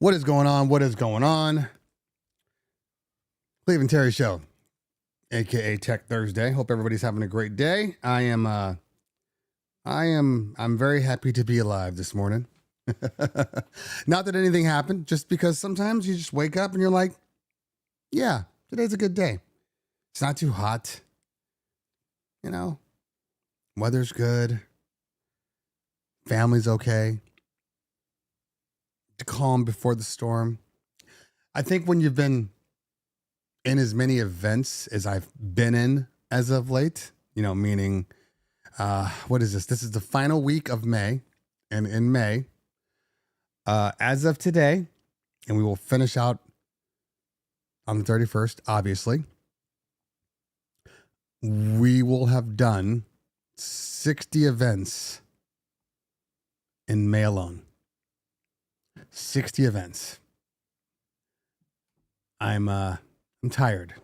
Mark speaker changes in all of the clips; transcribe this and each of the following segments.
Speaker 1: What is going on? What is going on? Cleve and Terry Show, aka Tech Thursday. Hope everybody's having a great day. I'm very happy to be alive this morning. Not that anything happened, just because sometimes you just wake up and you're like, yeah, today's a good day. It's not too hot. You know, weather's good. Family's okay. The calm before the storm. I think when you've been in as many events as I've been in as of late, meaning, what is this? This is the final week of May. And in May, as of today, and we will finish out on the 31st, obviously, we will have done 60 events in May alone. 60 events. I'm tired.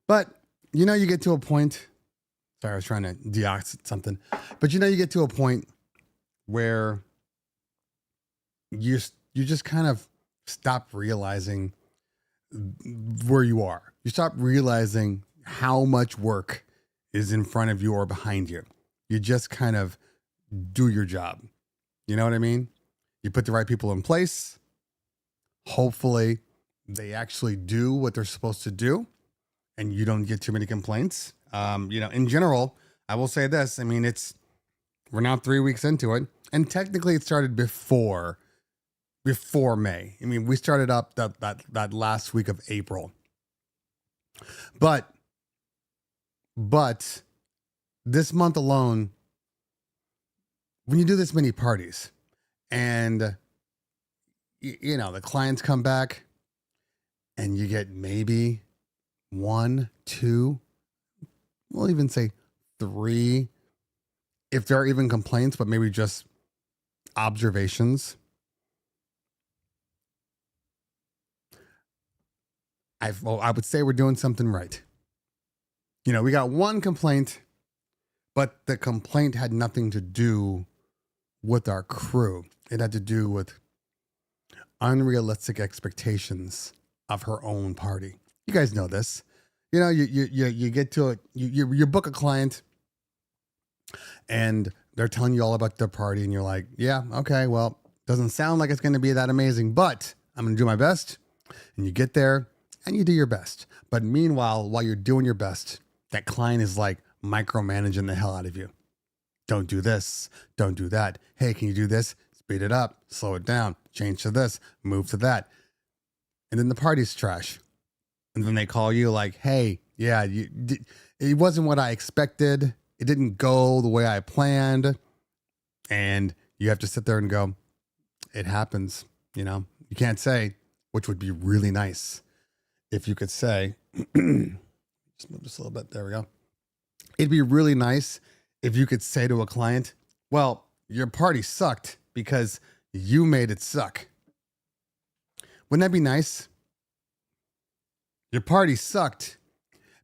Speaker 1: But you get to a point. Sorry, I was trying to deox something. But you get to a point where you just kind of stop realizing where you are. You stop realizing how much work is in front of you or behind you. You just kind of do your job. You know what I mean? You put the right people in place. Hopefully, they actually do what they're supposed to do, and you don't get too many complaints. In general, I will say this. I mean, we're now 3 weeks into it, and technically, it started before May. I mean, we started up that last week of April, but this month alone, when you do this many parties. And, the clients come back and you get maybe 1, 2, we'll even say 3, if there are even complaints, but maybe just observations. I would say we're doing something right. We got one complaint, but the complaint had nothing to do with our crew. It had to do with unrealistic expectations of her own party. You guys know this. You get to it. You book a client, and they're telling you all about their party, and you're like, yeah, okay, well, doesn't sound like it's going to be that amazing, but I'm going to do my best. And you get there, and you do your best. But meanwhile, while you're doing your best, that client is like micromanaging the hell out of you. Don't do this. Don't do that. Hey, can you do this? Speed it up. Slow it down. Change to this. Move to that. And then the party's trash. And then they call you like, hey, yeah, it wasn't what I expected. It didn't go the way I planned. And you have to sit there and go, it happens. You can't say, which would be really nice if you could say, just move this a little bit. There we go. It'd be really nice if you could say to a client, well, your party sucked because you made it suck. Wouldn't that be nice? Your party sucked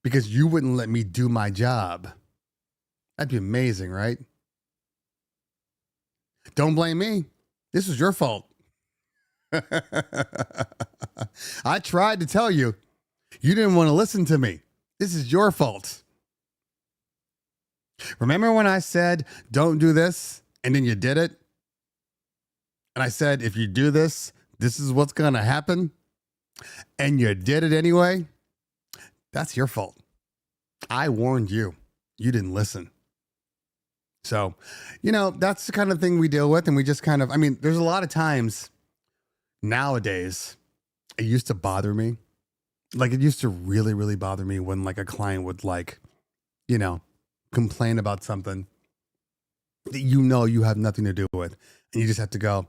Speaker 1: because you wouldn't let me do my job. That'd be amazing, right? Don't blame me. This was your fault. I tried to tell you. You didn't want to listen to me. This is your fault. Remember when I said, don't do this, and then you did it? And I said, if you do this, this is what's going to happen, and you did it anyway? That's your fault. I warned you. You didn't listen. So, that's the kind of thing we deal with, and we just there's a lot of times nowadays, it used to bother me. Like, it used to really, really bother me when, a client would, complain about something that you have nothing to do with, and you just have to go,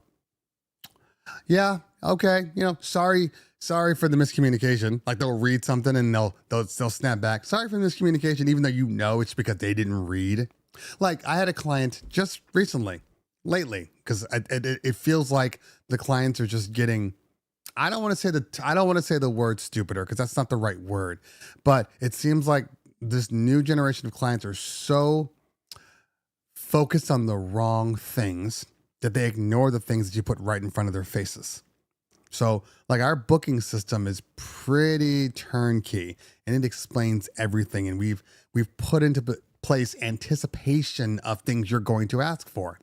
Speaker 1: yeah, okay, sorry for the miscommunication. Like, they'll read something and they'll snap back, sorry for the miscommunication, even though it's because they didn't read. Like, I had a client just lately, because it feels like the clients are just getting, I don't want to say the word stupider, because that's not the right word, but it seems like this new generation of clients are so focused on the wrong things that they ignore the things that you put right in front of their faces. So like our booking system is pretty turnkey and it explains everything. And we've put into place anticipation of things you're going to ask for.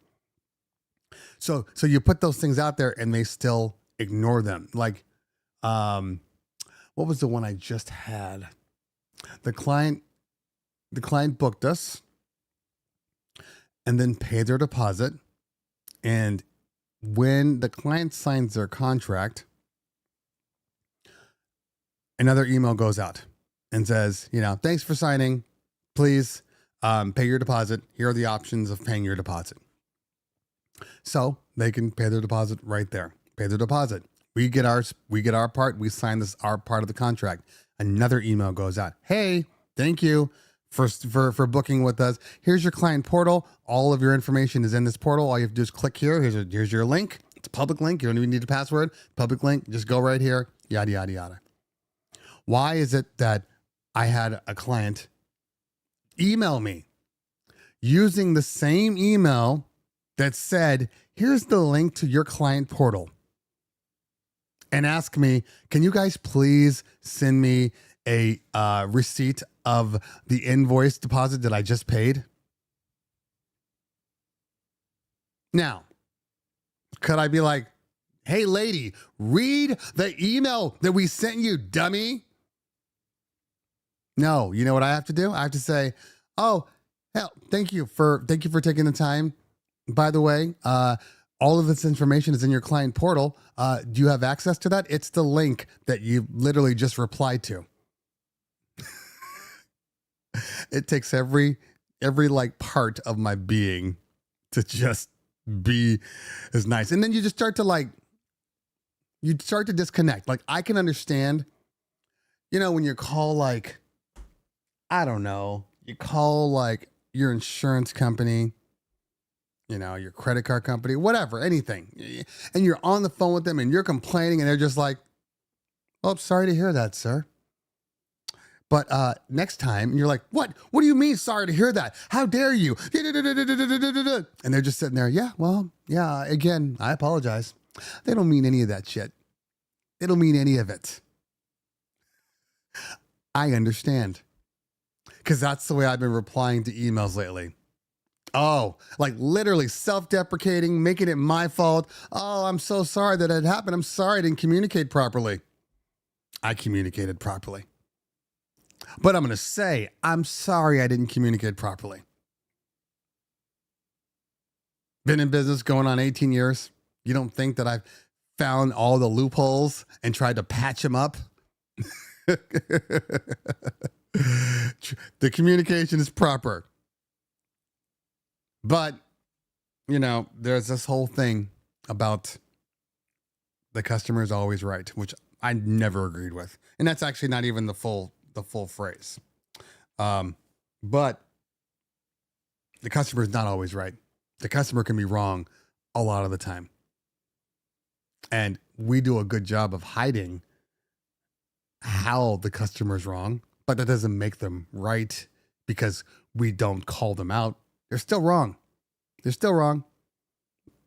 Speaker 1: So you put those things out there and they still ignore them. Like, what was the one I just had? The client booked us and then paid their deposit. And when the client signs their contract, another email goes out and says, thanks for signing. Please pay your deposit. Here are the options of paying your deposit. So they can pay their deposit right there. Pay their deposit. We get our part. We sign our part of the contract. Another email goes out. Hey, thank you for booking with us. Here's your client portal. All of your information is in this portal. All you have to do is click here. Here's your link. It's a public link. You don't even need a password. Public link. Just go right here. Yada, yada, yada. Why is it that I had a client email me using the same email that said, here's the link to your client portal, and ask me, can you guys please send me a receipt of the invoice deposit that I just paid? Now, could I be like, hey, lady, read the email that we sent you, dummy? No, you know what I have to do? I have to say, oh, hell, thank you for taking the time. By the way, all of this information is in your client portal. Do you have access to that? It's the link that you literally just replied to. It takes every like part of my being to just be as nice. And then you just start to disconnect. Like I can understand, when you call like, I don't know, you call like your insurance company, your credit card company, whatever, anything. And you're on the phone with them and you're complaining and they're just like, oh, sorry to hear that, sir. But next time, and you're like, what? What do you mean, sorry to hear that? How dare you? And they're just sitting there, yeah, again, I apologize. They don't mean any of that shit. They don't mean any of it. I understand. Because that's the way I've been replying to emails lately. Oh, like literally self-deprecating, making it my fault. Oh, I'm so sorry that it happened. I'm sorry I didn't communicate properly. I communicated properly. But I'm going to say, I'm sorry I didn't communicate properly. Been in business going on 18 years. You don't think that I've found all the loopholes and tried to patch them up? The communication is proper. But, there's this whole thing about the customer is always right, which I never agreed with. And that's actually not even the full phrase. But the customer is not always right. The customer can be wrong a lot of the time. And we do a good job of hiding how the customer is wrong, but that doesn't make them right because we don't call them out. They're still wrong. They're still wrong.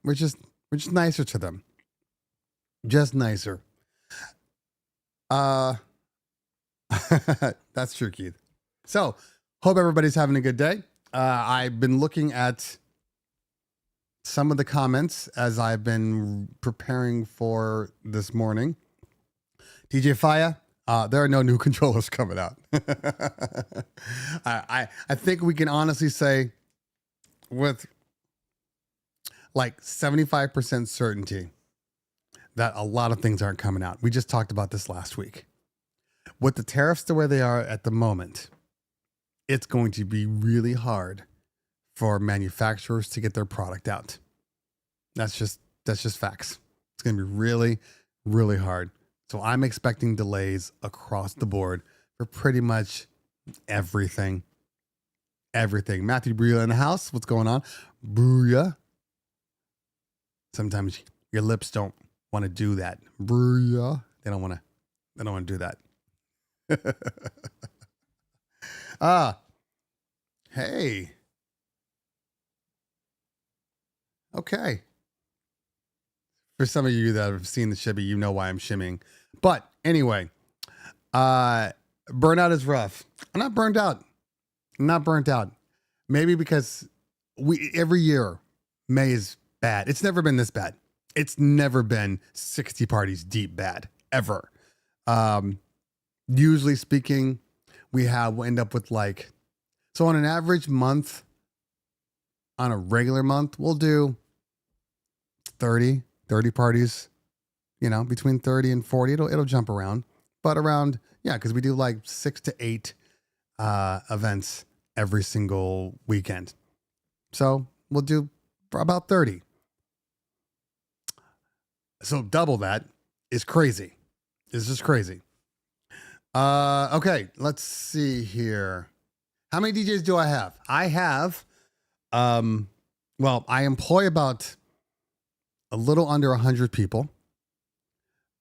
Speaker 1: We're just nicer to them. Just nicer. That's true, Keith. So, hope everybody's having a good day. I've been looking at some of the comments as I've been preparing for this morning. DJ Faya, there are no new controllers coming out. I think we can honestly say with like 75% certainty that a lot of things aren't coming out. We just talked about this last week. With the tariffs the way they are at the moment, it's going to be really hard for manufacturers to get their product out. That's just facts. It's going to be really, really hard. So I'm expecting delays across the board for pretty much everything. Everything. Matthew Bria in the house. What's going on? Bria. Sometimes your lips don't want to do that. Bria. They don't want to do that. Hey. For some of you that have seen the shimmy, you know why I'm shimmying. But anyway, burnout is rough. I'm not burned out. I'm not burnt out. Maybe because every year May is bad. It's never been this bad. It's never been 60 parties deep bad ever. Usually speaking, we'll end up with so on an average month, on a regular month, we'll do 30 parties, between 30 and 40. It'll jump around, but around, because we do 6 to 8 events every single weekend. So we'll do about 30. So double that is crazy. It's just crazy. Okay, let's see here. How many DJs do I have? I have, I employ about a little under 100 people.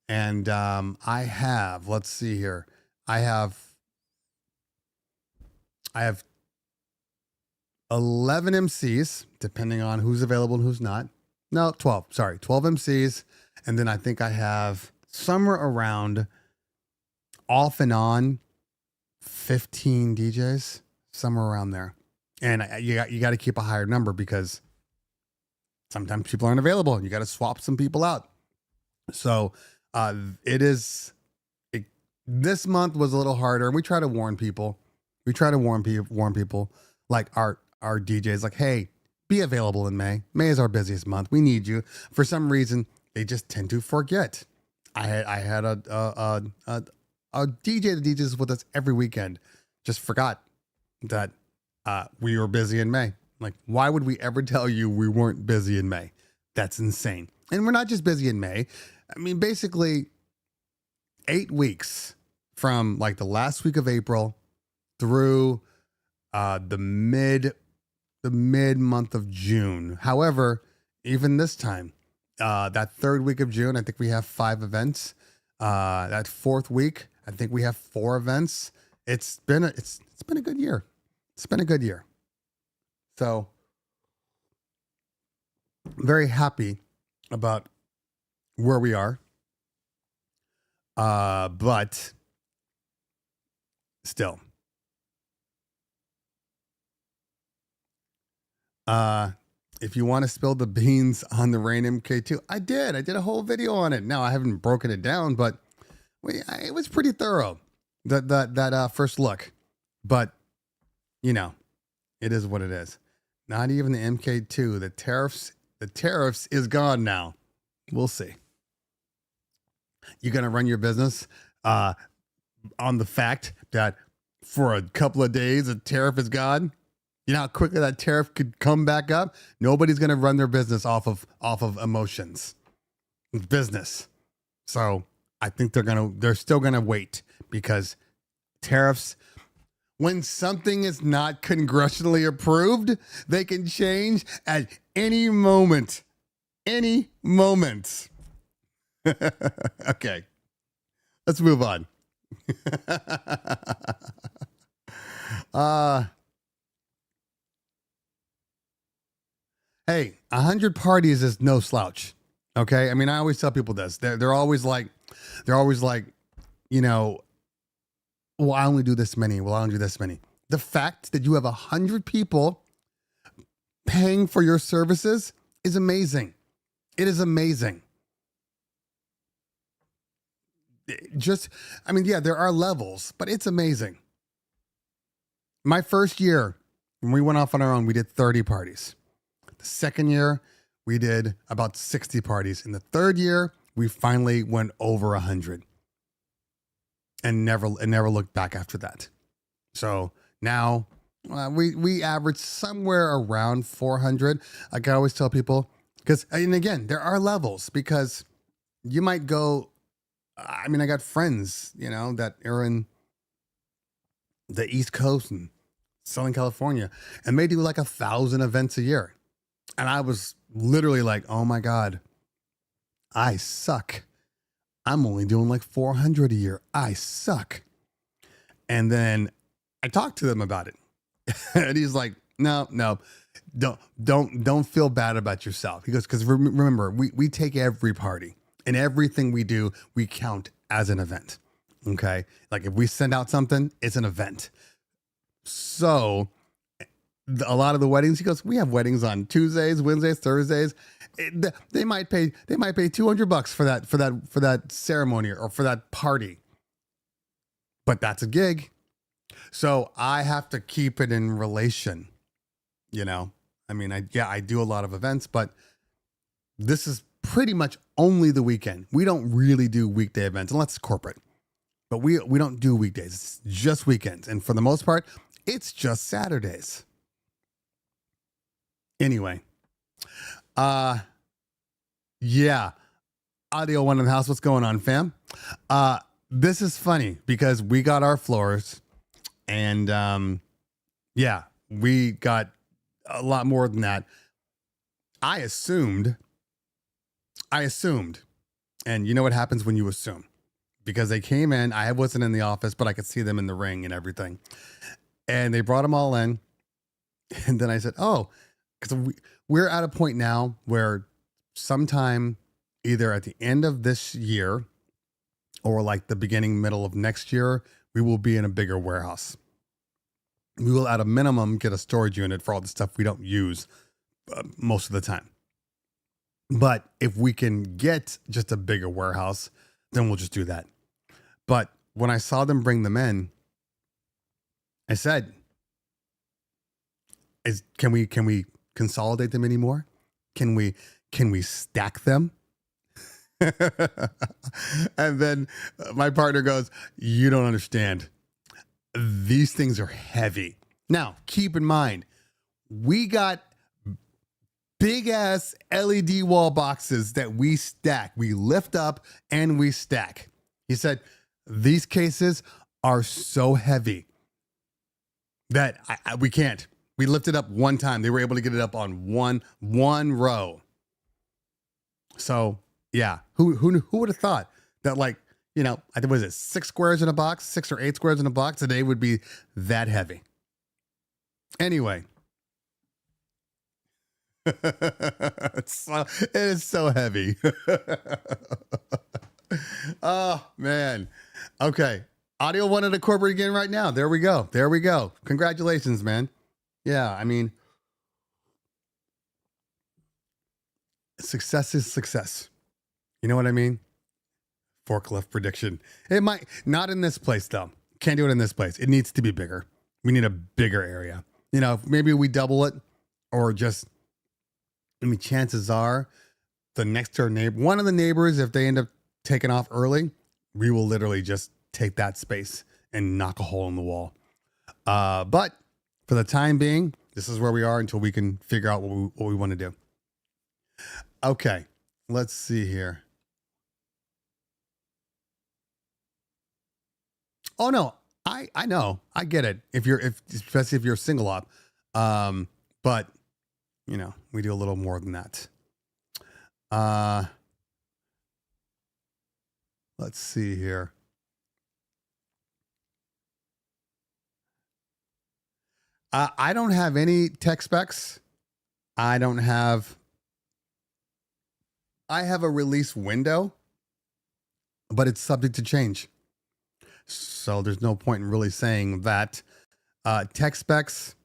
Speaker 1: And I have, let's see here. I have 11 MCs, depending on who's available and who's not. No, 12. Sorry, 12 MCs. And then I think I have somewhere around off and on 15 DJs, somewhere around there. And you got to keep a higher number because sometimes people aren't available and you got to swap some people out. So this month was a little harder. And we try to warn people. Warn people like our DJs, like, hey, be available in May. May is our busiest month. We need you. For some reason, they just tend to forget. I had a DJ that DJs with us every weekend just forgot that we were busy in May. Like, why would we ever tell you we weren't busy in May? That's insane. And we're not just busy in May. I mean, basically 8 weeks from the last week of April through the mid month of June. However, even this time, that third week of June, I think we have 5 events. That fourth week, I think we have 4 events. It's been a good year. It's been a good year. So very happy about where we are. But still, if you want to spill the beans on the Rain MK2, I did a whole video on it. Now I haven't broken it down, but it was pretty thorough. That first look, but it is what it is. Not even the MK2. The tariffs is gone now. We'll see. You're going to run your business on the fact that for a couple of days, a tariff is gone. You know how quickly that tariff could come back up? Nobody's going to run their business off of emotions. It's business. So I think they're still going to wait because tariffs, when something is not congressionally approved, they can change at any moment. Any moment. Okay, let's move on. Hey, 100 parties is no slouch. Okay, I mean, I always tell people this. They're always like, well, I only do this many. Well, I only do this many. The fact that you have 100 people paying for your services is amazing. It is amazing. There are levels, but it's amazing. My first year, when we went off on our own, we did 30 parties. The second year, we did about 60 parties. In the third year, we finally went over 100 and never looked back after that. So now we average somewhere around 400. Like I always tell people, and again, there are levels because you might go, I got friends, that are in the East Coast and Southern California, and they do 1,000 events a year. And I was literally like, oh my God, I suck. I'm only doing 400 a year. I suck. And then I talked to them about it. And he's like, no, don't feel bad about yourself. He goes, because remember, we take every party and everything we do, we count as an event. Okay. Like if we send out something, it's an event. So a lot of the weddings, he goes, we have weddings on Tuesdays, Wednesdays, Thursdays. They might pay $200 for that ceremony or for that party, but that's a gig. So I have to keep it in relation, you know? I mean, I do a lot of events, but this is pretty much only the weekend. We don't really do weekday events unless it's corporate, but we don't do weekdays. It's just weekends. And for the most part, it's just Saturdays. Anyway, yeah. Audio One in the house. What's going on, fam? This is funny because we got our floors and, yeah, we got a lot more than that. I assumed, and you know what happens when you assume, because they came in, I wasn't in the office, but I could see them in the ring and everything. And they brought them all in. And then I said, oh, because we're at a point now where sometime either at the end of this year or like the beginning, middle of next year, we will be in a bigger warehouse. We will at a minimum get a storage unit for all the stuff we don't use most of the time. But if we can get just a bigger warehouse, then we'll just do that. But when I saw them bring them in, I said, can we consolidate them anymore? Can we stack them? And then my partner goes, you don't understand. These things are heavy. Now, keep in mind, we got big ass LED wall boxes that we stack. We lift up and we stack. He said, these cases are so heavy that we can't. We lifted up one time. They were able to get it up on one row. So yeah, who would have thought that, like, you know, I think, was it 6 squares in a box, 6 or 8 squares in a box today would be that heavy. Anyway, it is so heavy. Oh man. Okay. Audio One at a corporate again right now. There we go. Congratulations, man. Yeah, I mean, success is success. You know what I mean? Forklift prediction. It might not in this place though. Can't do it in this place. It needs to be bigger. We need a bigger area. You know, maybe we double it or just, I mean, chances are the next door neighbor, one of the neighbors, if they end up taking off early, we will literally just take that space and knock a hole in the wall. But for the time being, this is where we are until we can figure out what we want to do. Okay, let's see here. Oh no, I know, I get it. Especially if you're a single op, but you know, we do a little more than that. Let's see here. I don't have any tech specs. I have a release window, but it's subject to change. So there's no point in really saying that. Tech specs,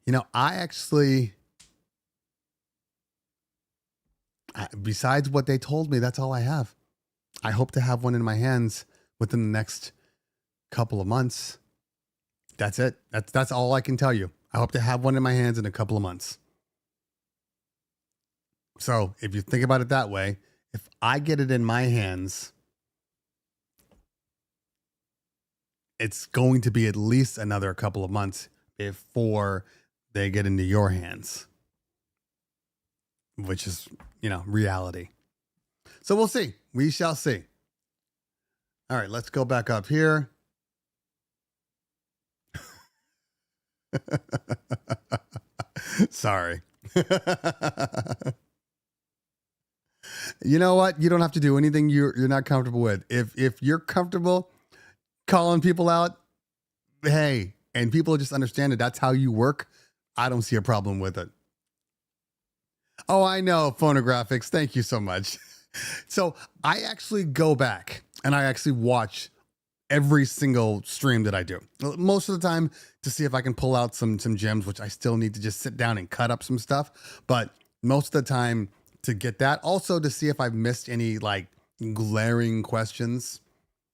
Speaker 1: you know, besides what they told me, that's all I have. I hope to have one in my hands within the next couple of months. That's it. That's all I can tell you. I hope to have one in my hands in a couple of months. So if you think about it that way, if I get it in my hands, it's going to be at least another couple of months before they get into your hands, which is, you know, reality. So we'll see. We shall see. All right, let's go back up here. Sorry. You know what? You don't have to do anything you're not comfortable with. If you're comfortable calling people out, hey, and people just understand that that's how you work, I don't see a problem with it. Oh, I know, phonographics. Thank you so much. So I actually go back and I actually watch every single stream that I do. Most of the time to see if I can pull out some gems, which I still need to just sit down and cut up some stuff. But most of the time to get that, also to see if I've missed any like glaring questions.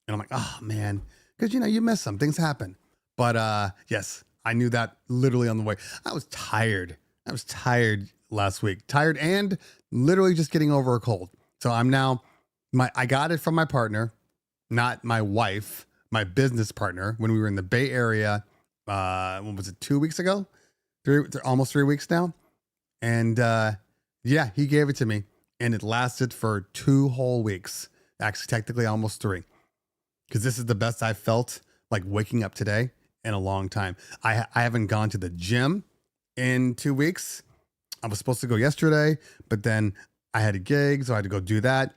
Speaker 1: And I'm like, oh man, because you miss some things happen. But yes, I knew that literally on the way. I was tired. Last week, tired and literally just getting over a cold. So I'm now I got it from my partner, not my wife, my business partner, when we were in the Bay Area. What was it, 2 weeks ago? Almost 3 weeks now. And yeah, he gave it to me and it lasted for 2 whole weeks. Actually, technically almost 3. Because this is the best I've felt like waking up today in a long time. I haven't gone to the gym in 2 weeks. I was supposed to go yesterday, but then I had a gig, so I had to go do that.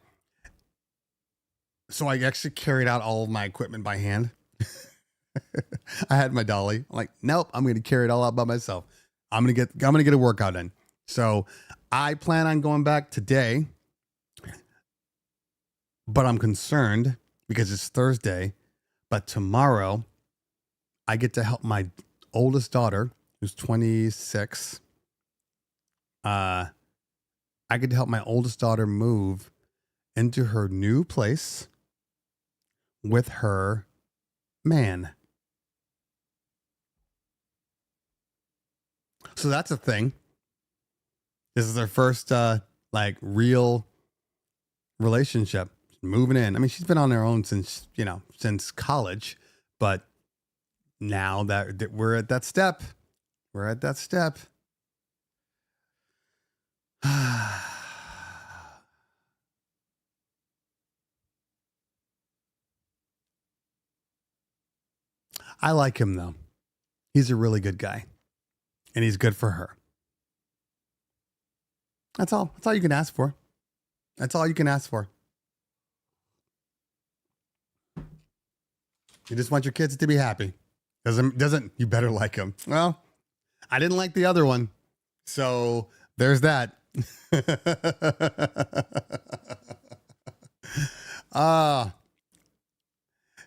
Speaker 1: So I actually carried out all of my equipment by hand. I had my dolly. I'm like, nope, I'm going to carry it all out by myself. I'm going to get a workout in. So I plan on going back today, but I'm concerned because it's Thursday. But tomorrow, I get to help my oldest daughter, who's 26. I get to help my oldest daughter move into her new place with her man. So that's a thing. This is their first like real relationship, moving in. I mean, she's been on her own since college, but now that we're at that step, I like him though. He's a really good guy and he's good for her. That's all you can ask for. That's all you can ask for. You just want your kids to be happy. Doesn't you better like him. Well, I didn't like the other one. So there's that.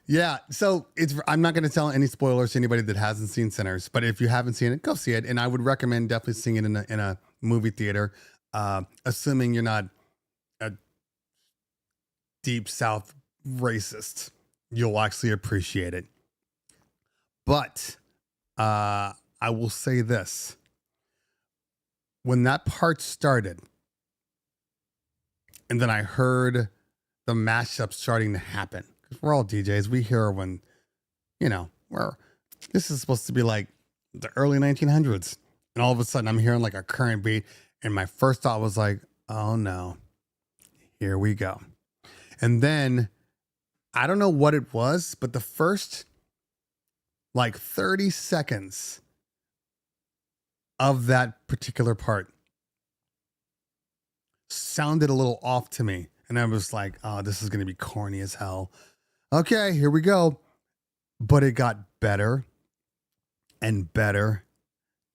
Speaker 1: Yeah, so I'm not going to tell any spoilers to anybody that hasn't seen Sinners, but if you haven't seen it, go see it. And I would recommend definitely seeing it in a movie theater, assuming you're not a deep South racist. You'll actually appreciate it. But I will say this. When that part started, and then I heard the mashup starting to happen, we're all DJs. We hear when, this is supposed to be like the early 1900s. And all of a sudden I'm hearing like a current beat. And my first thought was like, oh no, here we go. And then I don't know what it was, but the first like 30 seconds of that particular part sounded a little off to me. And I was like, oh, this is going to be corny as hell. Okay, here we go. But it got better and better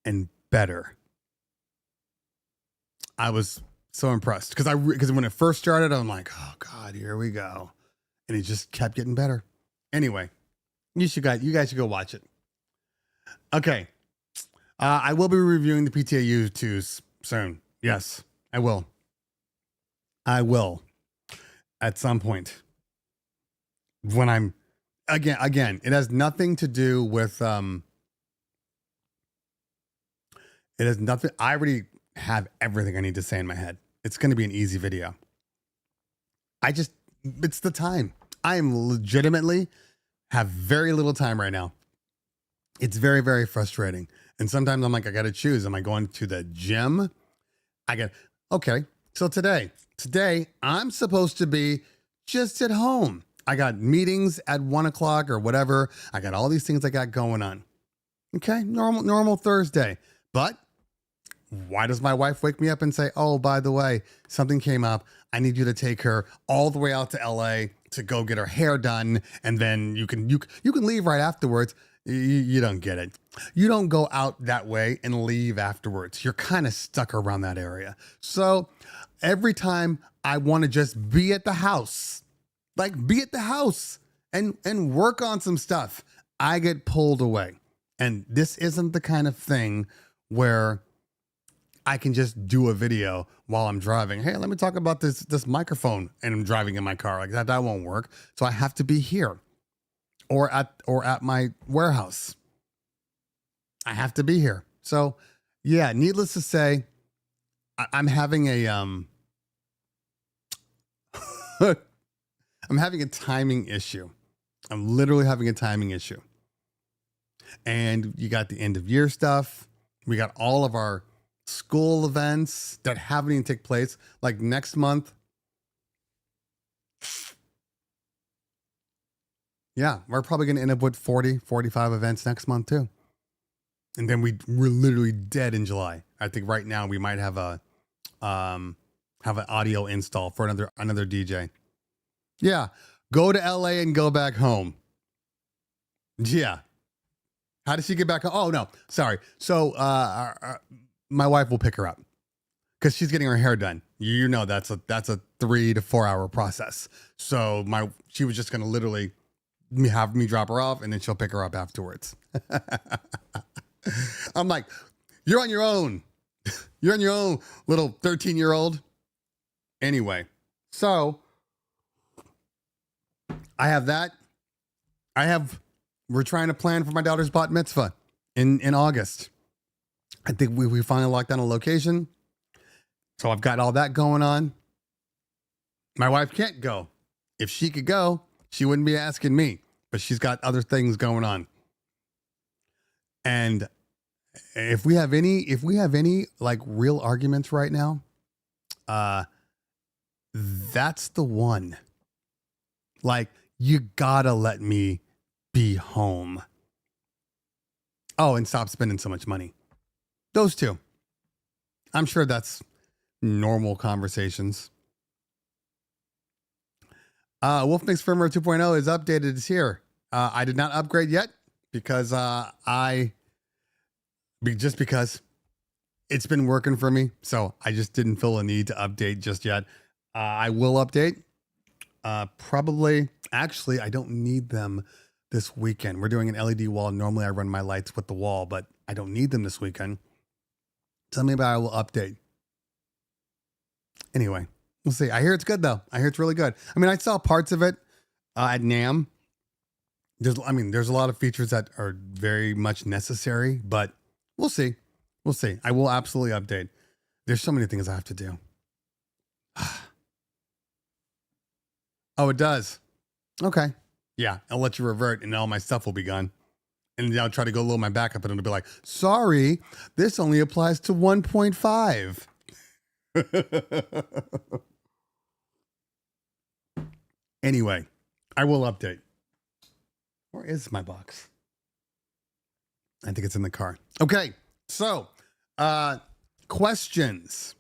Speaker 1: and better. I was so impressed because when it first started, I'm like, oh God, here we go. And it just kept getting better. Anyway, you guys should go watch it. Okay. I will be reviewing the PTAU 2s soon. Yes, I will. At some point. When I'm again, it has nothing to do with it has nothing. I already have everything I need to say in my head. It's going to be an easy video. It's the time. I am legitimately have very little time right now. It's very, very frustrating. And sometimes I'm like, I got to choose. Am I going to the gym? Okay. So today I'm supposed to be just at home. I got meetings at 1 o'clock or whatever. I got all these things I got going on. Okay. Normal Thursday. But why does my wife wake me up and say, oh, by the way, something came up. I need you to take her all the way out to LA to go get her hair done. And then you can leave right afterwards. You don't get it. You don't go out that way and leave afterwards. You're kind of stuck around that area. So every time I want to just be at the house, like be at the house and work on some stuff, I get pulled away. And this isn't the kind of thing where I can just do a video while I'm driving. Hey, let me talk about this microphone, and I'm driving in my car. Like that won't work. So I have to be here or at my warehouse. I have to be here. So yeah, needless to say, I'm having a I'm having a timing issue. I'm literally having a timing issue. And you got the end of year stuff. We got all of our school events that haven't even taken place. Like next month. Yeah, we're probably going to end up with 40, 45 events next month too. And then we're literally dead in July. I think right now we might have an audio install for another DJ. Yeah, go to LA and go back home. Yeah. How does she get back home? Oh no, sorry. So my wife will pick her up because she's getting her hair done. You know that's a 3 to 4 hour process. So she was just gonna literally have me drop her off and then she'll pick her up afterwards. I'm like, you're on your own. You're on your own, little 13-year-old. Anyway, so I have that. We're trying to plan for my daughter's bat mitzvah in August. I think we finally locked down a location. So I've got all that going on. My wife can't go. If she could go, she wouldn't be asking me, but she's got other things going on. And if we have any like real arguments right now, that's the one. Like, you gotta let me be home. Oh, and stop spending so much money. Those two. I'm sure that's normal conversations. Wolf Mix Firmware 2.0 is updated. It's here. I did not upgrade yet because because it's been working for me. So I just didn't feel a need to update just yet. I will update. Probably, actually, I don't need them this weekend. We're doing an LED wall. Normally I run my lights with the wall, but I don't need them this weekend. Tell me about it. I will update. Anyway, we'll see. I hear it's good though. I hear it's really good. I mean, I saw parts of it at NAMM. There's a lot of features that are very much necessary, but we'll see. We'll see. I will absolutely update. There's so many things I have to do. Oh, it does. Okay. Yeah, I'll let you revert and all my stuff will be gone. And then I'll try to go load my backup and it'll be like, sorry, this only applies to 1.5. Anyway, I will update. Where is my box? I think it's in the car. Okay, so questions.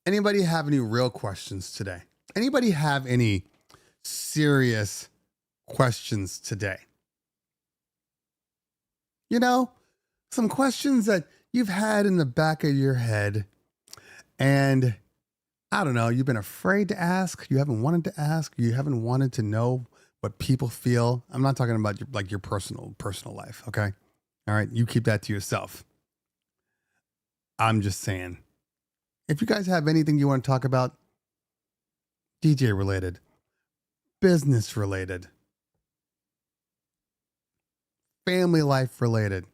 Speaker 1: Anybody have any real questions today? Anybody have any serious questions today? You know, some questions that you've had in the back of your head and I don't know, you've been afraid to ask, you haven't wanted to ask, you haven't wanted to know what people feel. I'm not talking about your personal life, okay? All right, you keep that to yourself. I'm just saying, if you guys have anything you want to talk about, DJ related, business related, family life related,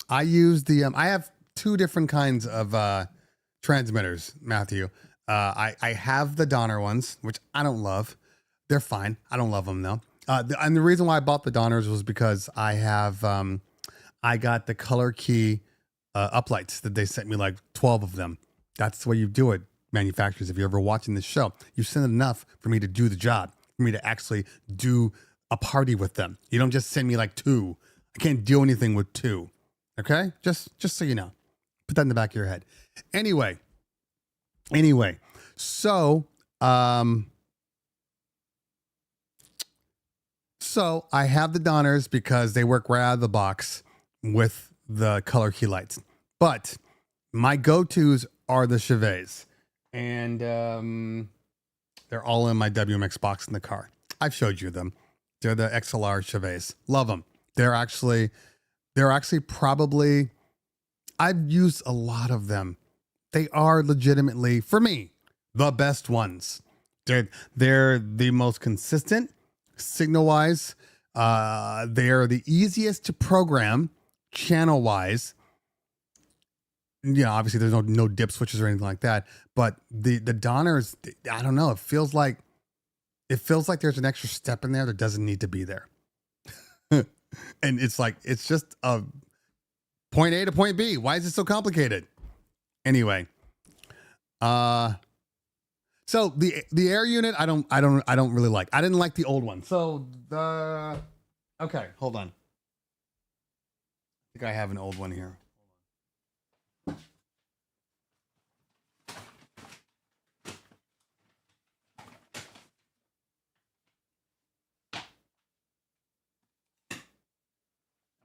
Speaker 1: I use I have 2 different kinds of transmitters, Matthew. I have the Donner ones, which I don't love. They're fine. I don't love them though. And the reason why I bought the Donners was because I got the Color Key uplights that they sent me, like 12 of them. That's the way you do it, manufacturers. If you're ever watching this show, you send enough for me to do the job, for me to actually do a party with them. You don't just send me like 2. I can't do anything with 2. Okay? Just so you know. Put that in the back of your head. Anyway, so So I have the Donners because they work right out of the box with the color key lights. But my go-tos are the Chevets. And they're all in my WMX box in the car. I've showed you them. They're the XLR Chevets. Love them. They're actually probably, I've used a lot of them. They are legitimately, for me, the best ones. They're the most consistent signal-wise. They're the easiest to program channel-wise. Obviously there's no dip switches or anything like that. But the Donners, I don't know. It feels like there's an extra step in there that doesn't need to be there. And it's just a point A to point B. Why is it so complicated? Anyway, so the air unit, I don't really like. I didn't like the old one. So okay, hold on. I think I have an old one here. Am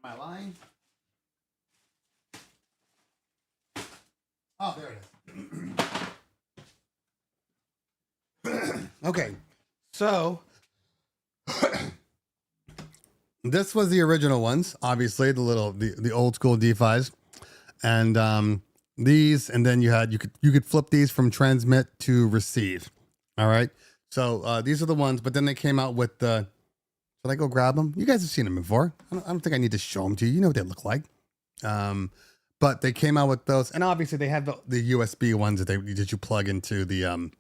Speaker 1: I lying? Oh, there it is. Okay, so this was the original ones, obviously the old school D5s, and these, and then you could flip these from transmit to receive. All right, so these are the ones, but then they came out with the. Should I go grab them? You guys have seen them before. I don't think I need to show them to you. You know what they look like. But they came out with those, and obviously they have the USB ones that you plug into the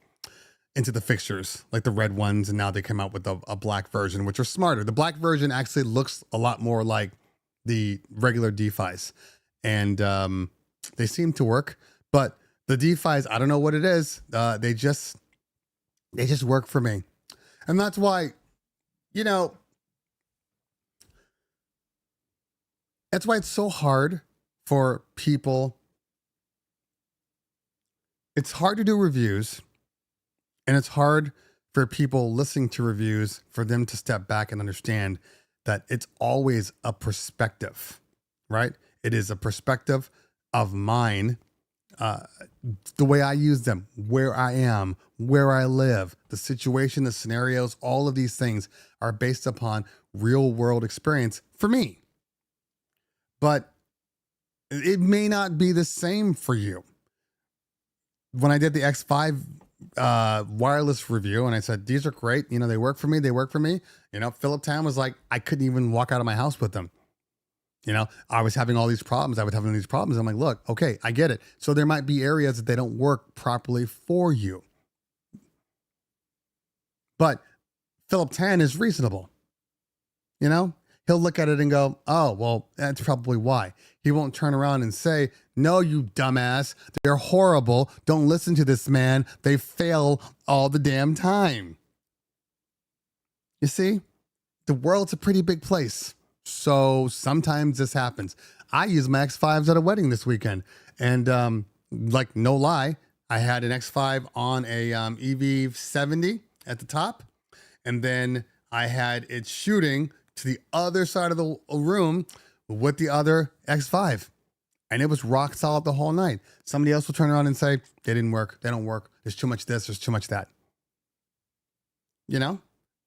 Speaker 1: fixtures, like the red ones, and now they come out with a black version, which are smarter. The black version actually looks a lot more like the regular D5s, and they seem to work. But the D5s, I don't know what it is. They just work for me, and that's why, that's why it's so hard for people. It's hard to do reviews, and it's hard for people listening to reviews for them to step back and understand that it's always a perspective, right? It is a perspective of mine, the way I use them, where I am, where I live, the situation, the scenarios, all of these things are based upon real world experience for me. But it may not be the same for you. When I did the X5 wireless review, and I said, these are great. They work for me. Philip Town was like, I couldn't even walk out of my house with them. I was having all these problems. I'm like, look, okay, I get it. So there might be areas that they don't work properly for you. But Philip Tan is reasonable. He'll look at it and go, oh, well, that's probably why. He won't turn around and say, no, you dumbass, they're horrible. Don't listen to this man. They fail all the damn time. You see, the world's a pretty big place. So sometimes this happens. I used my X5s at a wedding this weekend. And no lie, I had an X5 on a EV70 at the top. And then I had it shooting to the other side of the room with the other X5. And it was rock solid the whole night. Somebody else will turn around and say, they didn't work. They don't work. There's too much this. There's too much that.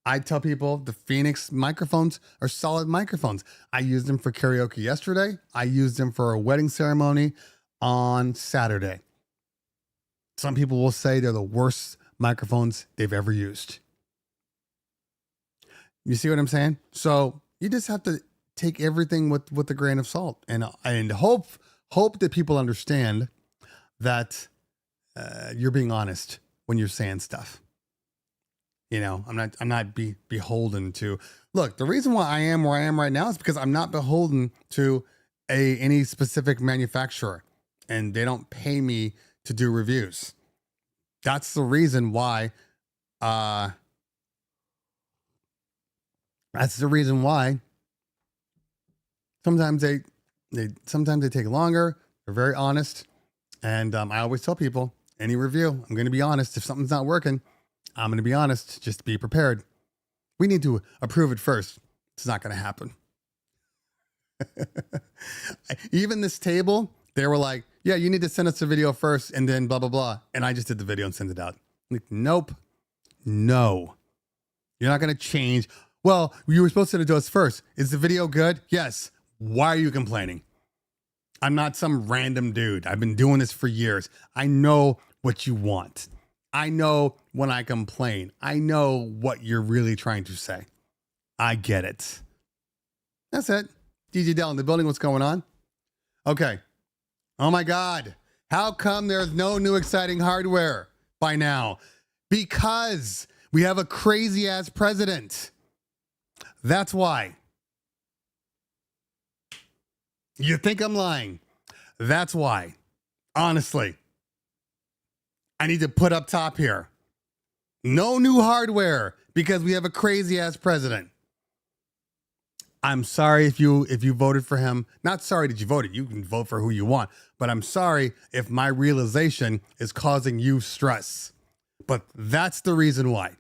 Speaker 1: I tell people the Phoenix microphones are solid microphones. I used them for karaoke yesterday. I used them for a wedding ceremony on Saturday. Some people will say they're the worst microphones they've ever used. You see what I'm saying? So you just have to take everything with a grain of salt, and hope that people understand that you're being honest when you're saying stuff. I'm not beholden to. Look, the reason why I am where I am right now is because I'm not beholden to any specific manufacturer, and they don't pay me to do reviews. That's the reason why. That's the reason why sometimes they take longer. They're very honest. And I always tell people, any review, I'm going to be honest. If something's not working, I'm going to be honest. Just be prepared. We need to approve it first. It's not going to happen. Even this table, they were like, yeah, you need to send us a video first and then blah, blah, blah. And I just did the video and sent it out. Like, nope. No. You're not going to change. Well, you were supposed to do us first. Is the video good? Yes. Why are you complaining? I'm not some random dude. I've been doing this for years. I know what you want. I know when I complain. I know what you're really trying to say. I get it. That's it. DJ Dell in the building. What's going on? Okay. Oh my God. How come there's no new exciting hardware by now? Because we have a crazy ass president. That's why. You think I'm lying? That's why. Honestly, I need to put up top here. No new hardware because we have a crazy ass president. I'm sorry if you voted for him. Not sorry that you voted. You can vote for who you want. But I'm sorry if my realization is causing you stress. But that's the reason why.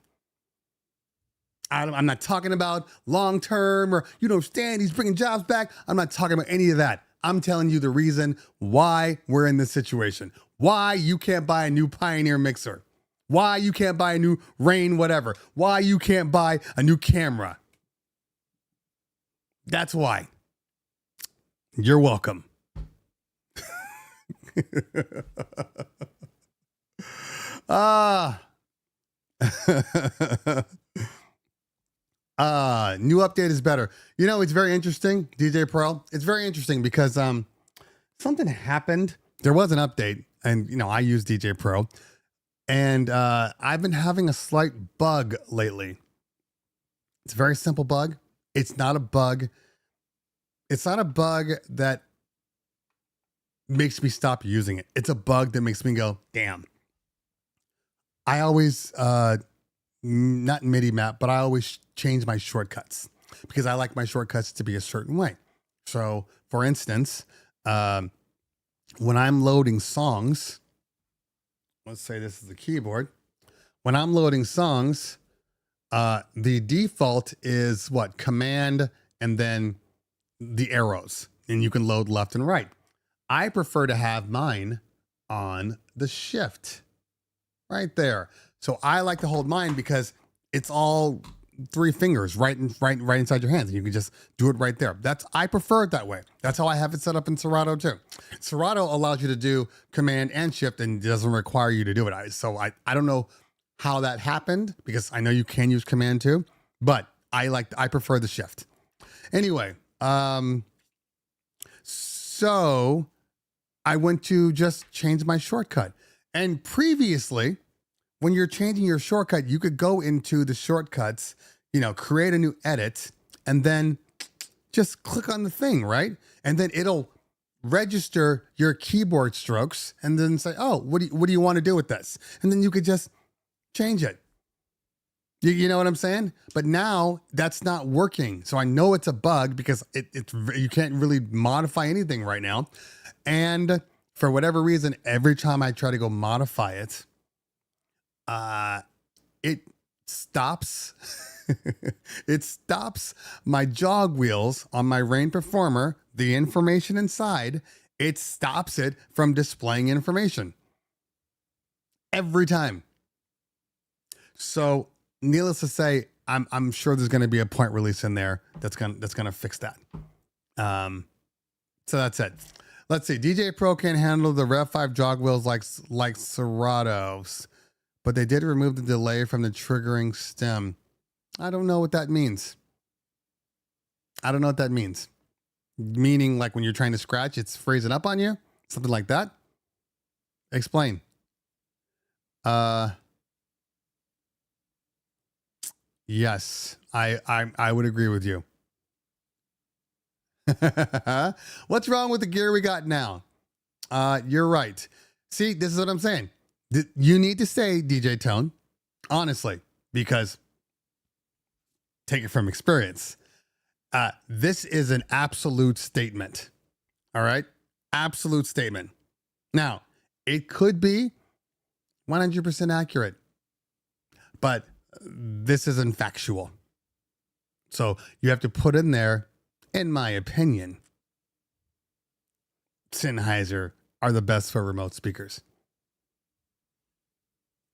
Speaker 1: I'm not talking about long term or you don't stand, he's bringing jobs back. I'm not talking about any of that. I'm telling you the reason why we're in this situation. Why you can't buy a new Pioneer mixer. Why you can't buy a new Rain whatever. Why you can't buy a new camera. That's why. You're welcome. New update is better. You know, it's very interesting, DJ Pro. It's very interesting because something happened. There was an update, and you know, I use DJ Pro, and I've been having a slight bug lately. It's a very simple bug. It's not a bug. It's not a bug that makes me stop using it. It's a bug that makes me go, damn. I always not MIDI map, but I always change my shortcuts because I like my shortcuts to be a certain way. So, for instance, when I'm loading songs, let's say this is the keyboard. When I'm loading songs, the default is what? Command and then the arrows, and you can load left and right. I prefer to have mine on the shift right there. So I like to hold mine because it's all three fingers right inside your hands. And you can just do it right there. I prefer it that way. That's how I have it set up in Serato too. Serato allows you to do command and shift and doesn't require you to do it. So I don't know how that happened because I know you can use command too, but I prefer the shift. Anyway, so I went to just change my shortcut. And previously, when you're changing your shortcut, you could go into the shortcuts, you know, create a new edit, and then just click on the thing, right? And then it'll register your keyboard strokes and then say, oh, what do you want to do with this? And then you could just change it. You know what I'm saying? But now that's not working. So I know it's a bug because you can't really modify anything right now. And for whatever reason, every time I try to go modify it, it stops. It stops my jog wheels on my Rain Performer, the information inside. It stops it from displaying information every time. So needless to say, I'm sure there's going to be a point release in there that's gonna fix that. So that's it. Let's see. DJ Pro can't handle the Rev 5 jog wheels like Serato's, but they did remove the delay from the triggering stem. I don't know what that means. Meaning like when you're trying to scratch, it's freezing up on you? Something like that? Explain. Yes, I would agree with you. What's wrong with the gear we got now? You're right. See, this is what I'm saying. You need to say DJ Tone, honestly, because take it from experience. This is an absolute statement. All right. Absolute statement. Now, it could be 100% accurate, but this isn't factual. So you have to put in there, in my opinion, Sennheiser are the best for remote speakers.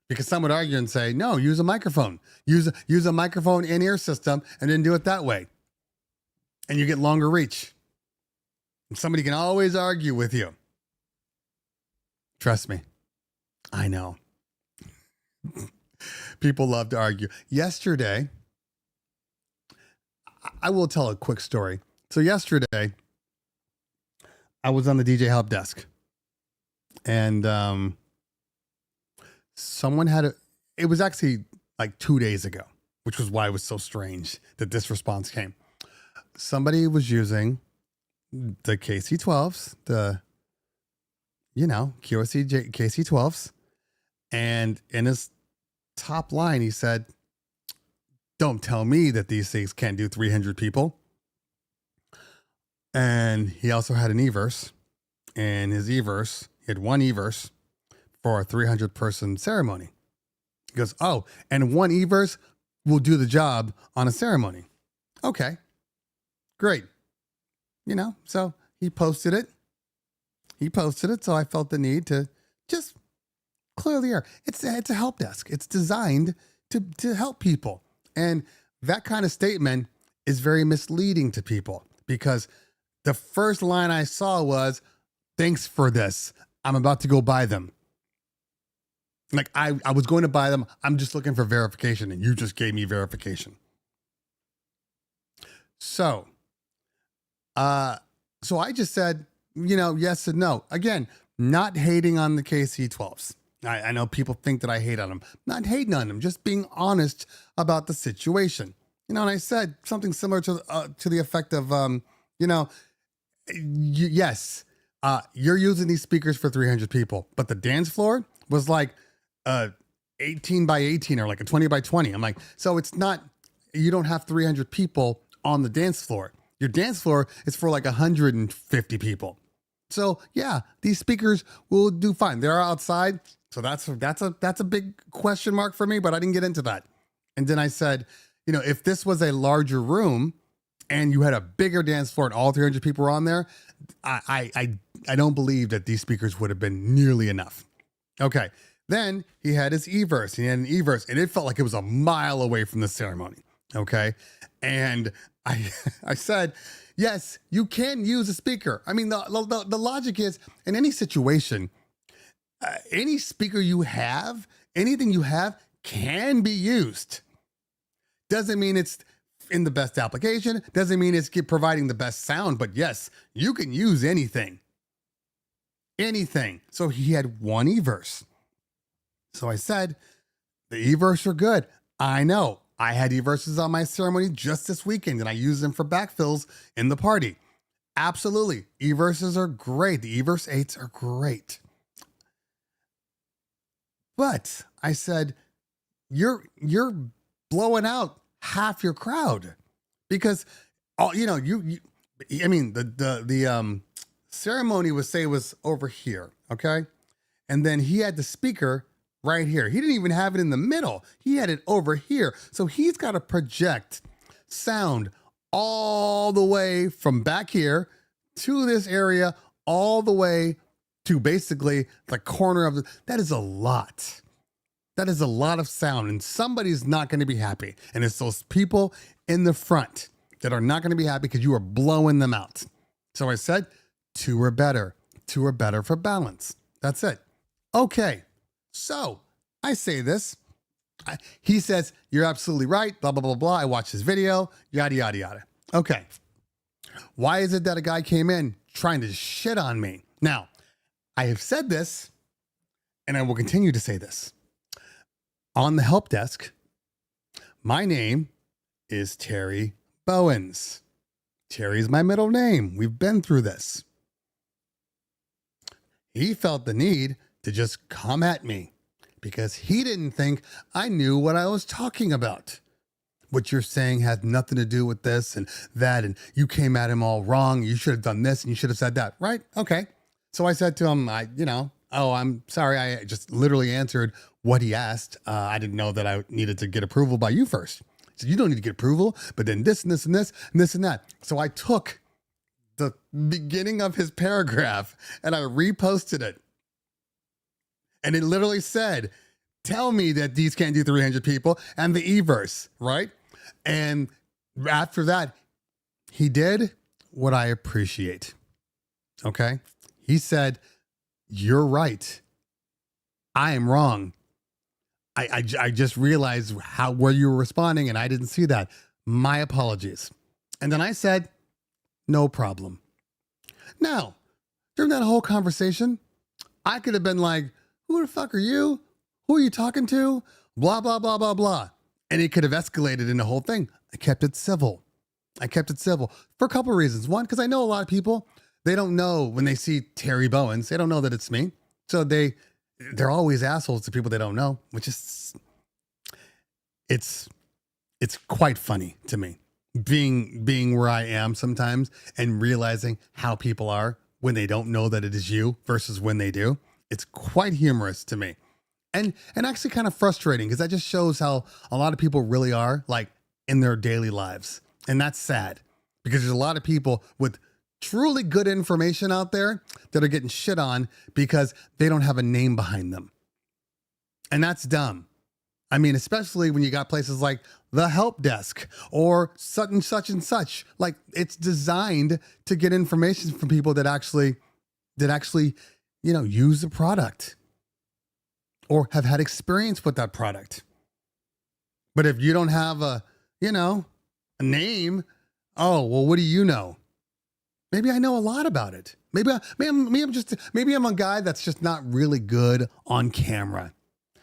Speaker 1: Because some would argue and say, no, use a microphone. Use a microphone in-ear system and then do it that way. And you get longer reach. And somebody can always argue with you. Trust me. I know. People love to argue. Yesterday, I will tell a quick story. So yesterday, I was on the DJ help desk. And someone it was actually like 2 days ago, which was why it was so strange that this response came. Somebody was using the KC12s, the, QSC KC12s. And in his top line, he said, don't tell me that these things can't do 300 people. And he also had an E-verse. And his E-verse, he had one E-verse for a 300 person ceremony. He goes, oh, and one E-verse will do the job on a ceremony. Okay, great. So he posted it. So I felt the need to just clear the air. It's a help desk. It's designed to help people. And that kind of statement is very misleading to people because the first line I saw was, thanks for this. I'm about to go buy them. Like I was going to buy them. I'm just looking for verification and you just gave me verification. So I just said, yes and no. Again, not hating on the KC12s. I know people think that I hate on them. Not hating on them, just being honest about the situation. And I said something similar to the effect of, yes, you're using these speakers for 300 people, but the dance floor was like 18 by 18 or like a 20 by 20. I'm like, so it's not, you don't have 300 people on the dance floor. Your dance floor is for like 150 people. So yeah, these speakers will do fine. They're outside. So that's a big question mark for me, but I didn't get into that. And then I said, if this was a larger room and you had a bigger dance floor and all 300 people were on there, I don't believe that these speakers would have been nearly enough. Okay. Then he had his E-verse. He had an E-verse and it felt like it was a mile away from the ceremony. Okay. And I said, yes, you can use a speaker. I mean, the logic is in any situation, any speaker you have, anything you have can be used. Doesn't mean it's in the best application. Doesn't mean it's providing the best sound, but yes, you can use anything. Anything. So he had one E-verse. So I said, the E-verse are good. I know. I had E-verses on my ceremony just this weekend and I used them for backfills in the party. Absolutely. E-verses are great. The E-verse 8s are great. But I said, you're blowing out half your crowd because the ceremony was over here. Okay. And then he had the speaker right here. He didn't even have it in the middle. He had it over here. So he's got to project sound all the way from back here to this area, all the way to basically the corner of that is a lot. That is a lot of sound and somebody's not going to be happy. And it's those people in the front that are not going to be happy because you are blowing them out. So I said, 2 are better. 2 are better for balance. That's it. Okay. So I say this. He says, you're absolutely right. Blah, blah, blah, blah. I watched his video. Yada, yada, yada. Okay. Why is it that a guy came in trying to shit on me? Now, I have said this, and I will continue to say this. On the help desk, my name is Terry Bowens. Terry's my middle name. We've been through this. He felt the need to just come at me because he didn't think I knew what I was talking about. What you're saying has nothing to do with this and that, and you came at him all wrong. You should have done this and you should have said that, right? Okay. So I said to him, I'm sorry. I just literally answered what he asked. I didn't know that I needed to get approval by you first. So you don't need to get approval, but then this and this and this and this and that. So I took the beginning of his paragraph and I reposted it. And it literally said, tell me that these can't do 300 people and the e-verse, right? And after that, he did what I appreciate. Okay. He said, you're right. I am wrong. I just realized where you were responding and I didn't see that. My apologies. And then I said, no problem. Now, during that whole conversation, I could have been like, who the fuck are you? Who are you talking to? Blah, blah, blah, blah, blah. And it could have escalated in the whole thing. I kept it civil. For a couple of reasons. One, because I know a lot of people, they don't know when they see Terry Bowens, they don't know that it's me. So they're always assholes to people they don't know, which is, it's quite funny to me. Being where I am sometimes and realizing how people are when they don't know that it is you versus when they do. It's quite humorous to me. And actually kind of frustrating because that just shows how a lot of people really are like in their daily lives. And that's sad because there's a lot of people with truly good information out there that are getting shit on because they don't have a name behind them. And that's dumb. I mean, especially when you got places like the help desk or such and such and such. Like it's designed to get information from people that actually, use the product or have had experience with that product. But if you don't have a name, oh, well, what do you know? Maybe I know a lot about it. Maybe I'm a guy that's just not really good on camera.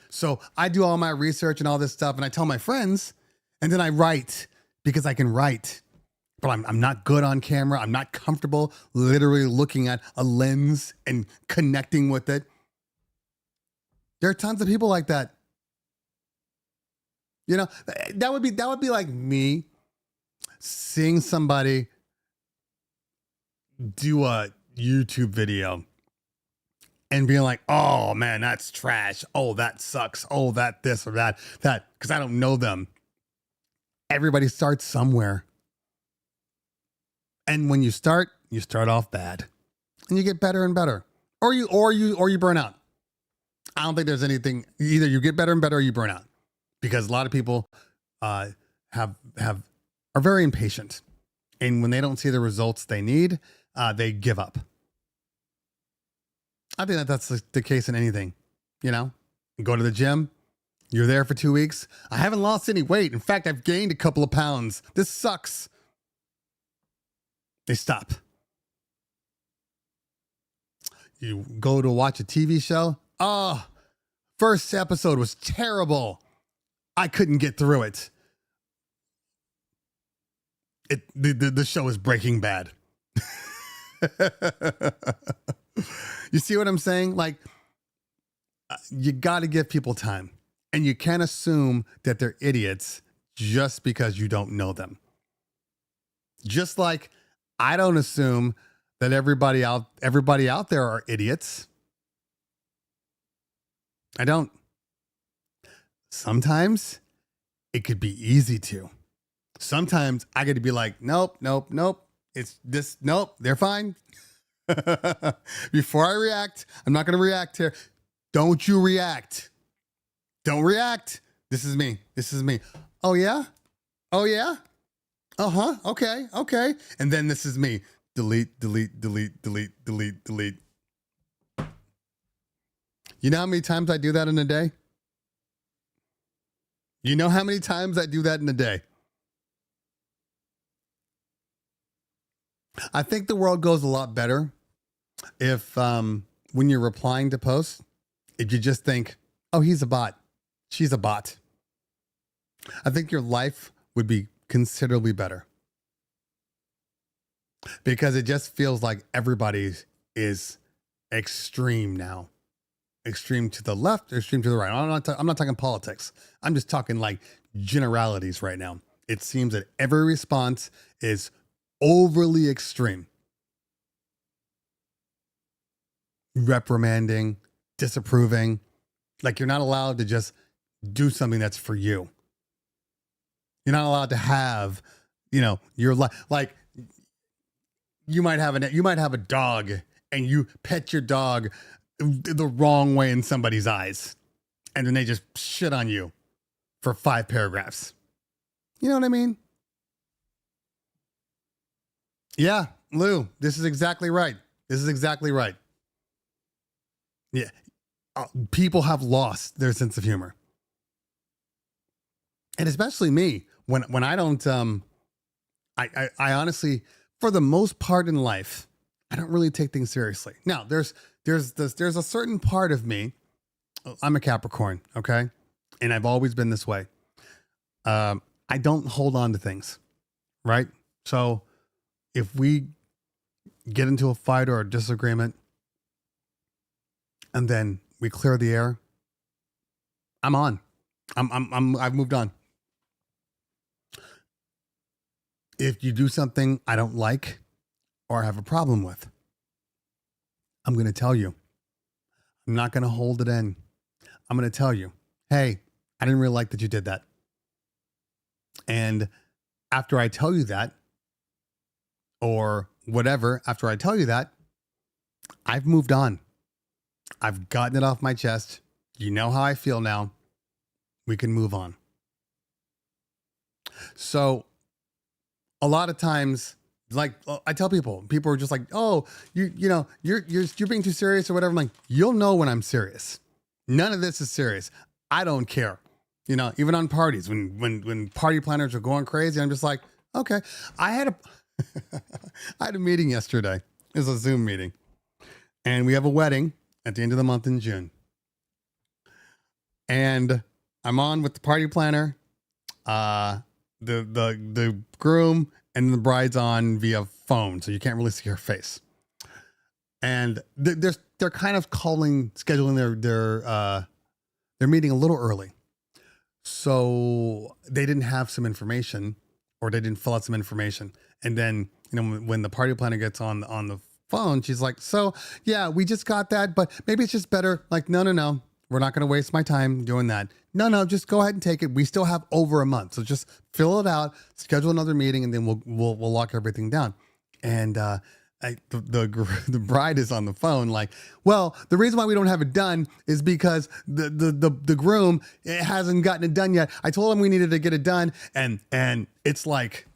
Speaker 1: So I do all my research and all this stuff and I tell my friends and then I write because I can write, but I'm not good on camera. I'm not comfortable literally looking at a lens and connecting with it. There are tons of people like that. That would be like me seeing somebody do a YouTube video and being like, oh man, that's trash. Oh, that sucks. Oh, that this or that, because I don't know them. Everybody starts somewhere. And when you start off bad and you get better and better, or you burn out. I don't think there's anything, either you get better and better or you burn out because a lot of people are very impatient. And when they don't see the results they need, they give up. I think that's the case in anything, You go to the gym, you're there for 2 weeks. I haven't lost any weight. In fact, I've gained a couple of pounds. This sucks. They stop. You go to watch a TV show. Oh, first episode was terrible. I couldn't get through it. The show is Breaking Bad. You see what I'm saying? Like, you got to give people time. And you can't assume that they're idiots just because you don't know them. Just like I don't assume that everybody out there are idiots. I don't. Sometimes it could be easy to. Sometimes I get to be like, nope. It's this, nope, they're fine. Before I react, I'm not going to react here. Don't you react. Don't react. This is me. Oh, yeah? Uh-huh. Okay. And then this is me. Delete. You know how many times I do that in a day? You know how many times I do that in a day? I think the world goes a lot better if when you're replying to posts, if you just think, oh, he's a bot. She's a bot. I think your life would be considerably better. Because it just feels like everybody is extreme now. Extreme to the left, extreme to the right. I'm not talking politics. I'm just talking like generalities right now. It seems that every response is overly extreme. Reprimanding, disapproving. Like you're not allowed to just do something that's for you. You're not allowed to have, your like you might have a dog and you pet your dog the wrong way in somebody's eyes, and then they just shit on you for 5 paragraphs. You know what I mean? Yeah, Lou, this is exactly right. This is exactly right. Yeah. People have lost their sense of humor. And especially me, when I don't, I honestly, for the most part in life, I don't really take things seriously. Now, there's a certain part of me. I'm a Capricorn, okay, and I've always been this way. I don't hold on to things, right? So if we get into a fight or a disagreement, and then we clear the air, I'm on. I've moved on. If you do something I don't like or have a problem with, I'm going to tell you. I'm not going to hold it in. I'm going to tell you, hey, I didn't really like that you did that. And after I tell you that, or whatever, after I tell you that, I've moved on. I've gotten it off my chest. You know how I feel now. We can move on. So a lot of times, like I tell people are just like, oh, you're being too serious or whatever. I'm like, you'll know when I'm serious. None of this is serious. I don't care. Even on parties, when party planners are going crazy, I'm just like, okay. I had a meeting yesterday. It was a Zoom meeting, and we have a wedding at the end of the month in June. And I'm on with the party planner, the groom, and the bride's on via phone, so you can't really see her face. And they're kind of scheduling their meeting a little early, so they didn't have some information, or they didn't fill out some information. And then when the party planner gets on the phone, she's like, so yeah, we just got that, but maybe it's just better. Like, no, we're not going to waste my time doing that. No, just go ahead and take it. We still have over a month, so just fill it out, schedule another meeting, and then we'll lock everything down. And the bride is on the phone like, well, the reason why we don't have it done is because the groom hasn't gotten it done yet. I told him we needed to get it done, and it's like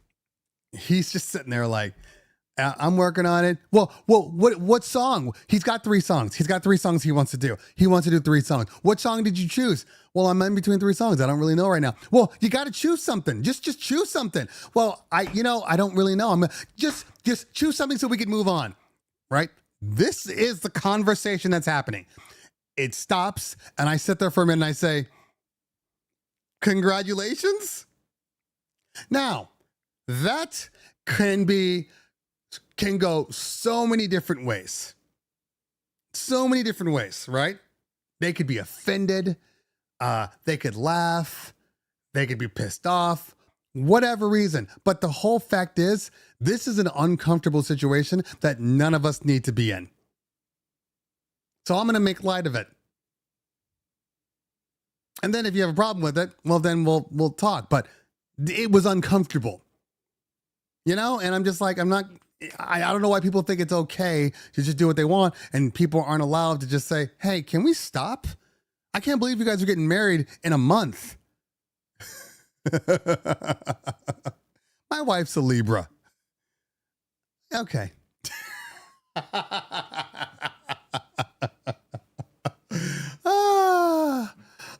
Speaker 1: he's just sitting there like, I'm working on it. Well, what song? He's got 3 songs. He's got 3 songs he wants to do. He wants to do 3 songs. What song did you choose? Well, I'm in between 3 songs. I don't really know right now. Well, you got to choose something. Just choose something. Well, I don't really know. I'm just choose something so we can move on. Right? This is the conversation that's happening. It stops, and I sit there for a minute and I say, congratulations. Now, that can go so many different ways. So many different ways, right? They could be offended. They could laugh. They could be pissed off. Whatever reason. But the whole fact is, this is an uncomfortable situation that none of us need to be in. So I'm going to make light of it. And then if you have a problem with it, well, then we'll talk. But it was uncomfortable. And I'm just like, I don't know why people think it's okay to just do what they want, and people aren't allowed to just say, hey, can we stop? I can't believe you guys are getting married in a month. My wife's a Libra. Okay.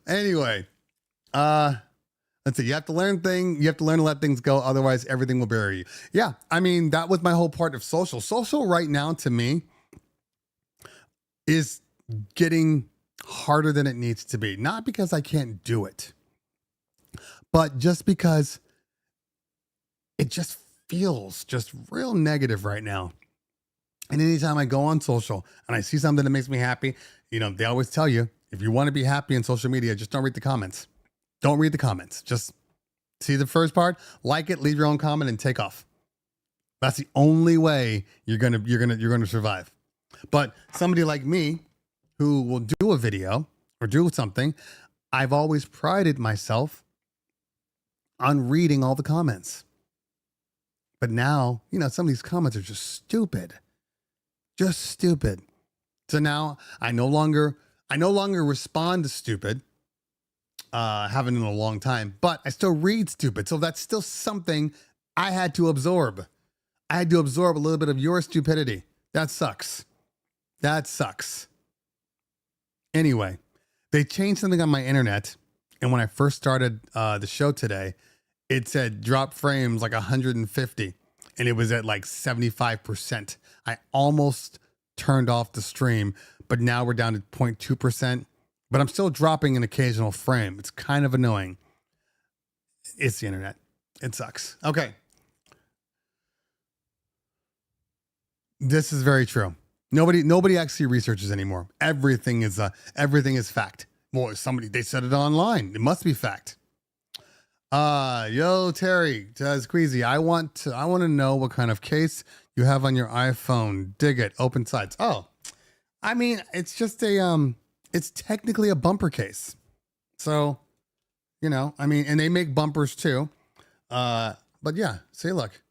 Speaker 1: Anyway, let's see. You have to learn to let things go. Otherwise, everything will bury you. Yeah. That was my whole part of social. Social right now to me is getting harder than it needs to be. Not because I can't do it, but just because it just feels just real negative right now. And anytime I go on social and I see something that makes me happy, they always tell you, if you want to be happy in social media, just don't read the comments. Don't read the comments. Just see the first part, like it, leave your own comment, and take off. That's the only way you're gonna survive. But somebody like me, who will do a video or do something, I've always prided myself on reading all the comments. But now, some of these comments are just stupid. Just stupid. So now I no longer respond to stupid. Haven't in a long time, but I still read stupid. So that's still something I had to absorb. I had to absorb a little bit of your stupidity. That sucks. That sucks. Anyway, they changed something on my internet. And when I first started the show today, it said drop frames like 150 and it was at like 75%. I almost turned off the stream, but now we're down to 0.2%. But I'm still dropping an occasional frame. It's kind of annoying. It's the internet. It sucks. Okay. This is very true. Nobody actually researches anymore. Everything is fact. Well, they said it online. It must be fact. Yo, Terry says, Queasy, I want to know what kind of case you have on your iPhone. Dig it. Open sides. Oh, I mean, it's just it's technically a bumper case. So, and they make bumpers too. But yeah, see, look,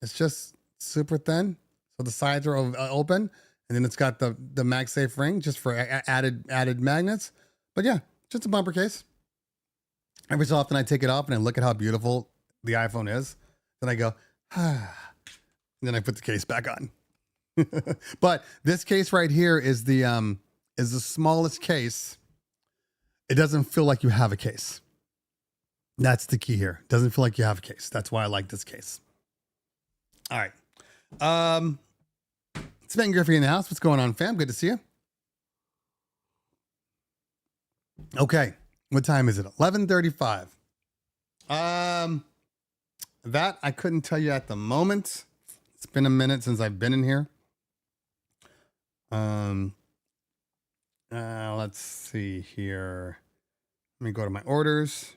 Speaker 1: it's just super thin. So the sides are open, and then it's got the MagSafe ring just for added magnets. But yeah, just a bumper case. Every so often I take it off and I look at how beautiful the iPhone is. Then I go, and then I put the case back on. But this case right here is the smallest case. It doesn't feel like you have a case. That's the key here. It doesn't feel like you have a case. That's why I like this case. All right. It's Ben Griffey in the house. What's going on, fam? Good to see you. Okay. What time is it? 11:35. That I couldn't tell you at the moment. It's been a minute since I've been in here. Let's see here. Let me go to my orders.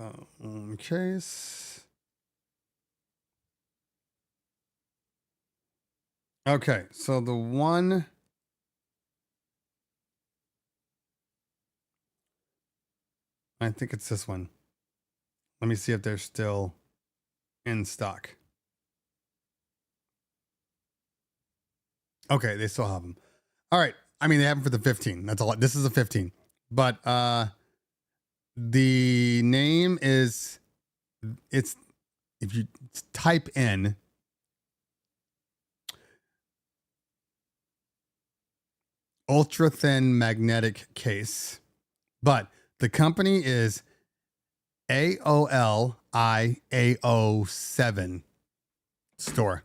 Speaker 1: iPhone case. Okay, so the one. I think it's this one. Let me see if they're still in stock. Okay, they still have them. All right. I mean, they have them for the 15. That's a lot. This is a 15. But the name is, if you type in ultra thin magnetic case, but the company is AOLIAO7 store.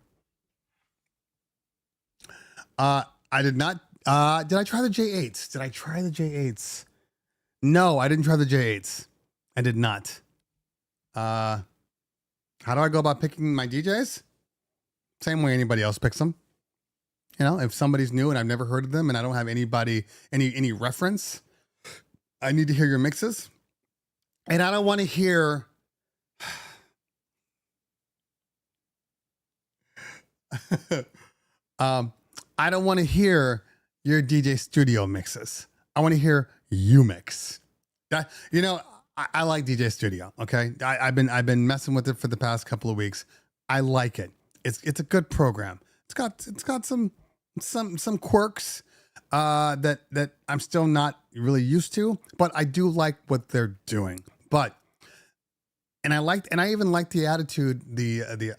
Speaker 1: I did not. Did I try the J8s? Did I try the J8s? No, I didn't try the J8s. I did not. How do I go about picking my DJs? Same way anybody else picks them. If somebody's new and I've never heard of them and I don't have anybody, any reference, I need to hear your mixes. And I don't want to hear I don't want to hear your DJ studio mixes. I want to hear you mix. That I like DJ Studio. Okay, I've been messing with it for the past couple of weeks. I like it. It's a good program. It's got some quirks that I'm still not really used to, but I do like what they're doing. And I even like the attitude.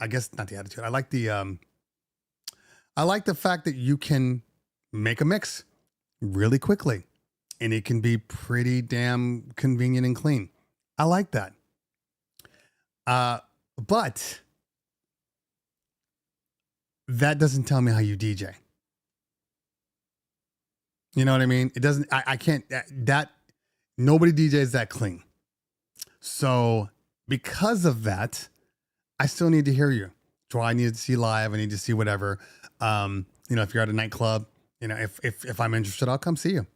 Speaker 1: I guess not the attitude. I like the fact that you can make a mix really quickly. And it can be pretty damn convenient and clean. I like that. But that doesn't tell me how you DJ. You know what I mean? It doesn't, I can't, nobody DJs that clean. So because of that, I still need to hear you. I need to see live. I need to see whatever. If you're at a nightclub, if I'm interested, I'll come see you.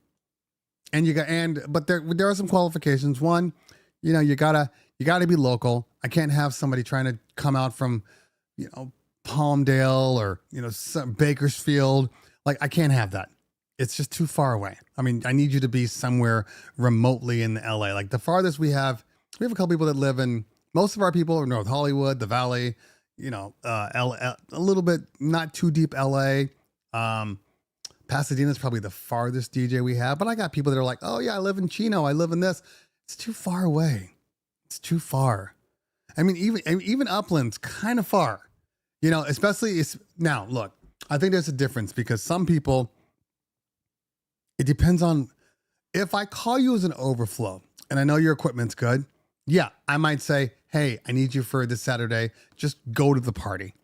Speaker 1: But there are some qualifications. One, you gotta be local. I can't have somebody trying to come out from, Palmdale or, some Bakersfield. Like I can't have that. it's just too far away. I mean, I need you to be somewhere remotely in LA. Like the farthest we have a couple people that live in, most of our people are North Hollywood, the Valley, a little bit not too deep LA. Pasadena is probably the farthest DJ we have, but I got people that are like, oh yeah, I live in Chino, I live in this. It's too far away. It's too far. I mean, even Upland's kind of far, especially now look, I think there's a difference because some people, it depends on if I call you as an overflow and I know your equipment's good. Yeah, I might say, hey, I need you for this Saturday. Just go to the party,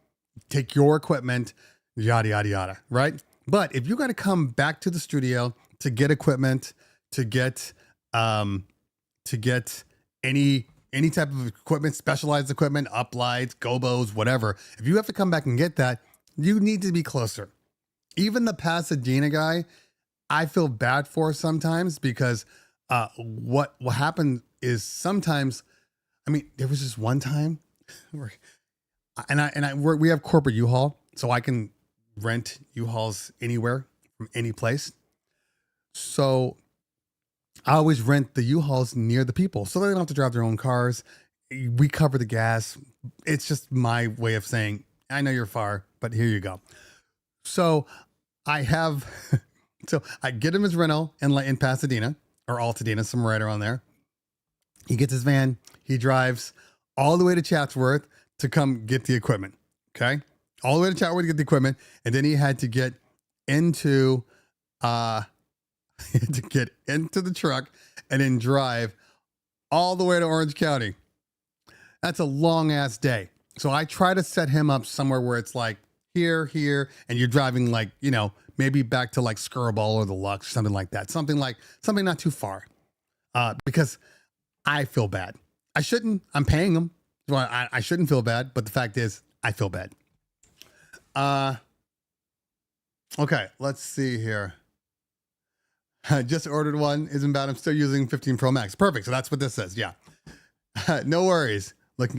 Speaker 1: take your equipment, yada, yada, yada. Right. But if you got to come back to the studio to get equipment, to get any type of equipment, specialized equipment, uplights, gobos, whatever, if you have to come back and get that, you need to be closer. Even the Pasadena guy, I feel bad for sometimes because what happened is sometimes, I mean, there was just one time where, we have corporate U-Haul, so I can rent U-Hauls anywhere from any place. So I always rent the U-Hauls near the people so they don't have to drive their own cars. We cover the gas. It's just my way of saying, I know you're far, but here you go. So I get him his rental in Pasadena or Altadena, somewhere right around there. He gets his van. He drives all the way to Chatsworth to come get the equipment. Okay. All the way to Chatsworth to get the equipment. And then he had to get into, the truck and then drive all the way to Orange County. That's a long ass day. So I try to set him up somewhere where it's like here, and you're driving like, maybe back to like Skirball or the Lux, something like that. Something not too far. Because I feel bad. I shouldn't. I'm paying him. So I shouldn't feel bad. But the fact is, I feel bad. Okay, let's see here. I just ordered one. Isn't bad. I'm still using 15 Pro Max. Perfect. So that's what this says. Yeah. No worries.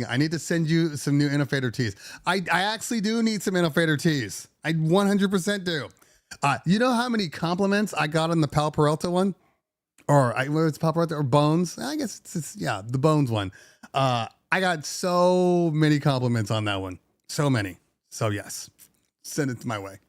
Speaker 1: I need to send you some new Innovator tees. I actually do need some Innovator tees. I 100% do. You know how many compliments I got on the Pal Peralta one? Whether it's Pal Peralta or Bones? I guess it's the Bones one. I got so many compliments on that one. So many. So yes, send it my way.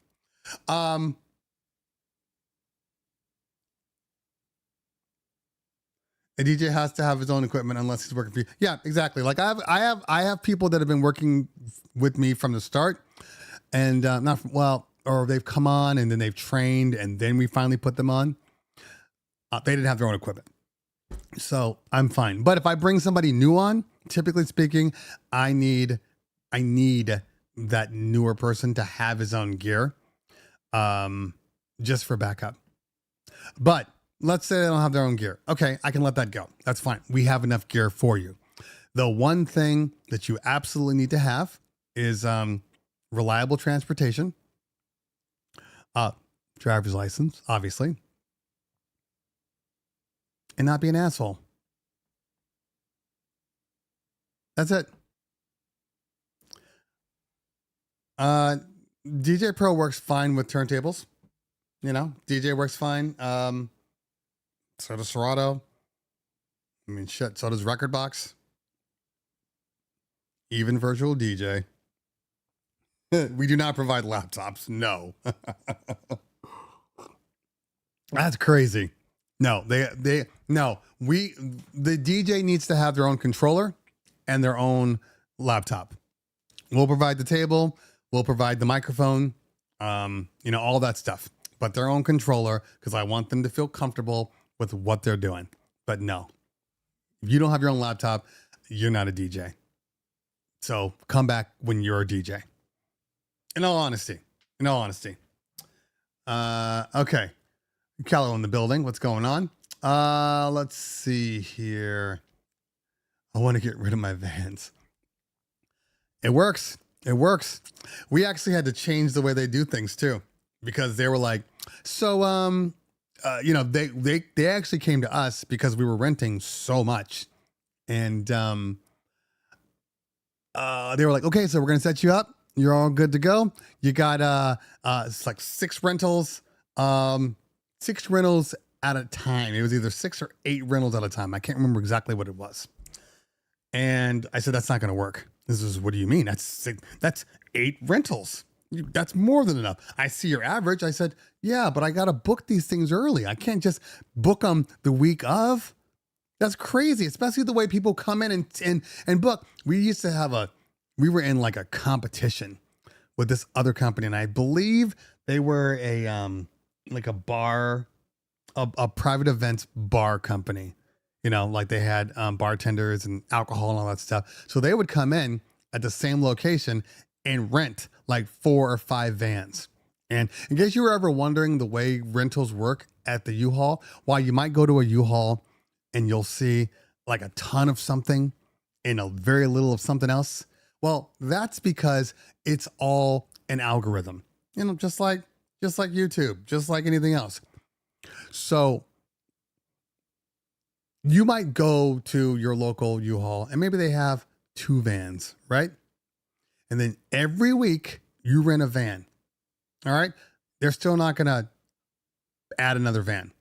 Speaker 1: A DJ has to have his own equipment unless he's working for you. Yeah, exactly. Like I have people that have been working with me from the start, and or they've come on and then they've trained and then we finally put them on. They didn't have their own equipment, so I'm fine. But if I bring somebody new on, typically speaking, I need that newer person to have his own gear, just for backup. But let's say they don't have their own gear. Okay, I can let that go. That's fine. We have enough gear for you. The one thing that you absolutely need to have is reliable transportation, driver's license, obviously, and not be an asshole. That's it. DJ Pro works fine with turntables. DJ works fine. So does Serato. I mean, shit. So does Record Box. Even Virtual DJ. We do not provide laptops. No. That's crazy. No, the DJ needs to have their own controller and their own laptop. We'll provide the table. We'll provide the microphone. All that stuff, but their own controller, because I want them to feel comfortable with what they're doing. But no, if you don't have your own laptop, you're not a DJ. So come back when you're a DJ. In all honesty. Okay. Callow in the building. What's going on? Let's see here. I want to get rid of my Vans. It works. We actually had to change the way they do things too, because they were like, so, they actually came to us because we were renting so much. And, they were like, okay, so we're going to set you up. You're all good to go. You got, it's like 6 rentals. 6 rentals at a time. It was either 6 or 8 rentals at a time. I can't remember exactly what it was. And I said, that's not going to work. This is, what do you mean? That's 8 rentals. That's more than enough. I see your average. I said, yeah, but I got to book these things early. I can't just book them the week of. That's crazy, especially the way people come in and book. We were in like a competition with this other company, and I believe they were like a bar, a private events bar company. You know, like they had bartenders and alcohol and all that stuff. So they would come in at the same location and rent like 4 or 5 vans. And in case you were ever wondering the way rentals work at the U-Haul, while you might go to a U-Haul and you'll see like a ton of something and a very little of something else, well, that's because it's all an algorithm. You know, just like YouTube, just like anything else. So you might go to your local U-Haul and maybe they have 2 vans, right? And then every week you rent a van. All right. They're still not going to add another van.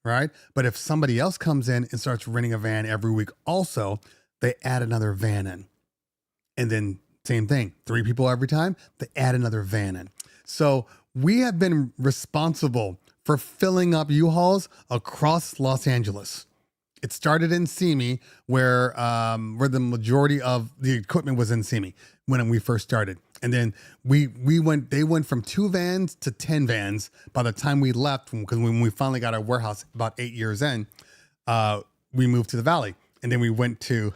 Speaker 1: Right. But if somebody else comes in and starts renting a van every week, also, they add another van in. And then same thing, 3 people every time, they add another van in. So we have been responsible for filling up U-Hauls across Los Angeles. It started in Simi, where the majority of the equipment was in Simi when we first started. And then they went from 2 vans to 10 vans by the time we left, because when we finally got our warehouse about 8 years in, we moved to the Valley. And then we went to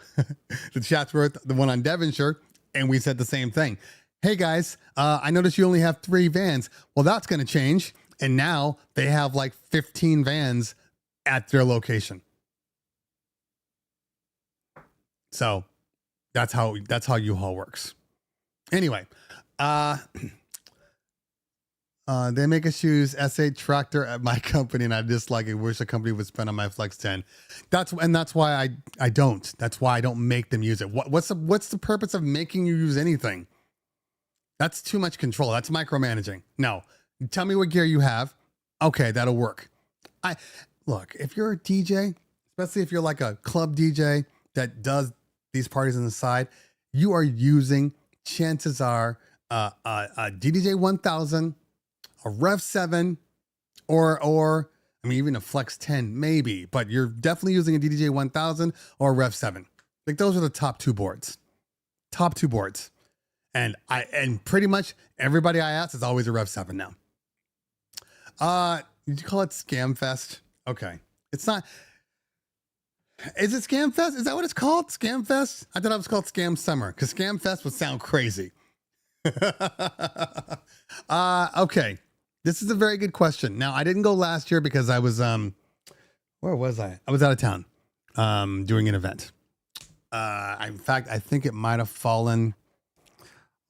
Speaker 1: the Chatsworth, the one on Devonshire, and we said the same thing. Hey guys, I noticed you only have 3 vans. Well, that's going to change. And now they have like 15 vans at their location. So that's how U-Haul works. Anyway, they make us use S8 tractor at my company, and I dislike it. Wish the company would spend on my Flex 10. That's why I don't. That's why I don't make them use it. What's the purpose of making you use anything? That's too much control. That's micromanaging. No, tell me what gear you have. Okay, that'll work. Look, if you're a DJ, especially if you're like a club DJ that does these parties on the side, you are using, chances are, a DDJ 1000, a Rev 7, or I mean, even a Flex 10, maybe, but you're definitely using a DDJ 1000 or a Rev 7. Like those are the top 2 boards. And pretty much everybody I ask is always a Rev 7 now. Did you call it Scam Fest? Okay. It's not. Is it Scam Fest? Is that what it's called? Scam Fest? I thought it was called Scam Summer, because Scam Fest would sound crazy. Okay. This is a very good question. Now, I didn't go last year because I was, where was I? I was out of town, doing an event. In fact, I think it might have fallen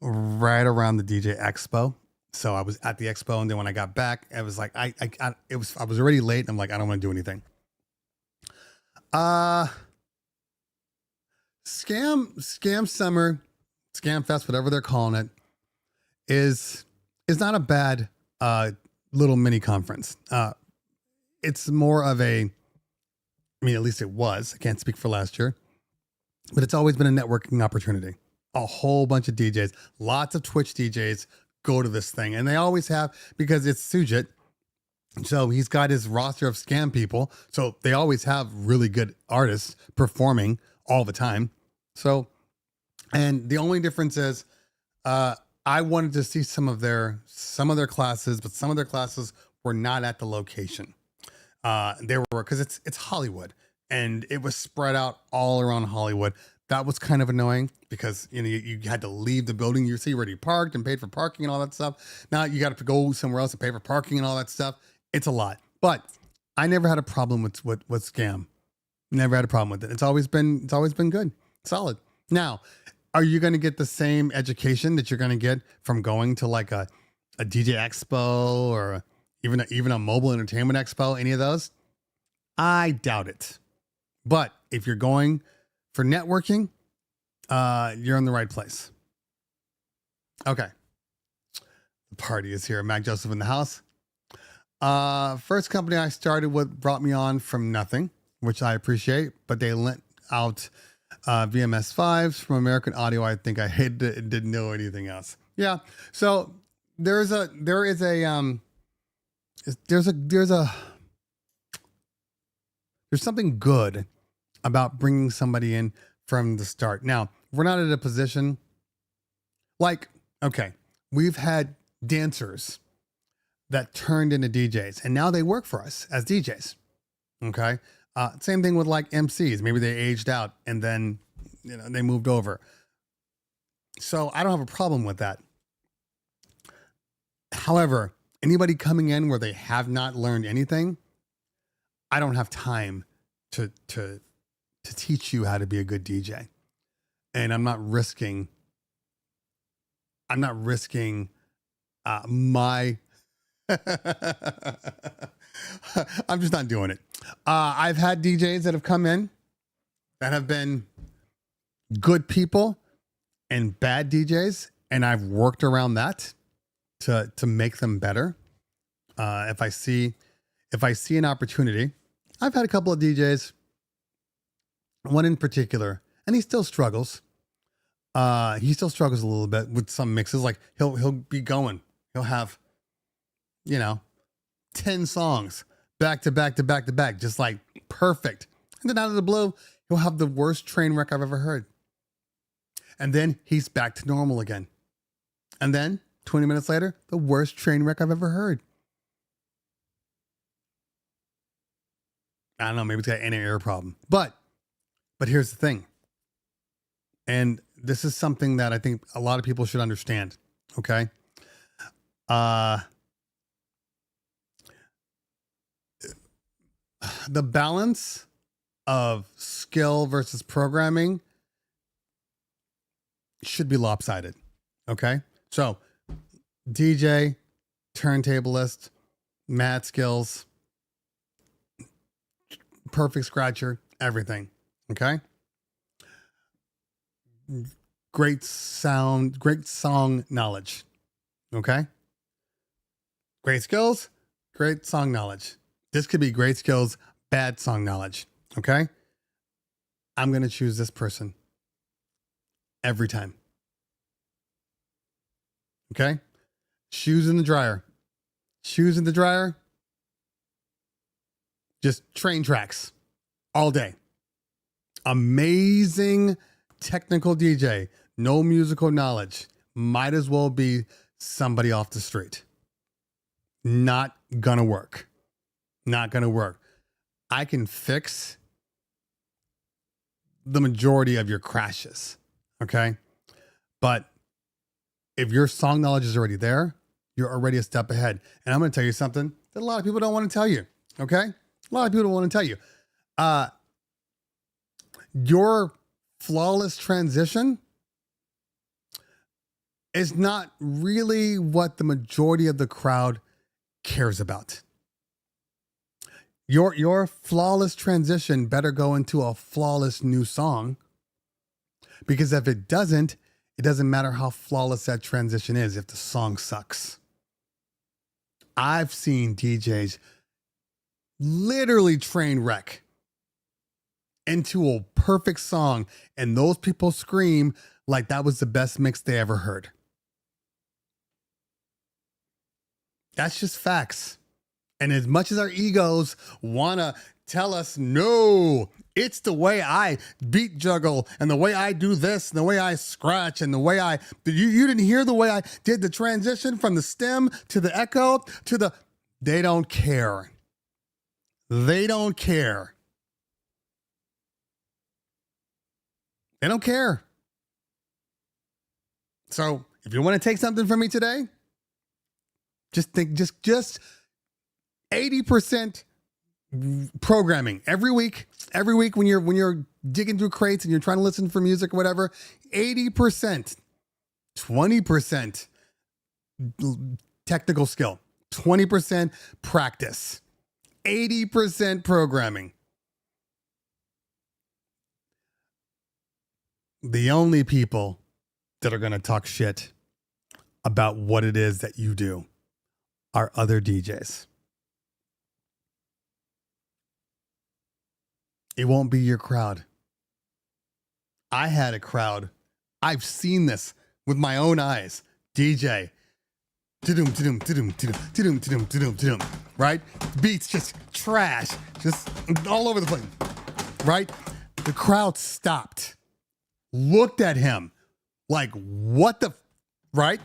Speaker 1: right around the DJ Expo. So I was at the Expo, and then when I got back, I was like, I was already late. And I'm like, I don't want to do anything. Scam Summer, Scam Fest, whatever they're calling it, is not a bad little mini conference. It's more of at least it was. I can't speak for last year, but it's always been a networking opportunity. A whole bunch of DJs, lots of Twitch DJs go to this thing, and they always have, because it's Sujit. So he's got his roster of scam people. So they always have really good artists performing all the time. So, and the only difference is, I wanted to see some of their classes, but some of their classes were not at the location. Because it's Hollywood, and it was spread out all around Hollywood. That was kind of annoying, because you had to leave the building. You see, you already parked and paid for parking and all that stuff. Now you got to go somewhere else and pay for parking and all that stuff. It's a lot, but I never had a problem with Scam. Never had a problem with it. It's always been good, solid. Now, are you going to get the same education that you're going to get from going to like a DJ Expo or even a mobile entertainment expo? Any of those? I doubt it. But if you're going for networking, you're in the right place. Okay. The party is here. Mac Joseph in the house. First company I started with brought me on from nothing, which I appreciate, but they lent out VMS 5s from American Audio. I think I hated it and didn't know anything else. Yeah. So there's something good about bringing somebody in from the start. Now, we're not at a position like, okay, we've had dancers that turned into DJs and now they work for us as DJs. Okay. Same thing with like MCs. Maybe they aged out and then, they moved over. So I don't have a problem with that. However, anybody coming in where they have not learned anything, I don't have time to teach you how to be a good DJ. And I'm not risking my I'm just not doing it. I've had DJs that have come in that have been good people and bad DJs, and I've worked around that to make them better. If I see an opportunity, I've had a couple of DJs, one in particular, and he still struggles. He still struggles a little bit with some mixes. Like he'll be going, he'll have, 10 songs back to back to back to back, just like perfect. And then out of the blue, he'll have the worst train wreck I've ever heard. And then he's back to normal again. And then 20 minutes later, the worst train wreck I've ever heard. I don't know, maybe it's got an ear problem. But here's the thing. And this is something that I think a lot of people should understand. Okay. The balance of skill versus programming should be lopsided. Okay. So DJ, turntablist, mad skills, perfect scratcher, everything. Okay. Great sound, great song knowledge. Okay. Great skills, great song knowledge. This could be great skills, bad song knowledge. Okay. I'm going to choose this person every time. Okay. Shoes in the dryer. Shoes in the dryer. Just train tracks all day. Amazing technical DJ. No musical knowledge. Might as well be somebody off the street. Not gonna work. Not gonna work. I can fix the majority of your crashes. Okay. But if your song knowledge is already there, you're already a step ahead. And I'm going to tell you something that a lot of people don't want to tell you. Okay. A lot of people don't want to tell you. Your flawless transition is not really what the majority of the crowd cares about. Your flawless transition better go into a flawless new song, because if it doesn't matter how flawless that transition is if the song sucks. I've seen DJs literally train wreck into a perfect song, and those people scream like that was the best mix they ever heard. That's just facts. And as much as our egos want to tell us, no, it's the way I beat juggle and the way I do this and the way I scratch and the way you didn't hear the way I did the transition from the stem to the echo to the, they don't care. They don't care. They don't care. So if you want to take something from me today, just think, just 80% programming every week when you're digging through crates and you're trying to listen for music or whatever. 80%, 20% technical skill, 20% practice, 80% programming. The only people that are going to talk shit about what it is that you do are other DJs. It won't be your crowd. I had a crowd. I've seen this with my own eyes. DJ. Tudum, tudum, tudum, tudum, tudum, tudum, tudum, tudum. Right? Beats just trash. Just all over the place. Right? The crowd stopped. Looked at him. Like, what the... Right?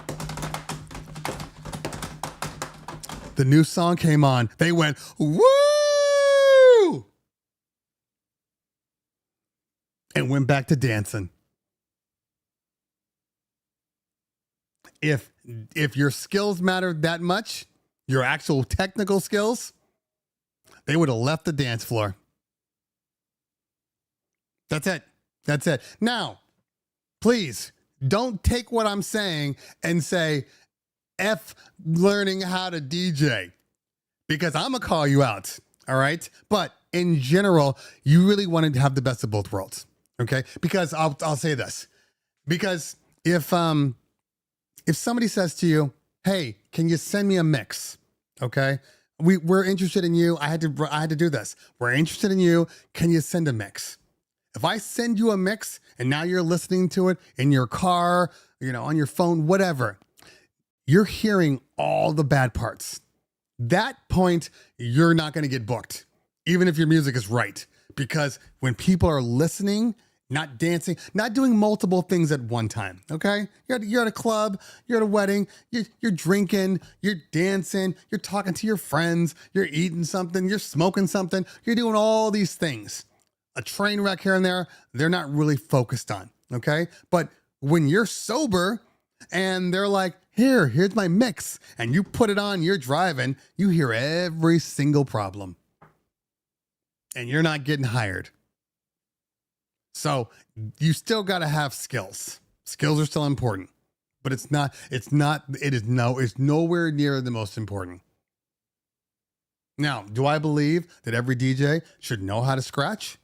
Speaker 1: The new song came on. They went, woo! And went back to dancing. If your skills mattered that much, your actual technical skills, they would have left the dance floor. That's it. That's it. Now, please don't take what I'm saying and say, F learning how to DJ, because I'm going to call you out. All right. But in general, you really wanted to have the best of both worlds. Okay. Because I'll say this, because if somebody says to you, hey, can you send me a mix? Okay. We're interested in you. I had to do this. We're interested in you. Can you send a mix? If I send you a mix and now you're listening to it in your car, on your phone, whatever, you're hearing all the bad parts. That point, you're not going to get booked, even if your music is right. Because when people are listening, not dancing, not doing multiple things at one time, okay? You're at a club, you're at a wedding, you're drinking, you're dancing, you're talking to your friends, you're eating something, you're smoking something, you're doing all these things. A train wreck here and there, they're not really focused on, okay? But when you're sober and they're like, here's my mix, and you put it on, you're driving, you hear every single problem. And you're not getting hired. So you still got to have skills. Skills are still important, but it's nowhere near the most important. Now, do I believe that every DJ should know how to scratch?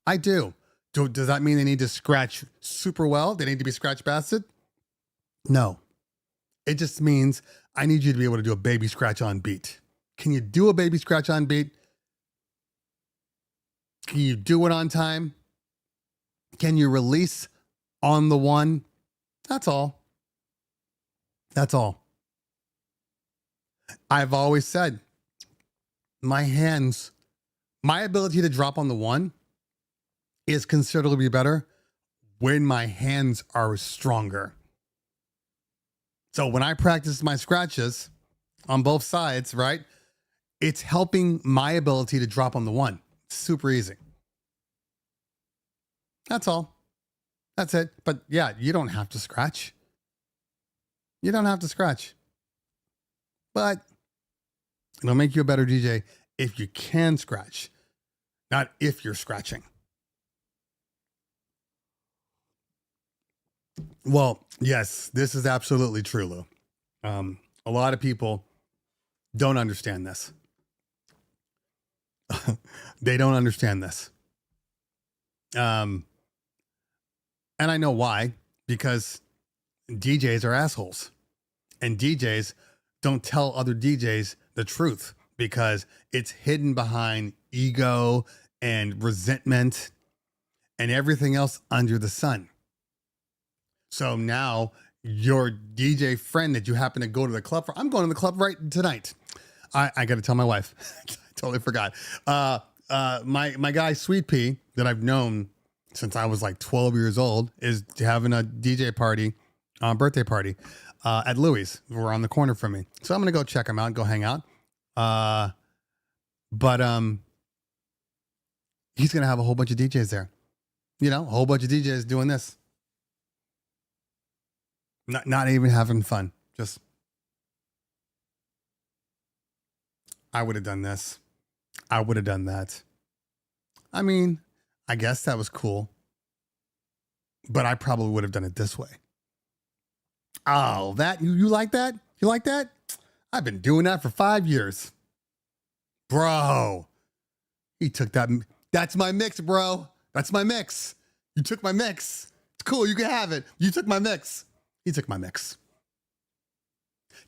Speaker 1: I do. Does that mean they need to scratch super well? They need to be scratch bastard? No. It just means I need you to be able to do a baby scratch on beat. Can you do a baby scratch on beat? Can you do it on time? Can you release on the one? That's all. That's all. I've always said my ability to drop on the one is considerably better when my hands are stronger. So when I practice my scratches on both sides, right, it's helping my ability to drop on the one. It's super easy. That's all. That's it. But yeah, you don't have to scratch. You don't have to scratch. But it'll make you a better DJ if you can scratch, not if you're scratching. Well, yes, this is absolutely true, Lou. A lot of people don't understand this. They don't understand this. And I know why, because DJs are assholes, and DJs don't tell other DJs the truth because it's hidden behind ego and resentment and everything else under the sun. So now your DJ friend that you happen to go to the club for, I'm going to the club right tonight. I got to tell my wife. I totally forgot. My guy, Sweet Pea, that I've known since I was like 12 years old, is having a DJ party, birthday party, at Louis, around the corner from me. So I'm going to go check him out and go hang out. But he's going to have a whole bunch of DJs there. A whole bunch of DJs doing this. Not even having fun. Just, I would have done this. I would have done that. I mean, I guess that was cool, but I probably would have done it this way. Oh, that you like that? You like that? I've been doing that for 5 years. Bro, he took that. That's my mix, bro. That's my mix. You took my mix. It's cool. You can have it. You took my mix. He took my mix.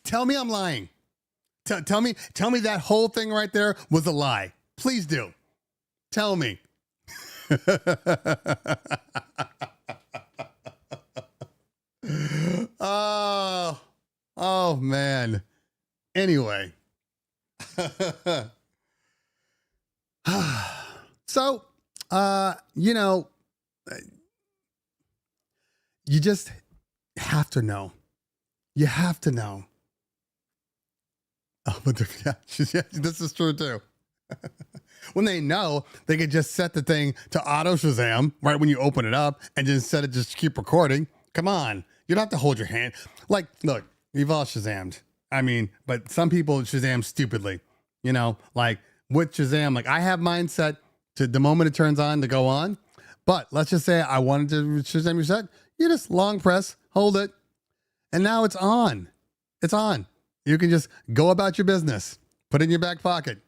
Speaker 1: Tell me I'm lying. Tell me that whole thing right there was a lie. Please do. Tell me. Oh, oh man. Anyway. So, you know, you just have to know. You have to know. Oh, but yeah, this is true too. When they know, they could just set the thing to auto Shazam right when you open it up and just set it just keep recording. Come on. You don't have to hold your hand. Like, look, we've all Shazammed. I mean, but some people Shazam stupidly, you know, like with Shazam, like I have mine set to the moment it turns on to go on. But let's just say I wanted to Shazam your set. You just long press, hold it, and now it's on. It's on. You can just go about your business. Put it in your back pocket.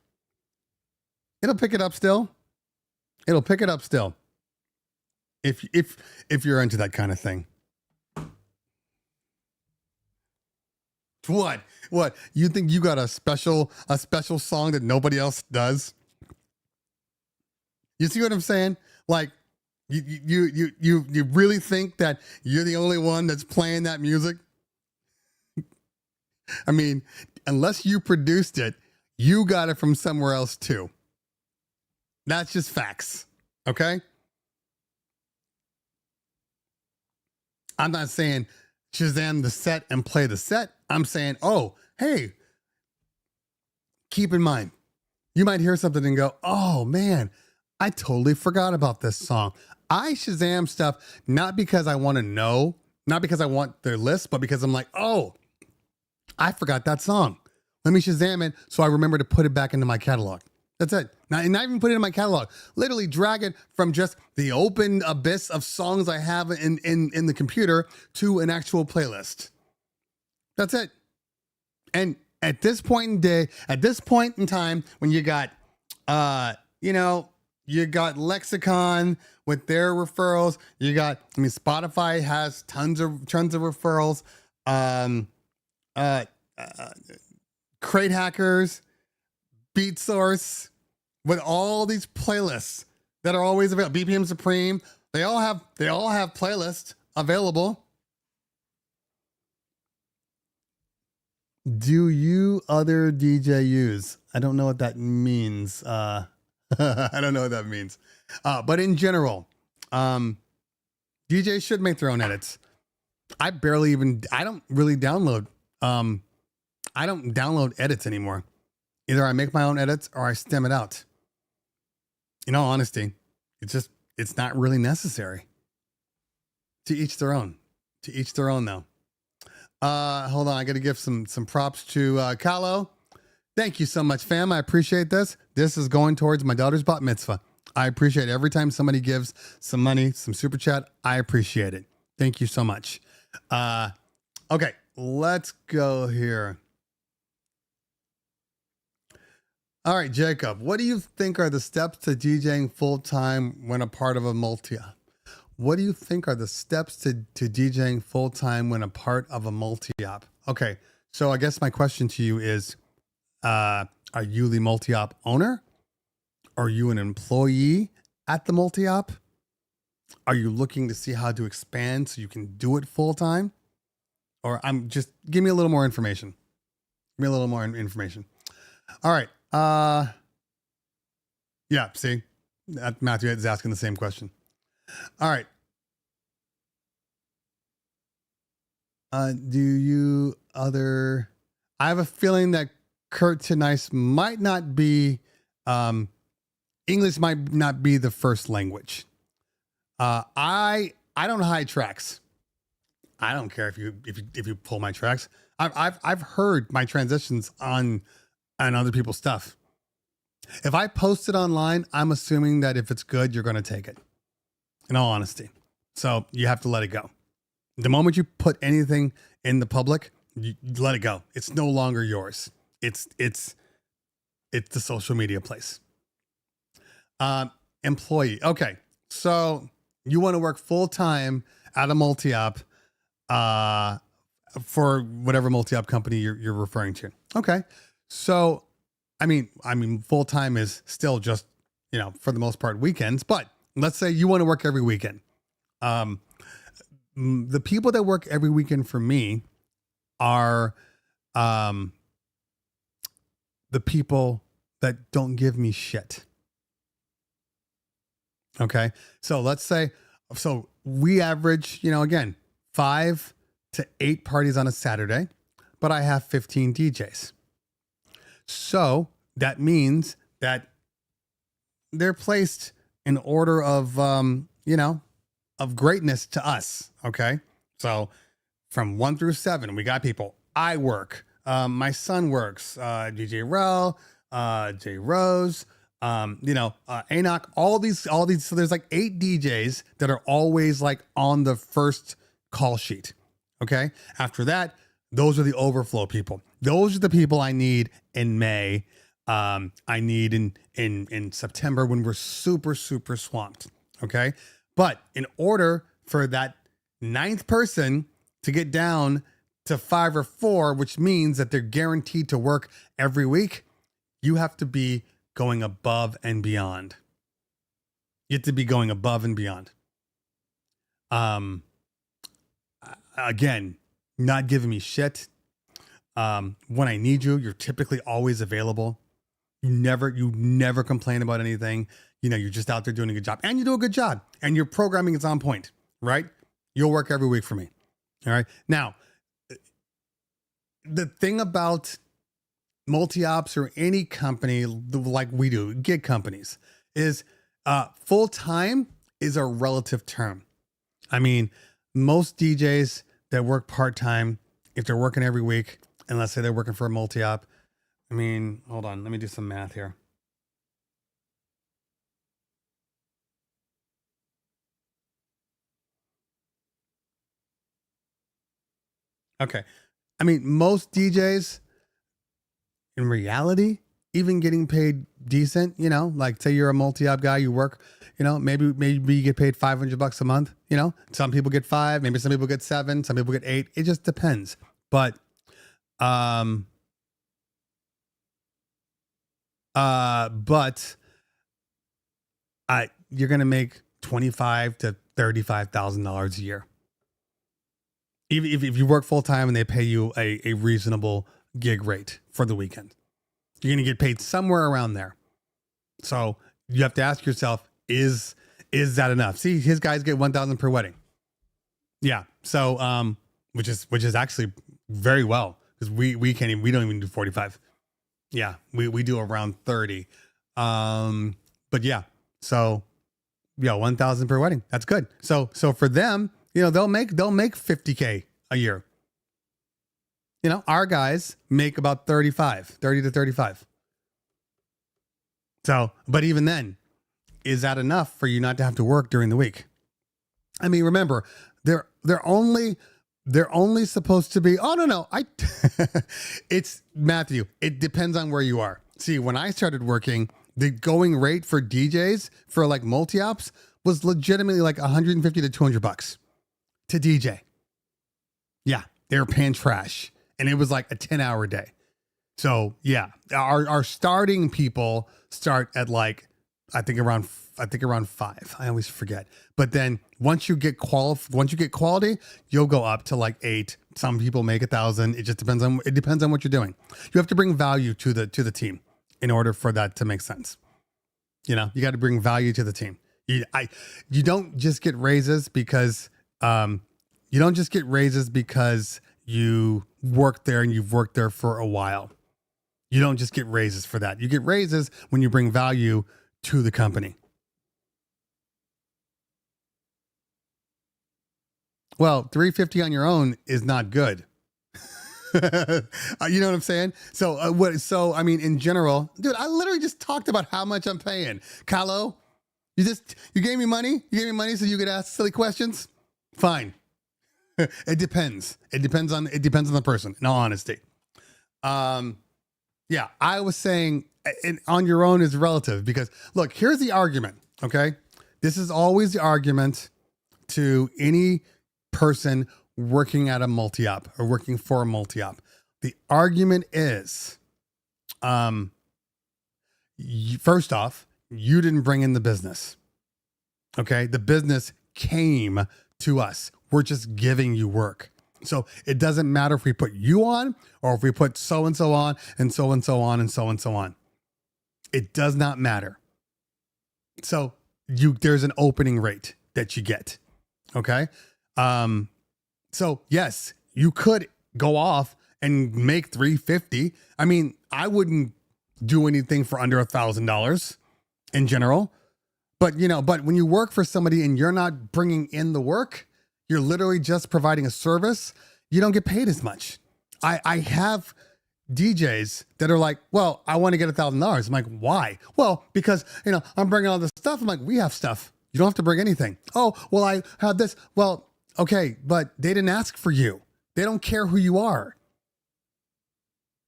Speaker 1: It'll pick it up still. It'll pick it up still. If you're into that kind of thing. What? What? You think you got a special song that nobody else does? You see what I'm saying? Like you really think that you're the only one that's playing that music? I mean, unless you produced it, you got it from somewhere else too. That's just facts. Okay? I'm not saying Shazam the set and play the set. I'm saying, oh, hey, keep in mind, you might hear something and go, oh man, I totally forgot about this song. I Shazam stuff, not because I want to know, not because I want their list, but because I'm like, oh, I forgot that song. Let me Shazam it so I remember to put it back into my catalog. That's it. Not even put it in my catalog. Literally drag it from just the open abyss of songs I have in the computer to an actual playlist. That's it. And at this point in time, when you got, you got Lexicon with their referrals. Spotify has tons of referrals. Crate Hackers, Beat Source, with all these playlists that are always available. BPM Supreme, they all have playlists available. Do you other DJ use? I don't know what that means. I don't know what that means. But in general, DJs should make their own edits. I don't really download. I don't download edits anymore. Either I make my own edits or I stem it out. In all honesty, it's not really necessary. To each their own. To each their own, though. Hold on, I got to give some props to Kalo. Thank you so much, fam. I appreciate this. This is going towards my daughter's bat mitzvah. I appreciate it. Every time somebody gives some money, some super chat, I appreciate it. Thank you so much. Okay, let's go here. All right, Jacob, what do you think are the steps to DJing full-time when a part of a multi-op? What do you think are the steps to DJing full-time when a part of a multi-op? Okay, so I guess my question to you is, are you the multi-op owner? Are you an employee at the multi-op? Are you looking to see how to expand so you can do it full-time? Or give me a little more information. Give me a little more information. All right. Yeah, see, Matthew is asking the same question. All right. I have a feeling that Kurt Tenice might not be, English might not be the first language. I don't hide tracks. I don't care if you pull my tracks. I've heard my transitions on other people's stuff. If I post it online, I'm assuming that if it's good, you're going to take it. In all honesty. So you have to let it go. The moment you put anything in the public, you let it go. It's no longer yours. It's the social media place. Employee. Okay. So you want to work full time at a multi-op, for whatever multi-op company you're referring to. Okay. So, I mean, full time is still just, for the most part weekends, but let's say you want to work every weekend. The people that work every weekend for me are the people that don't give me shit. Okay. So let's say, so we average, again, 5 to 8 parties on a Saturday, but I have 15 DJs. So that means that they're placed in order of, of greatness to us. Okay. So from 1 through 7, we got people. I work. My son works. DJ Rel, J Rose, Enoch, all these. So there's like 8 DJs that are always like on the first call sheet. Okay. After that, those are the overflow people. Those are the people I need in May. I need in September when we're super, super swamped. Okay. But in order for that 9th person to get down to 5 or 4, which means that they're guaranteed to work every week, you have to be going above and beyond. You have to be going above and beyond. Again, not giving me shit. When I need you, you're typically always available. You never complain about anything. You're just out there doing a good job, and you do a good job, and your programming is on point, right? You'll work every week for me. All right. Now, the thing about multi-ops or any company like we do, gig companies, is full-time is a relative term. I mean, most DJs that work part-time, if they're working every week, and let's say they're working for a multi-op, I mean, hold on, let me do some math here. Okay. I mean, most DJs in reality, even getting paid decent, like say you're a multi-op guy, you work, maybe you get paid $500 a month, some people get 5, maybe some people get 7, some people get 8. It just depends. But, you're going to make $25,000 to $35,000 a year. Even if you work full time and they pay you a reasonable gig rate for the weekend, you're going to get paid somewhere around there. So you have to ask yourself, is that enough? See, his guys get $1,000 per wedding. Yeah. So, which is actually very well, because we don't even do 45. Yeah. We do around 30. But yeah, so yeah, 1,000 per wedding. That's good. So for them, they'll make $50K a year. Our guys make about 30 to 35. So, but even then, is that enough for you not to have to work during the week? I mean, remember, they're only supposed to be, oh no. It's Matthew. It depends on where you are. See, when I started working, the going rate for DJs for like multi-ops was legitimately like $150 to $200 to DJ. Yeah, they were paying trash, and it was like a 10-hour day. So yeah, our starting people start at like I think around 5. I always forget. But then once you get quality, you'll go up to like 8. Some people make 1,000. It just depends on what you're doing. You have to bring value to the team in order for that to make sense. You got to bring value to the team. You don't just get raises because you work there and you've worked there for a while. You don't just get raises for that. You get raises when you bring value to the company. Well, $350 on your own is not good. You know what I'm saying? So I mean, in general, dude, I literally just talked about how much I'm paying. Kahlo, you gave me money. You gave me money so you could ask silly questions. Fine. It depends. It depends on the person, in all honesty. Yeah, I was saying on your own is relative because look, here's the argument. Okay. This is always the argument to any person working at a multi-op or working for a multi-op. The argument is, first off, you didn't bring in the business. Okay. The business came to us. We're just giving you work. So it doesn't matter if we put you on or if we put so-and-so on and so-and-so on and so-and-so on. It does not matter. So there's an opening rate that you get. Okay. So yes, you could go off and make 350. I mean, I wouldn't do anything for under $1,000 in general, but when you work for somebody and you're not bringing in the work, you're literally just providing a service. You don't get paid as much. I have DJs that are like, well, I want to get $1,000. I'm like, why? Well, because, I'm bringing all this stuff. I'm like, we have stuff. You don't have to bring anything. Oh, well, I have this. Well, okay, but they didn't ask for you. They don't care who you are.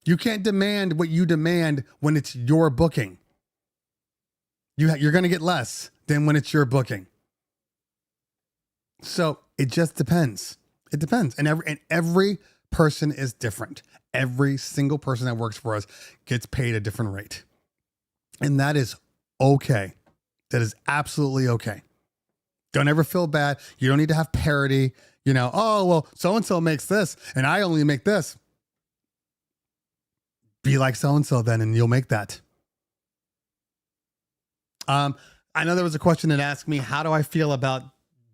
Speaker 1: You can't demand what you demand when it's your booking. You're going to get less than when it's your booking. So it just depends. It depends. And every person is different. Every single person that works for us gets paid a different rate. And that is okay. That is absolutely okay. Don't ever feel bad. You don't need to have parity. Oh, well, so-and-so makes this and I only make this. Be like so-and-so then, and you'll make that. I know there was a question that asked me, how do I feel about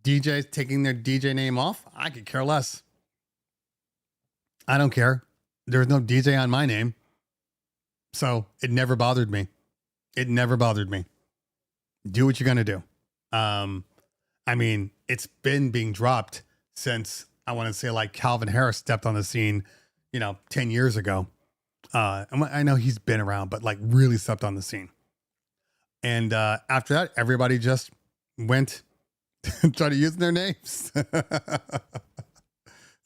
Speaker 1: DJs taking their DJ name off? I could care less. I don't care. There's no DJ on my name. So it never bothered me. It never bothered me. Do what you're going to do. I mean, it's been being dropped since, I want to say, like Calvin Harris stepped on the scene, 10 years ago. I know he's been around, but like really stepped on the scene. And after that, everybody just went try to use their names.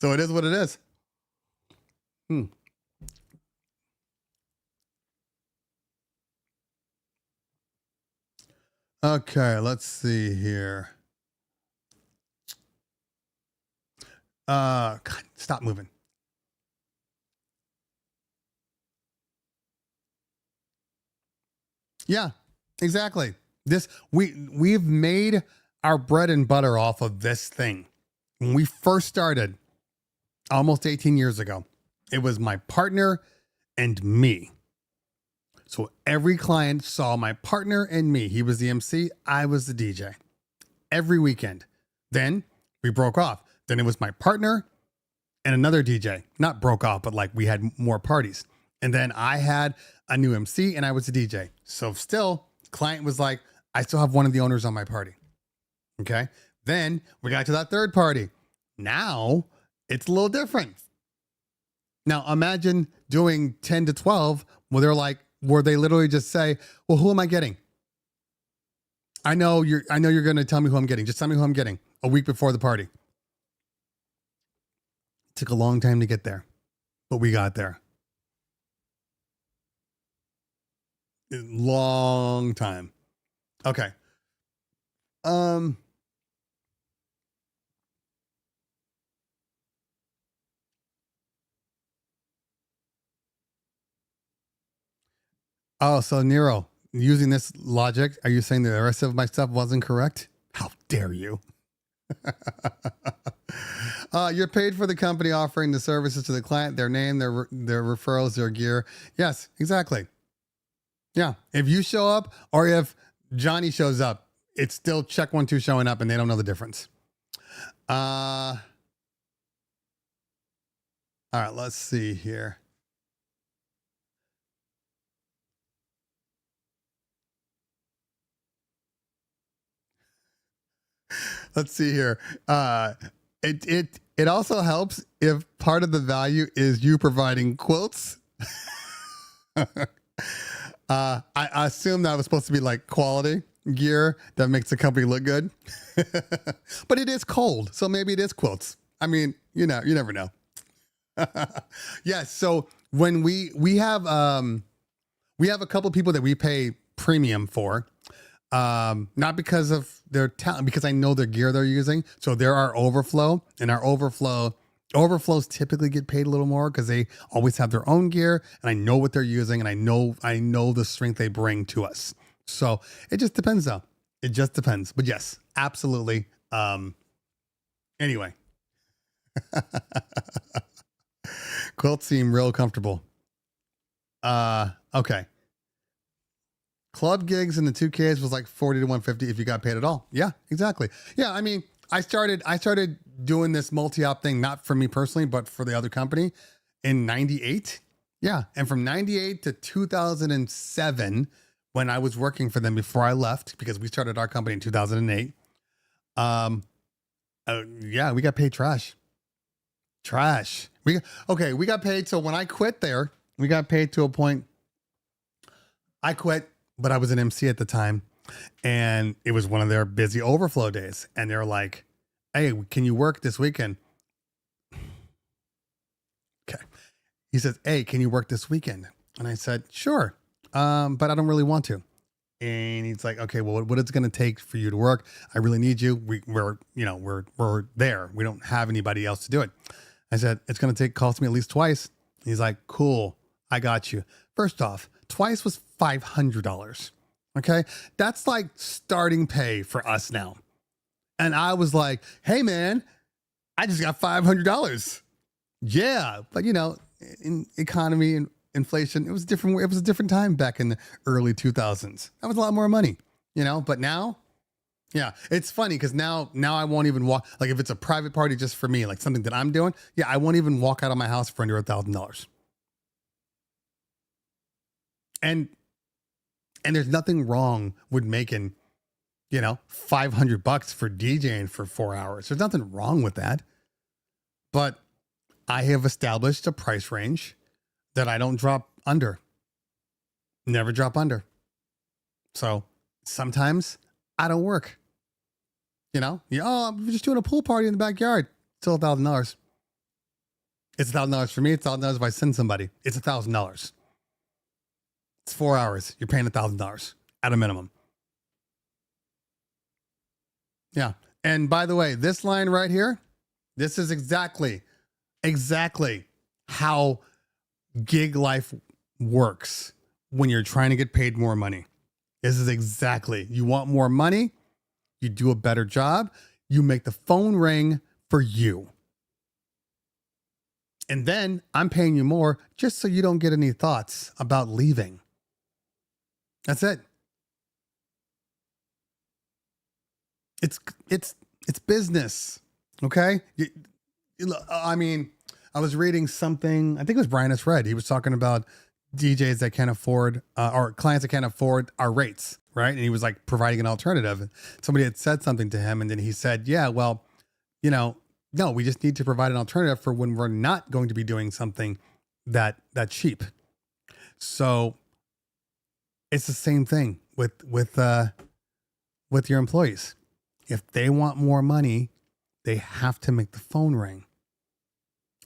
Speaker 1: So it is what it is. Okay, let's see here. God, stop moving. Yeah, exactly. We've made our bread and butter off of this thing. When we first started almost 18 years ago, it was my partner and me. So every client saw my partner and me. He was the MC, I was the DJ. Every weekend. Then we broke off. Then it was my partner and another DJ. Not broke off, but like we had more parties. And then I had a new MC and I was a DJ. So still, client was like, I still have one of the owners on my party. Okay. Then we got to that third party. Now it's a little different. Now imagine doing 10 to 12 where they literally just say, well, who am I getting? I know you're going to tell me who I'm getting. Just tell me who I'm getting a week before the party. It took a long time to get there, but we got there. Long time. Okay. Oh, so Nero, using this logic, are you saying that the rest of my stuff wasn't correct? How dare you? You're paid for the company offering the services to the client, their name, their referrals, their gear. Yes, exactly. Yeah. If you show up or if Johnny shows up, it's still check 1, 2 showing up and they don't know the difference. All right, let's see here. Let's see here. It also helps if part of the value is you providing quotes. I assume that was supposed to be like quality gear that makes the company look good. But it is cold, so maybe it is quotes. I mean, you never know. Yes, so when we have a couple people that we pay premium for. Not because of their talent, because I know their gear they're using. So there are overflow, and our overflows typically get paid a little more because they always have their own gear, and I know what they're using, and I know the strength they bring to us. So it just depends though. It just depends. But yes, absolutely. Anyway, quilts seem real comfortable. Okay. Club gigs in the 2Ks was like 40 to 150 if you got paid at all. Yeah, exactly. Yeah, I mean, I started doing this multi-op thing, not for me personally, but for the other company in 98. Yeah. And from 98 to 2007, when I was working for them before I left, because we started our company in 2008. Yeah, we got paid trash. We got paid. So when I quit there, we got paid to a point. I quit, but I was an MC at the time, and it was one of their busy overflow days. And they're like, "Hey, can you work this weekend?" Okay. He says, "Hey, can you work this weekend?" And I said, "Sure, but I don't really want to." And he's like, "Okay, well, what it's going to take for you to work? I really need you. We're there. We don't have anybody else to do it." I said, "It's going to cost me at least twice." He's like, "Cool, I got you." First off, twice was $500. Okay. That's like starting pay for us now. And I was like, "Hey man, I just got $500. Yeah. But in economy and inflation, it was different. It was a different time back in the early 2000s. That was a lot more money, but now, yeah, it's funny because now I won't even walk. Like if it's a private party just for me, like something that I'm doing. Yeah. I won't even walk out of my house for under $1,000. And there's nothing wrong with making, $500 for DJing for 4 hours. There's nothing wrong with that. But I have established a price range that I don't drop under. Never drop under. So sometimes I don't work. I'm just doing a pool party in the backyard. Still $1,000. It's $1,000 for me. It's $1,000 if I send somebody. It's $1,000. It's 4 hours. You're paying $1,000 at a minimum. Yeah. And by the way, this line right here, this is exactly how gig life works when you're trying to get paid more money. This is exactly, you want more money, you do a better job, you make the phone ring for you. And then I'm paying you more just so you don't get any thoughts about leaving. That's it. It's business. Okay. I mean, I was reading something, I think it was Brian S. Red. He was talking about DJs that can't afford, or clients that can't afford our rates. Right. And he was like providing an alternative. Somebody had said something to him. And then he said, yeah, well, no, we just need to provide an alternative for when we're not going to be doing something that cheap. So it's the same thing with your employees. If they want more money, they have to make the phone ring.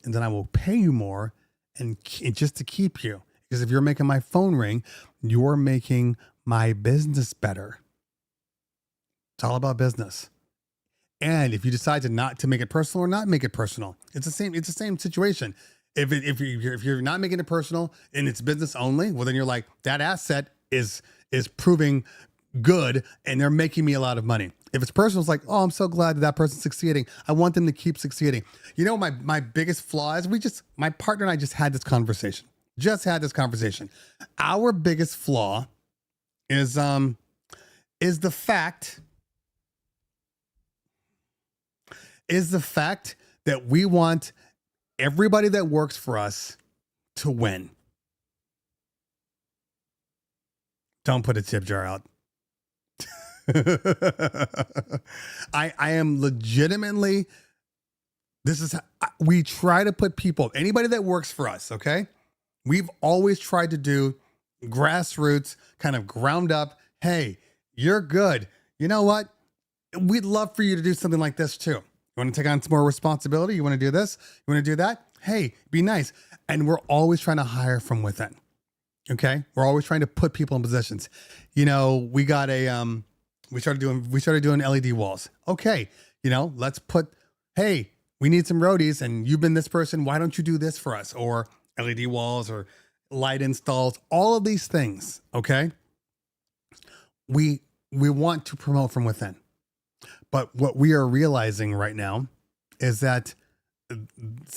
Speaker 1: And then I will pay you more and just to keep you. Because if you're making my phone ring, you're making my business better. It's all about business. And if you decide to not to make it personal or not make it personal, it's the same situation. If you're not making it personal and it's business only, well, then you're like, that asset is proving good and they're making me a lot of money. If it's personal, it's like, oh, I'm so glad that person's succeeding. I want them to keep succeeding. My biggest flaw is my partner and I just had this conversation. Our biggest flaw is the fact that we want everybody that works for us to win. Don't put a tip jar out. I am legitimately, we try to put anybody that works for us, okay? We've always tried to do grassroots, kind of ground up. Hey, you're good. You know what? We'd love for you to do something like this too. You want to take on some more responsibility? You want to do this? You want to do that? Hey, be nice. And we're always trying to hire from within. Okay. We're always trying to put people in positions. We got we started doing LED walls. Okay. Let's hey, we need some roadies and you've been this person. Why don't you do this for us? Or LED walls or light installs, all of these things. Okay. We we want to promote from within. But what we are realizing right now is that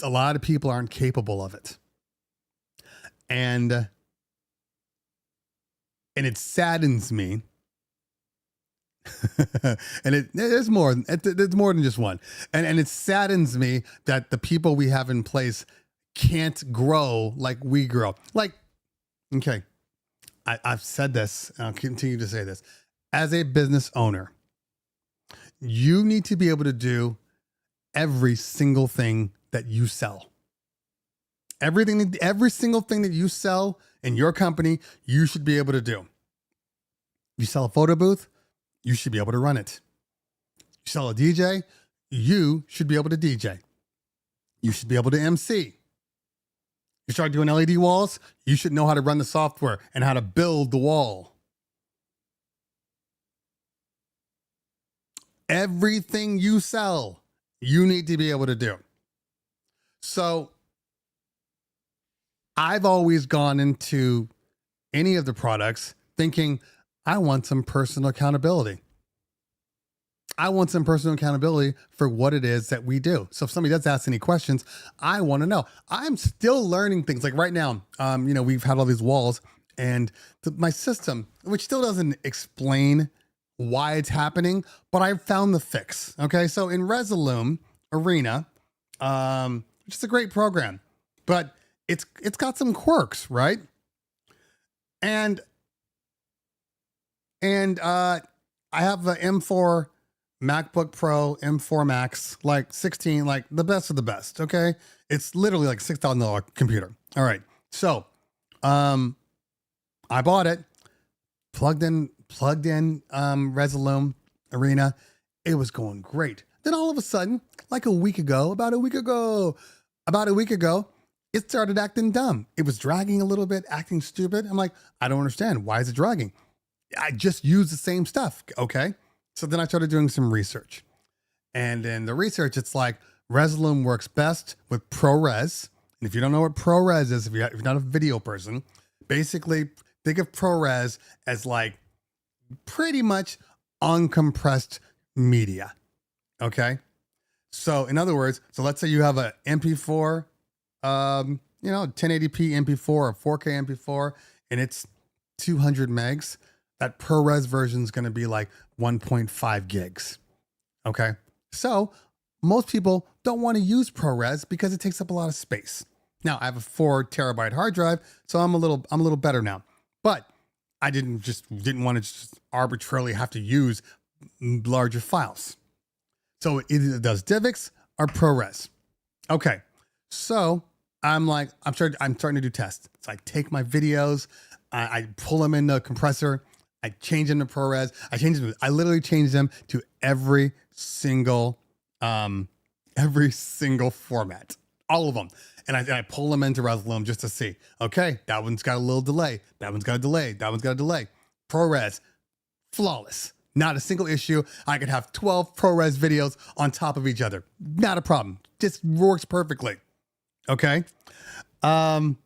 Speaker 1: a lot of people aren't capable of it. And it saddens me. And there's more than just one. And it saddens me that the people we have in place can't grow like we grow. Like, okay, I've said this, and I'll continue to say this. As a business owner, you need to be able to do every single thing that you sell. Every single thing that you sell in your company, you should be able to do. You sell a photo booth, you should be able to run it. You sell a DJ, you should be able to DJ. You should be able to MC. You start doing LED walls, you should know how to run the software and how to build the wall. Everything you sell, you need to be able to do. So I've always gone into any of the products thinking, I want some personal accountability. I want some personal accountability for what it is that we do. So if somebody does ask any questions, I want to know. I'm still learning things. Like right now, we've had all these walls, and my system, which still doesn't explain why it's happening, but I've found the fix. Okay, so in Resolume Arena, which is a great program, but it's got some quirks, right? And I have the M4 MacBook Pro, M4 Max, like 16, like the best of the best. Okay, it's literally like $6,000 computer. All right, so I bought it, plugged in Resolume Arena. It was going great. Then all of a sudden, like about a week ago, it started acting dumb. It was dragging a little bit, acting stupid. I'm like, I don't understand. Why is it dragging? I just use the same stuff. Okay. So then I started doing some research. And in the research, it's like Resolume works best with ProRes. And if you don't know what ProRes is, if you're not a video person, basically think of ProRes as like pretty much uncompressed media. Okay. So in other words, so let's say you have a MP4, 1080p MP4 or 4K MP4, and it's 200 megs. That ProRes version is going to be like 1.5 gigs. Okay. So most people don't want to use ProRes because it takes up a lot of space. Now I have a 4 terabyte hard drive, so I'm a little better now, but I didn't want to just arbitrarily have to use larger files. So it either does DivX or ProRes. Okay. So I'm starting to do tests. So I take my videos, I pull them in the compressor, I change them to ProRes. I literally change them to every single format, all of them. And I pull them into Resolume just to see, okay, that one's got a little delay. That one's got a delay. That one's got a delay. ProRes, flawless. Not a single issue. I could have 12 ProRes videos on top of each other. Not a problem. Just works perfectly. Okay. But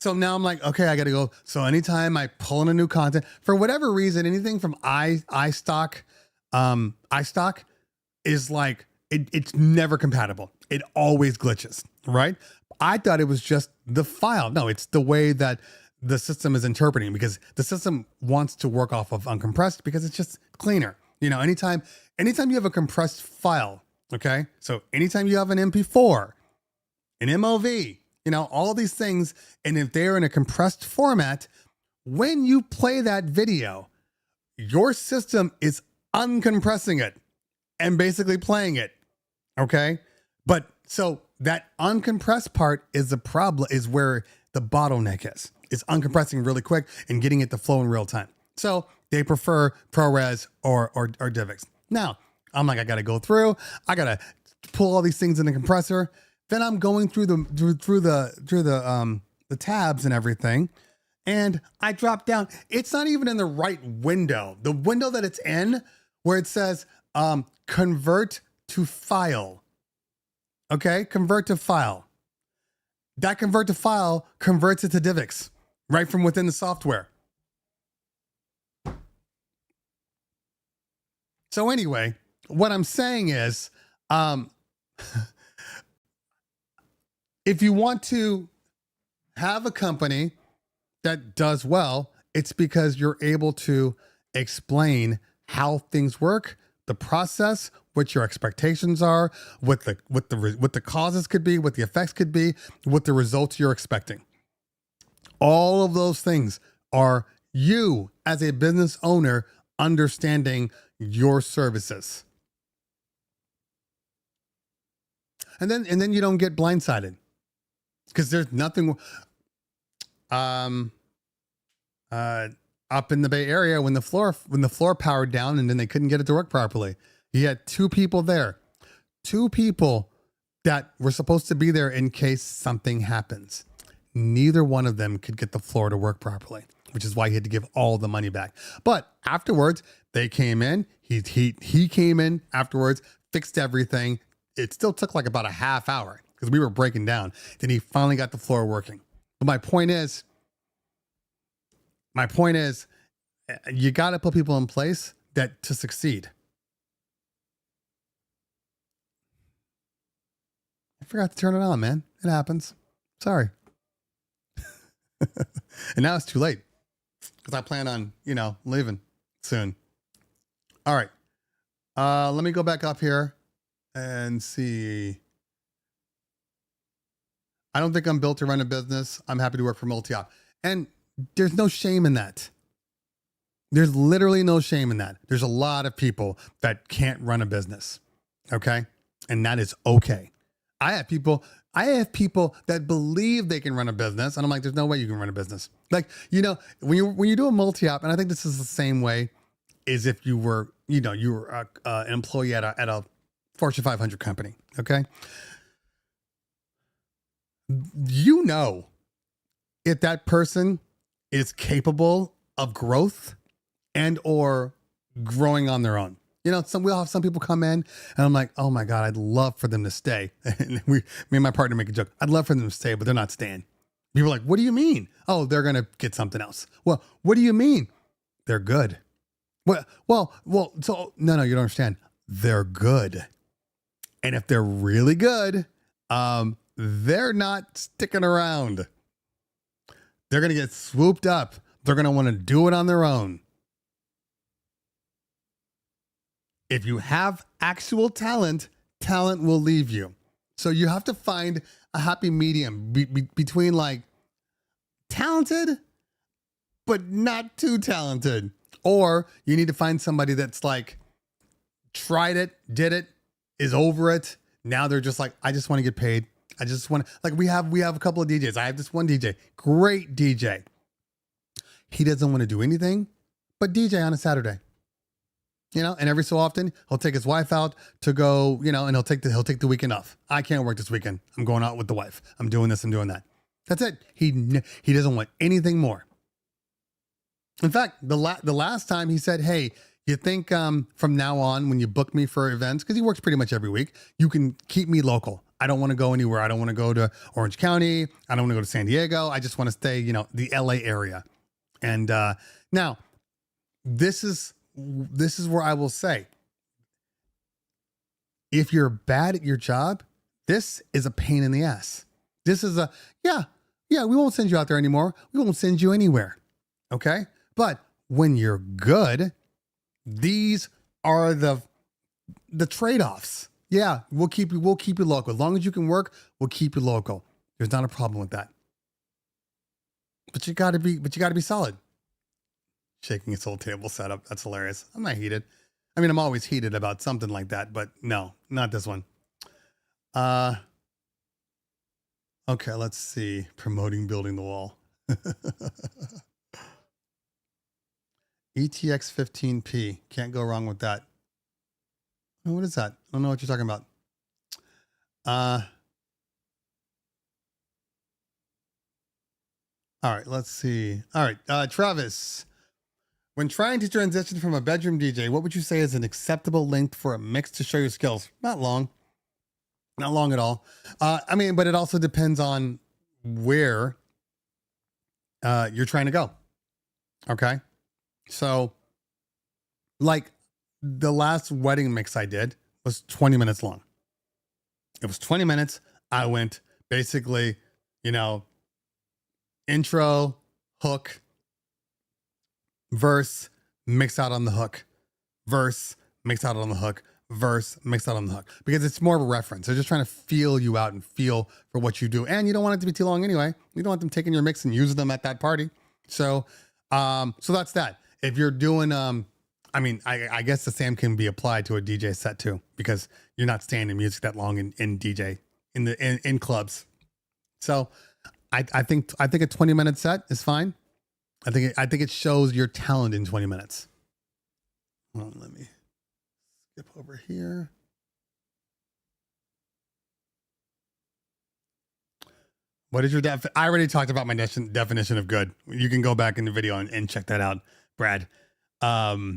Speaker 1: so now I'm like, okay, I got to go. So anytime I pull in a new content, for whatever reason, anything from iStock is like, it's never compatible. It always glitches, right? I thought it was just the file. No, it's the way that the system is interpreting, because the system wants to work off of uncompressed because it's just cleaner. Anytime you have a compressed file, okay? So anytime you have an MP4, an MOV, all these things, and if they're in a compressed format, when you play that video, your system is uncompressing it and basically playing it. Okay. But so that uncompressed part is the problem, is where the bottleneck is. It's uncompressing really quick and getting it to flow in real time. So they prefer ProRes or DivX. Now I'm like, I got to go through, I got to pull all these things in the compressor. Then I'm going through the tabs and everything, and I drop down. It's not even in the right window. The window that it's in, where it says convert to file. Okay, convert to file. That convert to file converts it to DivX right from within the software. So anyway, what I'm saying is, um, if you want to have a company that does well, it's because you're able to explain how things work, the process, what your expectations are, what the causes could be, what the effects could be, what the results you're expecting. All of those things are you as a business owner understanding your services. And then you don't get blindsided because there's nothing um up in the Bay Area when the floor powered down and then they couldn't get it to work properly. You had two people there. Two people that were supposed to be there in case something happens. Neither one of them could get the floor to work properly, which is why he had to give all the money back. But afterwards, they came in. He came in afterwards, fixed everything. It still took like about a half hour because we were breaking down. Then he finally got the floor working. But my point is, you got to put people in place that to succeed. I forgot to turn it on, man. It happens. Sorry. And now it's too late because I plan on, leaving soon. All right. Let me go back up here and see. I don't think I'm built to run a business. I'm happy to work for multi-op. And there's no shame in that. There's literally no shame in that. There's a lot of people that can't run a business. Okay. And that is okay. I have people that believe they can run a business. And I'm like, there's no way you can run a business. Like, when you do a multi-op, and I think this is the same way as if you were, an employee at a Fortune 500 company. Okay. If that person is capable of growth and or growing on their own. We'll have some people come in and I'm like, oh my God, I'd love for them to stay. And me and my partner make a joke. I'd love for them to stay, but they're not staying. People are like, what do you mean? Oh, they're going to get something else. Well, what do you mean? They're good. So no, you don't understand. They're good. And if they're really good, they're not sticking around. They're going to get swooped up. They're going to want to do it on their own. If you have actual talent will leave you. So you have to find a happy medium between like talented, but not too talented. Or you need to find somebody that's like tried it, did it, is over it. Now they're just like, I just want to get paid. I just want to, like, we have a couple of DJs. I have this one DJ, great DJ. He doesn't want to do anything but DJ on a Saturday. And every so often he'll take his wife out to go, and he'll take the weekend off. I can't work this weekend. I'm going out with the wife. I'm doing this. I'm doing that. That's it. He doesn't want anything more. In fact, the last time he said, hey, you think from now on when you book me for events, because he works pretty much every week, you can keep me local. I don't want to go anywhere. I don't want to go to Orange County. I don't want to go to San Diego. I just want to stay, the LA area. And now this is where I will say, if you're bad at your job, this is a pain in the ass. This is we won't send you out there anymore. We won't send you anywhere. Okay. But when you're good, these are the trade-offs. Yeah, we'll keep you local. As long as you can work, we'll keep you local. There's not a problem with that. But you gotta be solid. Shaking his whole table setup. That's hilarious. I'm not heated. I mean, I'm always heated about something like that, but no, not this one. Okay, let's see. Promoting building the wall. ETX 15P. Can't go wrong with that. What is that? I don't know what you're talking about. All right, let's see. All right, Travis. When trying to transition from a bedroom DJ, what would you say is an acceptable length for a mix to show your skills? Not long. Not long at all. But it also depends on where you're trying to go. Okay. So, like, the last wedding mix I did was 20 minutes long. It was 20 minutes. I went basically, you know, intro, hook, verse, mix out on the hook, verse, mix out on the hook, verse, mix out on the hook, because it's more of a reference. They're just trying to feel you out and feel for what you do. And you don't want it to be too long anyway. You don't want them taking your mix and using them at that party. So, so that's that. If you're doing, I mean, I guess the same can be applied to a DJ set too, because you're not staying in music that long in DJ in clubs. So I think a 20-minute set is fine. I think it shows your talent in 20 minutes. Well, let me skip over here. What is your I already talked about my definition of good. You can go back in the video and check that out, Brad. But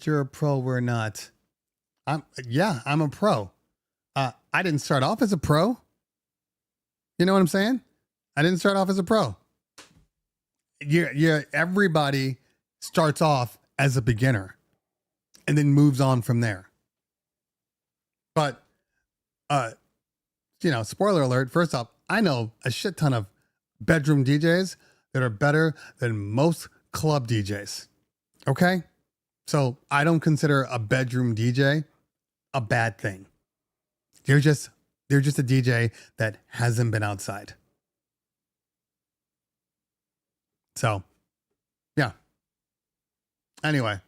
Speaker 1: you're a pro, we're not. I'm a pro. I didn't start off as a pro. You know what I'm saying? I didn't start off as a pro. Yeah, everybody starts off as a beginner and then moves on from there. But, spoiler alert, first off, I know a shit ton of bedroom DJs that are better than most club DJs. Okay? So I don't consider a bedroom DJ a bad thing. They're just a DJ that hasn't been outside. So, yeah. Anyway.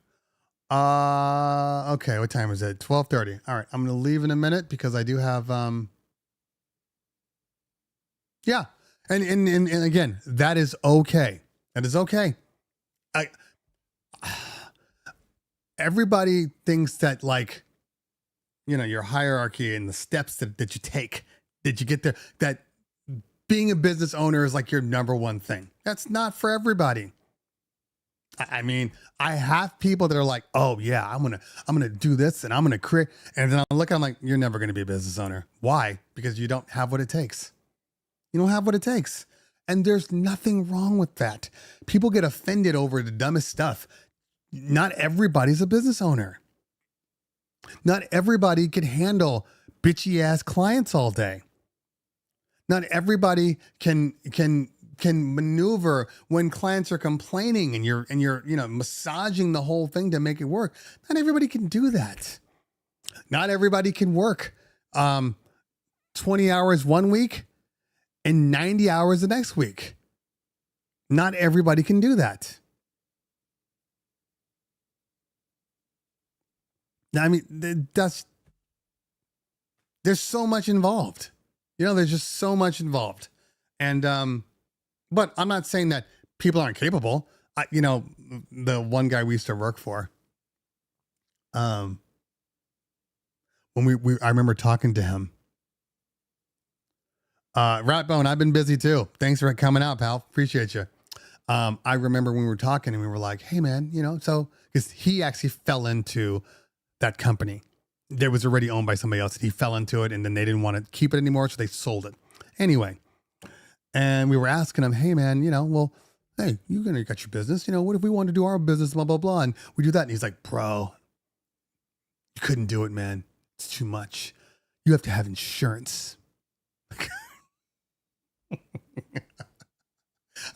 Speaker 1: Okay, what time is it? 12:30. All right, I'm going to leave in a minute because I do have yeah. And again, that is okay. That is okay. Everybody thinks that, like, your hierarchy and the steps that you take, that you get there, that being a business owner is like your number one thing. That's not for everybody. I mean, I have people that are like, oh yeah, I'm gonna do this and I'm gonna create, and then I'm like, you're never gonna be a business owner. Why? Because you don't have what it takes. You don't have what it takes. And there's nothing wrong with that. People get offended over the dumbest stuff. Not everybody's a business owner. Not everybody can handle bitchy ass clients all day. Not everybody can maneuver when clients are complaining and you're massaging the whole thing to make it work. Not everybody can do that. Not everybody can work 20 hours one week and 90 hours the next week. Not everybody can do that. I mean, there's so much involved. There's just so much involved. And, but I'm not saying that people aren't capable. The one guy we used to work for, when I remember talking to him, Ratbone, I've been busy too. Thanks for coming out, pal. Appreciate you. I remember when we were talking and we were like, hey man, so, cause he actually fell into that company. That was already owned by somebody else, and he fell into it, and then they didn't want to keep it anymore, so they sold it. Anyway, and we were asking him, hey man, hey, you got your business, what if we want to do our business, blah, blah, blah, and we do that. And he's like, bro, you couldn't do it, man. It's too much. You have to have insurance.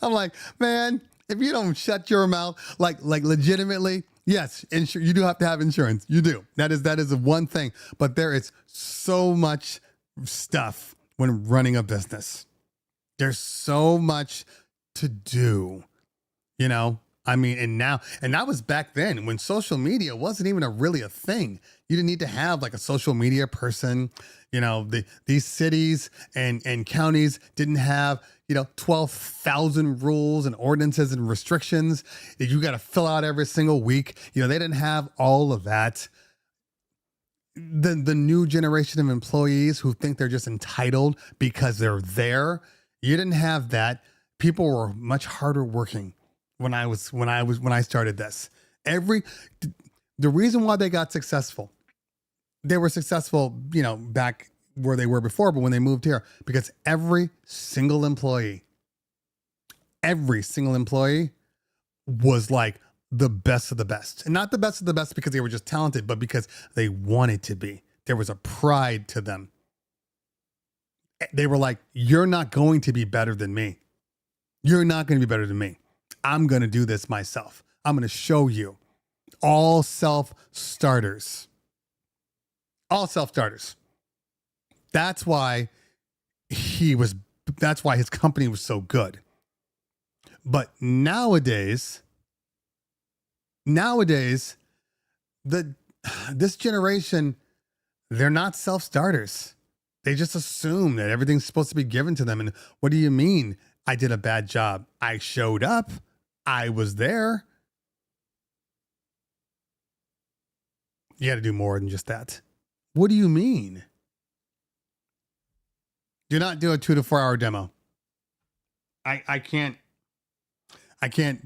Speaker 1: I'm like, man, if you don't shut your mouth, like legitimately, yes, you do have to have insurance. You do. That is one thing. But there is so much stuff when running a business. There's so much to do, I mean, and that was back then when social media wasn't even really a thing. You didn't need to have like a social media person. These cities and counties didn't have, 12,000 rules and ordinances and restrictions that you got to fill out every single week. They didn't have all of that. The new generation of employees who think they're just entitled because they're there. You didn't have that. People were much harder working when I started this. The reason why they got successful, they were successful, back where they were before, but when they moved here, because every single employee was like the best of the best. And not the best of the best because they were just talented, but because they wanted to be. There was a pride to them. They were like, you're not going to be better than me. You're not going to be better than me. I'm going to do this myself. I'm going to show you. All self-starters. All self-starters. That's why that's why his company was so good. But nowadays, this generation, they're not self-starters. They just assume that everything's supposed to be given to them. And what do you mean? I did a bad job. I showed up. I was there. You got to do more than just that. What do you mean? Do not do a 2 to 4 hour demo. I can't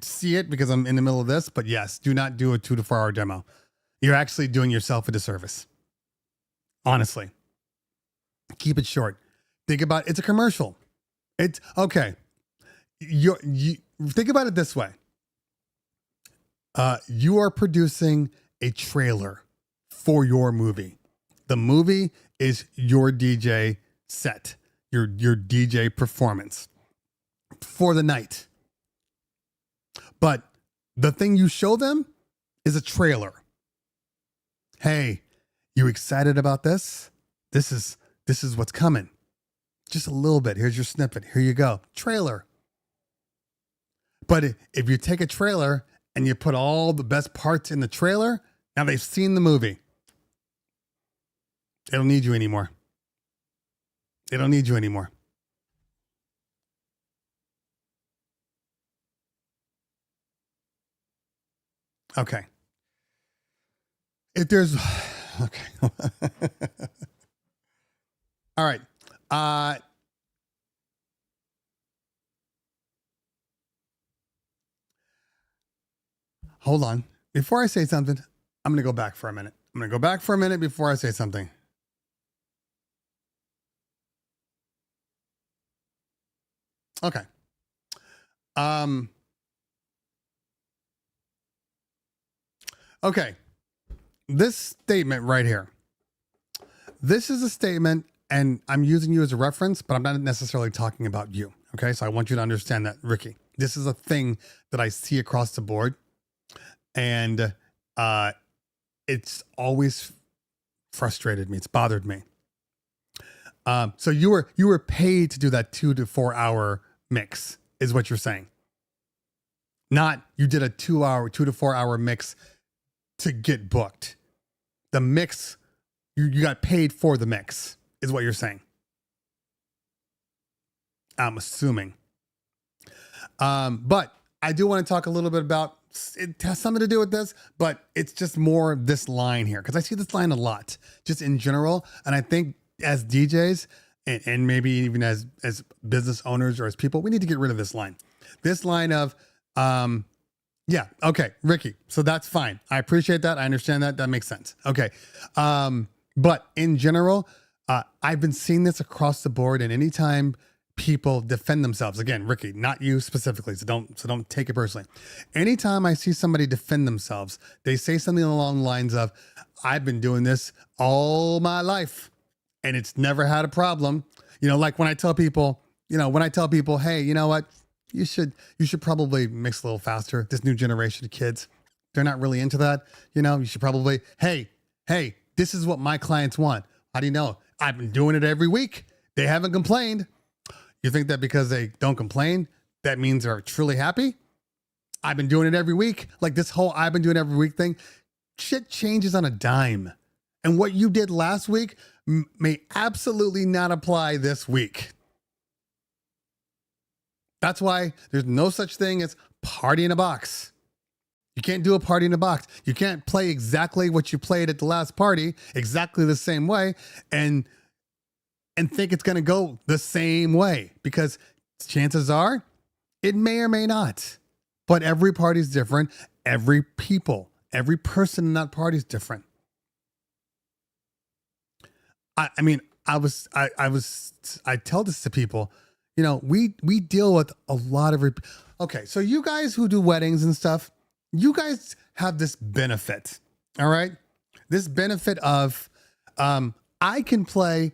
Speaker 1: see it because I'm in the middle of this, but yes, do not do a 2 to 4 hour demo. You're actually doing yourself a disservice. Honestly. Keep it short. Think about it's a commercial. It's okay. You think about it this way. You are producing a trailer for your movie. The movie is your DJ set, your DJ performance for the night. But the thing you show them is a trailer. Hey, you excited about this? This is what's coming. Just a little bit. Here's your snippet. Here you go. Trailer. But if you take a trailer and you put all the best parts in the trailer, now they've seen the movie. They don't need you anymore. They don't need you anymore. Okay. If there's, okay. All right. Hold on. Before I say something, I'm going to go back for a minute. I'm going to go back for a minute before I say something. Okay. Okay. This statement right here. This is a statement, and I'm using you as a reference, but I'm not necessarily talking about you. Okay. So I want you to understand that, Ricky. This is a thing that I see across the board. And it's always frustrated me. It's bothered me. So you were paid to do that 2 to 4 hour mix, is what you're saying. Not you did a 2 to 4 hour mix to get booked. The mix, you got paid for the mix, is what you're saying. I'm assuming. But I do want to talk a little bit about, it has something to do with this, but it's just more this line here, because I see this line a lot, just in general. And I think as DJs and maybe even as business owners or as people, we need to get rid of this line. This line of, yeah, okay, Ricky. So that's fine. I appreciate that. I understand that. That makes sense. Okay. But in general, I've been seeing this across the board, and anytime people defend themselves, again, Ricky, not you specifically, so don't take it personally. Anytime I see somebody defend themselves, they say something along the lines of, I've been doing this all my life and it's never had a problem. You know, like when I tell people, hey, you know what? You should probably mix a little faster. This new generation of kids, they're not really into that. You know, you should probably, hey, this is what my clients want. How do you know? I've been doing it every week. They haven't complained. You think that because they don't complain, that means they're truly happy? I've been doing it every week. Like this whole I've been doing every week thing, shit changes on a dime. And what you did last week may absolutely not apply this week. That's why there's no such thing as party in a box. You can't do a party in a box. You can't play exactly what you played at the last party, exactly the same way, and think it's going to go the same way, because chances are it may or may not. But every party is different. Every person in that party is different. I tell this to people, you know, we deal with a lot of, okay. So you guys who do weddings and stuff, you guys have this benefit. All right. This benefit of I can play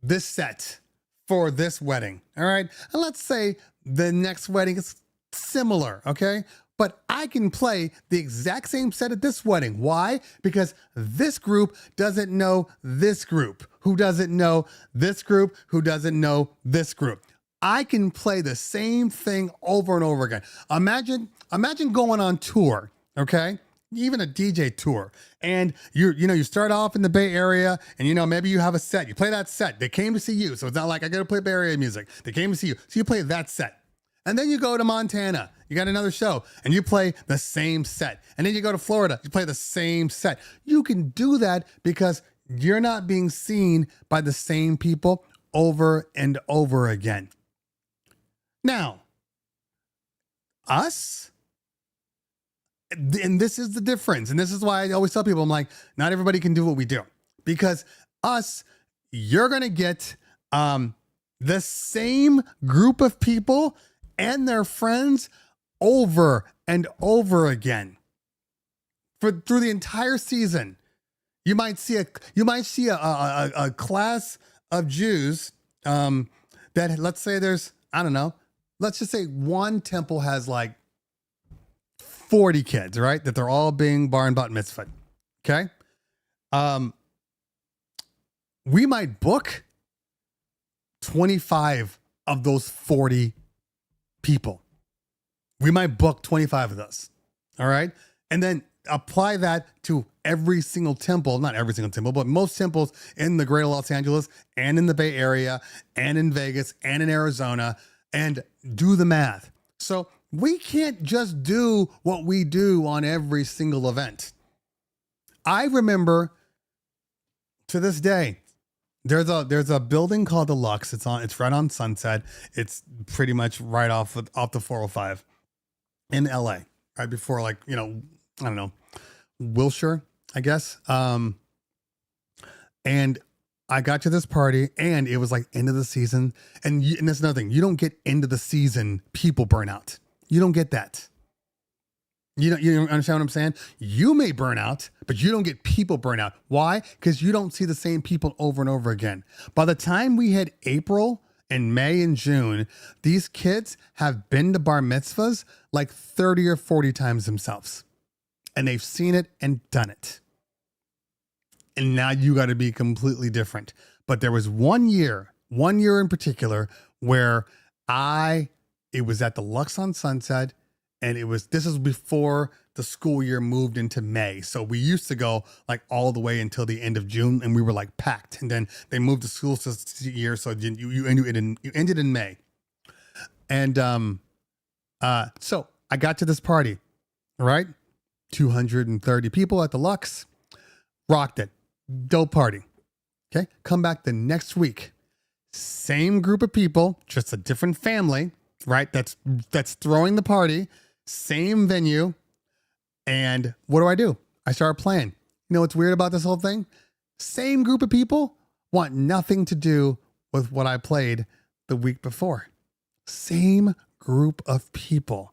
Speaker 1: this set for this wedding. All right. And let's say the next wedding is similar. Okay. But I can play the exact same set at this wedding. Why? Because this group doesn't know this group, who doesn't know this group, who doesn't know this group. I can play the same thing over and over again. Imagine going on tour, okay? Even a DJ tour. And you start off in the Bay Area and maybe you have a set. You play that set. They came to see you. So it's not like I got to play Bay Area music. They came to see you. So you play that set. And then you go to Montana, you got another show, and you play the same set. And then you go to Florida, you play the same set. You can do that because you're not being seen by the same people over and over again. Now, us, and this is the difference. And this is why I always tell people, I'm like, not everybody can do what we do. Because us, you're going to get the same group of people and their friends over and over again through the entire season. You might see a class of Jews that, let's say there's, I don't know, let's just say one temple has like 40 kids, right? That they're all being bar and bat mitzvah. Okay. We might book 25 of those 40 people. We might book 25 of those. All right. And then apply that to every single temple, not every single temple, but most temples in the greater Los Angeles and in the Bay Area and in Vegas and in Arizona, and do the math. So we can't just do what we do on every single event. I remember to this day, there's a building called the Lux. It's right on Sunset. It's pretty much right off the 405 in LA, right before I don't know, Wilshire, I guess. And I got to this party and it was like end of the season. And that's another thing. You don't get end of the season people burnout. You don't get that. You understand what I'm saying? You may burn out, but you don't get people burn out. Why? Because you don't see the same people over and over again. By the time we hit April and May and June, these kids have been to bar mitzvahs like 30 or 40 times themselves. And they've seen it and done it. And now you got to be completely different. But there was one year in particular where it was at the Lux on Sunset. And this is before the school year moved into May. So we used to go like all the way until the end of June and we were like packed. And then they moved the school year. So you ended in May. And so I got to this party, right? 230 people at the Lux, rocked it. Dope party. Okay. Come back the next week. Same group of people, just a different family, right? That's throwing the party. Same venue. And what do? I start playing. You know what's weird about this whole thing? Same group of people want nothing to do with what I played the week before. Same group of people.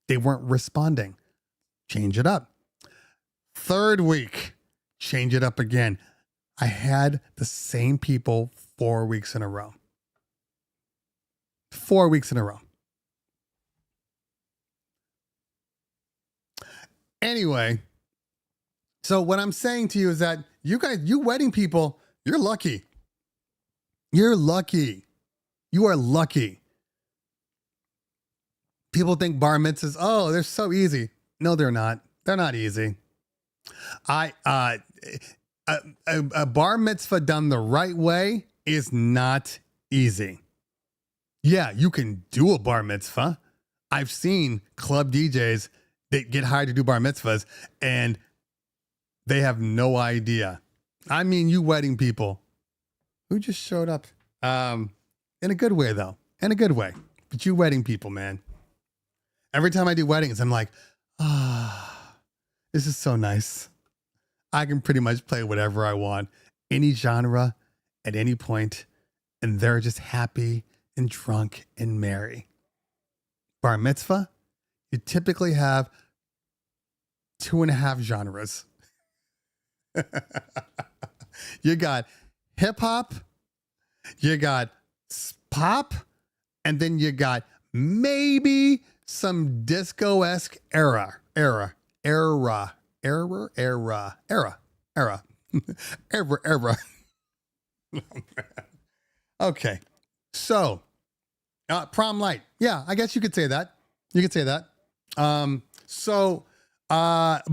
Speaker 1: They weren't responding. Change it up. Third week, change it up again. I had the same people 4 weeks in a row. 4 weeks in a row. Anyway, so what I'm saying to you is that you guys, you wedding people, you're lucky. You're lucky. You are lucky. People think bar mitzvahs, oh, they're so easy. No, they're not. They're not easy. A bar mitzvah done the right way is not easy. Yeah, you can do a bar mitzvah. I've seen club DJs that get hired to do bar mitzvahs and they have no idea. I mean, you wedding people who just showed up in a good way, though. In a good way. But you wedding people, man. Every time I do weddings, I'm like, this is so nice. I can pretty much play whatever I want, any genre, at any point, and they're just happy and drunk and merry. Bar mitzvah, you typically have 2.5 genres. You got hip hop, you got pop, and then you got maybe some disco-esque era. Okay. So, prom light. Yeah, I guess you could say that. You could say that. But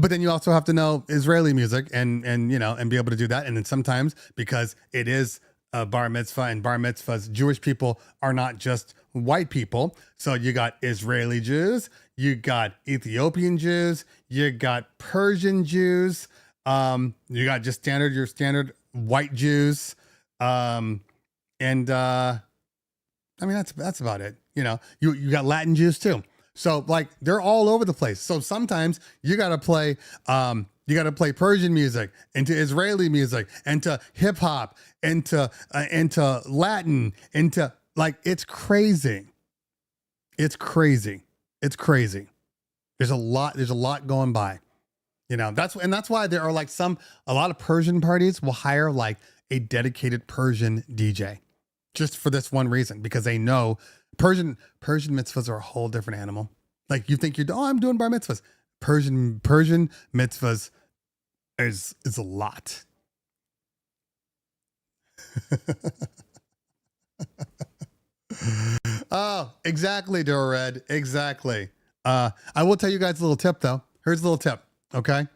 Speaker 1: then you also have to know Israeli music and you know, and be able to do that. And then sometimes, because it is a bar mitzvah, and bar mitzvahs, Jewish people are not just white people. So you got Israeli Jews, you got Ethiopian Jews, you got Persian Jews, you got just your standard white Jews. I mean, that's about it. You know, you got Latin Jews too. So like they're all over the place. So sometimes you got to play Persian music, into Israeli music, into hip hop, into Latin, into, like, it's crazy. It's crazy. It's crazy. There's a lot going by, you know. That's why there are like a lot of Persian parties will hire like a dedicated Persian DJ just for this one reason, because they know Persian mitzvahs are a whole different animal. Like, you think I'm doing bar mitzvahs. Persian mitzvahs is a lot. Oh, exactly, Dored. Exactly. I will tell you guys a little tip though. Here's a little tip. Okay.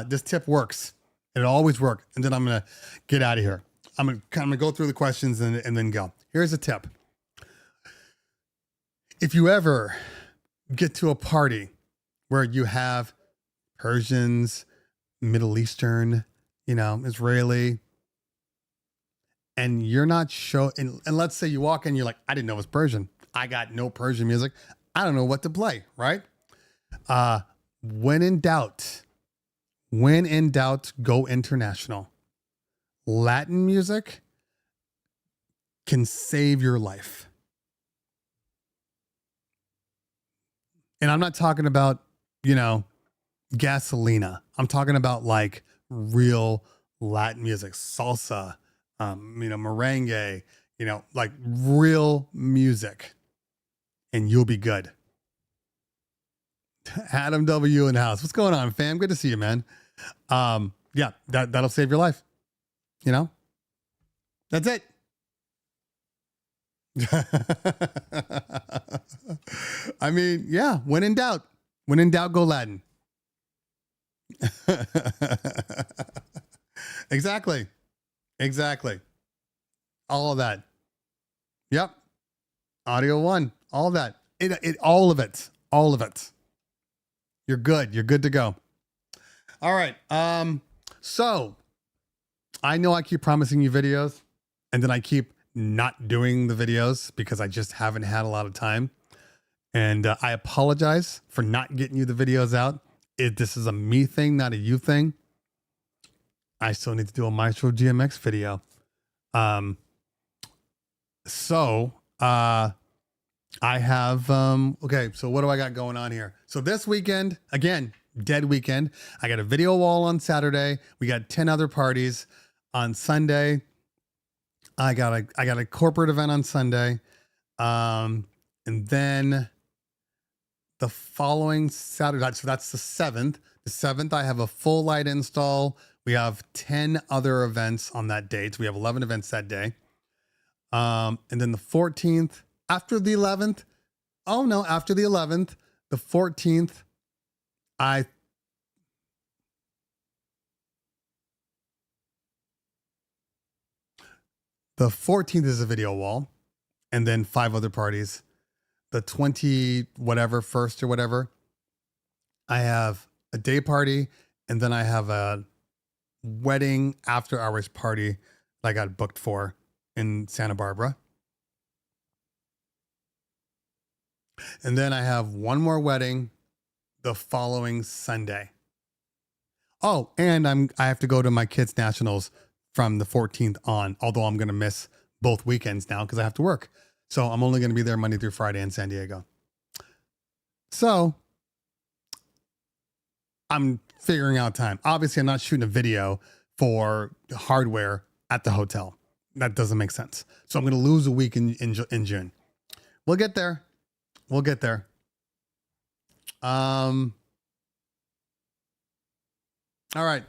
Speaker 1: This tip works. It'll always work. And then I'm going to get out of here. I'm gonna go through the questions and then go. Here's a tip. If you ever get to a party where you have Persians, Middle Eastern, you know, Israeli, and you're not and let's say you walk in, you're like, I didn't know it was Persian. I got no Persian music. I don't know what to play, right? When in doubt, go international. Latin music can save your life. And I'm not talking about, you know, Gasolina. I'm talking about like real Latin music, salsa, you know, merengue, you know, like real music, and you'll be good. Adam W in the house. What's going on, fam? Good to see you, man. Yeah, that'll save your life. You know, that's it. I mean, yeah, when in doubt, go Latin. Exactly. All of that. Yep. Audio one, all of that. All of it. You're good. You're good to go. All right. So I know I keep promising you videos, and then I keep not doing the videos because I just haven't had a lot of time. And I apologize for not getting you the videos out. This is a me thing, not a you thing. I still need to do a Maestro GMX video. I have, okay, so what do I got going on here? So this weekend, again, dead weekend. I got a video wall on Saturday. We got 10 other parties on Sunday. I got a corporate event on Sunday. And then the following Saturday, so that's the 7th. The 7th, I have a full light install. We have 10 other events on that date. So we have 11 events that day. And then the 14th, after the 11th, after the 11th, the 14th, the 14th is a video wall, and then 5 other parties. The 20 whatever, first or whatever, I have a day party, and then I have a wedding after hours party that I got booked for in Santa Barbara. And then I have one more wedding the following Sunday. Oh, and I have to go to my kids' nationals from the 14th on, although I'm going to miss both weekends now because I have to work. So I'm only going to be there Monday through Friday in San Diego. So I'm figuring out time. Obviously, I'm not shooting a video for hardware at the hotel. That doesn't make sense. So I'm going to lose a week in June. We'll get there. We'll get there. All right.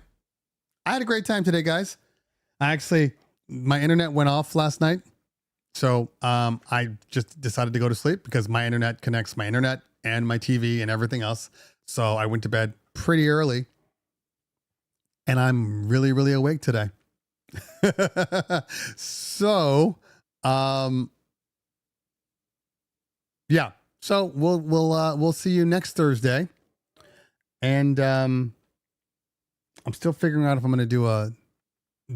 Speaker 1: I had a great time today, guys. My internet went off last night. So I just decided to go to sleep because my internet connects my internet and my TV and everything else. So I went to bed pretty early. And I'm really, really awake today. So, yeah. So we'll see you next Thursday. And I'm still figuring out if I'm going to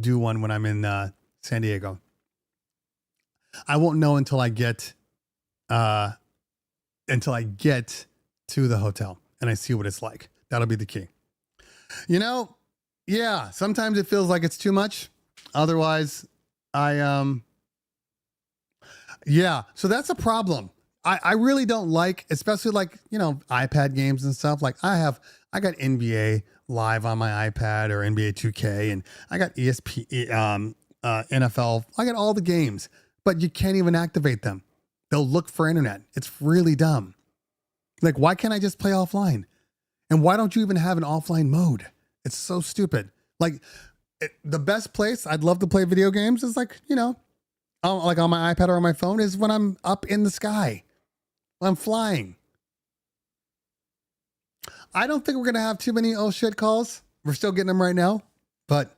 Speaker 1: do one when I'm in San Diego. I won't know until I get to the hotel and I see what it's like. That'll be the key. Yeah, sometimes it feels like it's too much. Otherwise, yeah, so that's a problem. I really don't like, especially like, iPad games and stuff. Like I got NBA Live on my iPad or NBA 2K, and I got NFL. I got all the games, but you can't even activate them. They'll look for internet. It's really dumb. Like, why can't I just play offline? And why don't you even have an offline mode? It's so stupid. Like the best place I'd love to play video games is like, like on my iPad or on my phone is when I'm up in the sky. When I'm flying. I don't think we're going to have too many oh shit calls. We're still getting them right now. But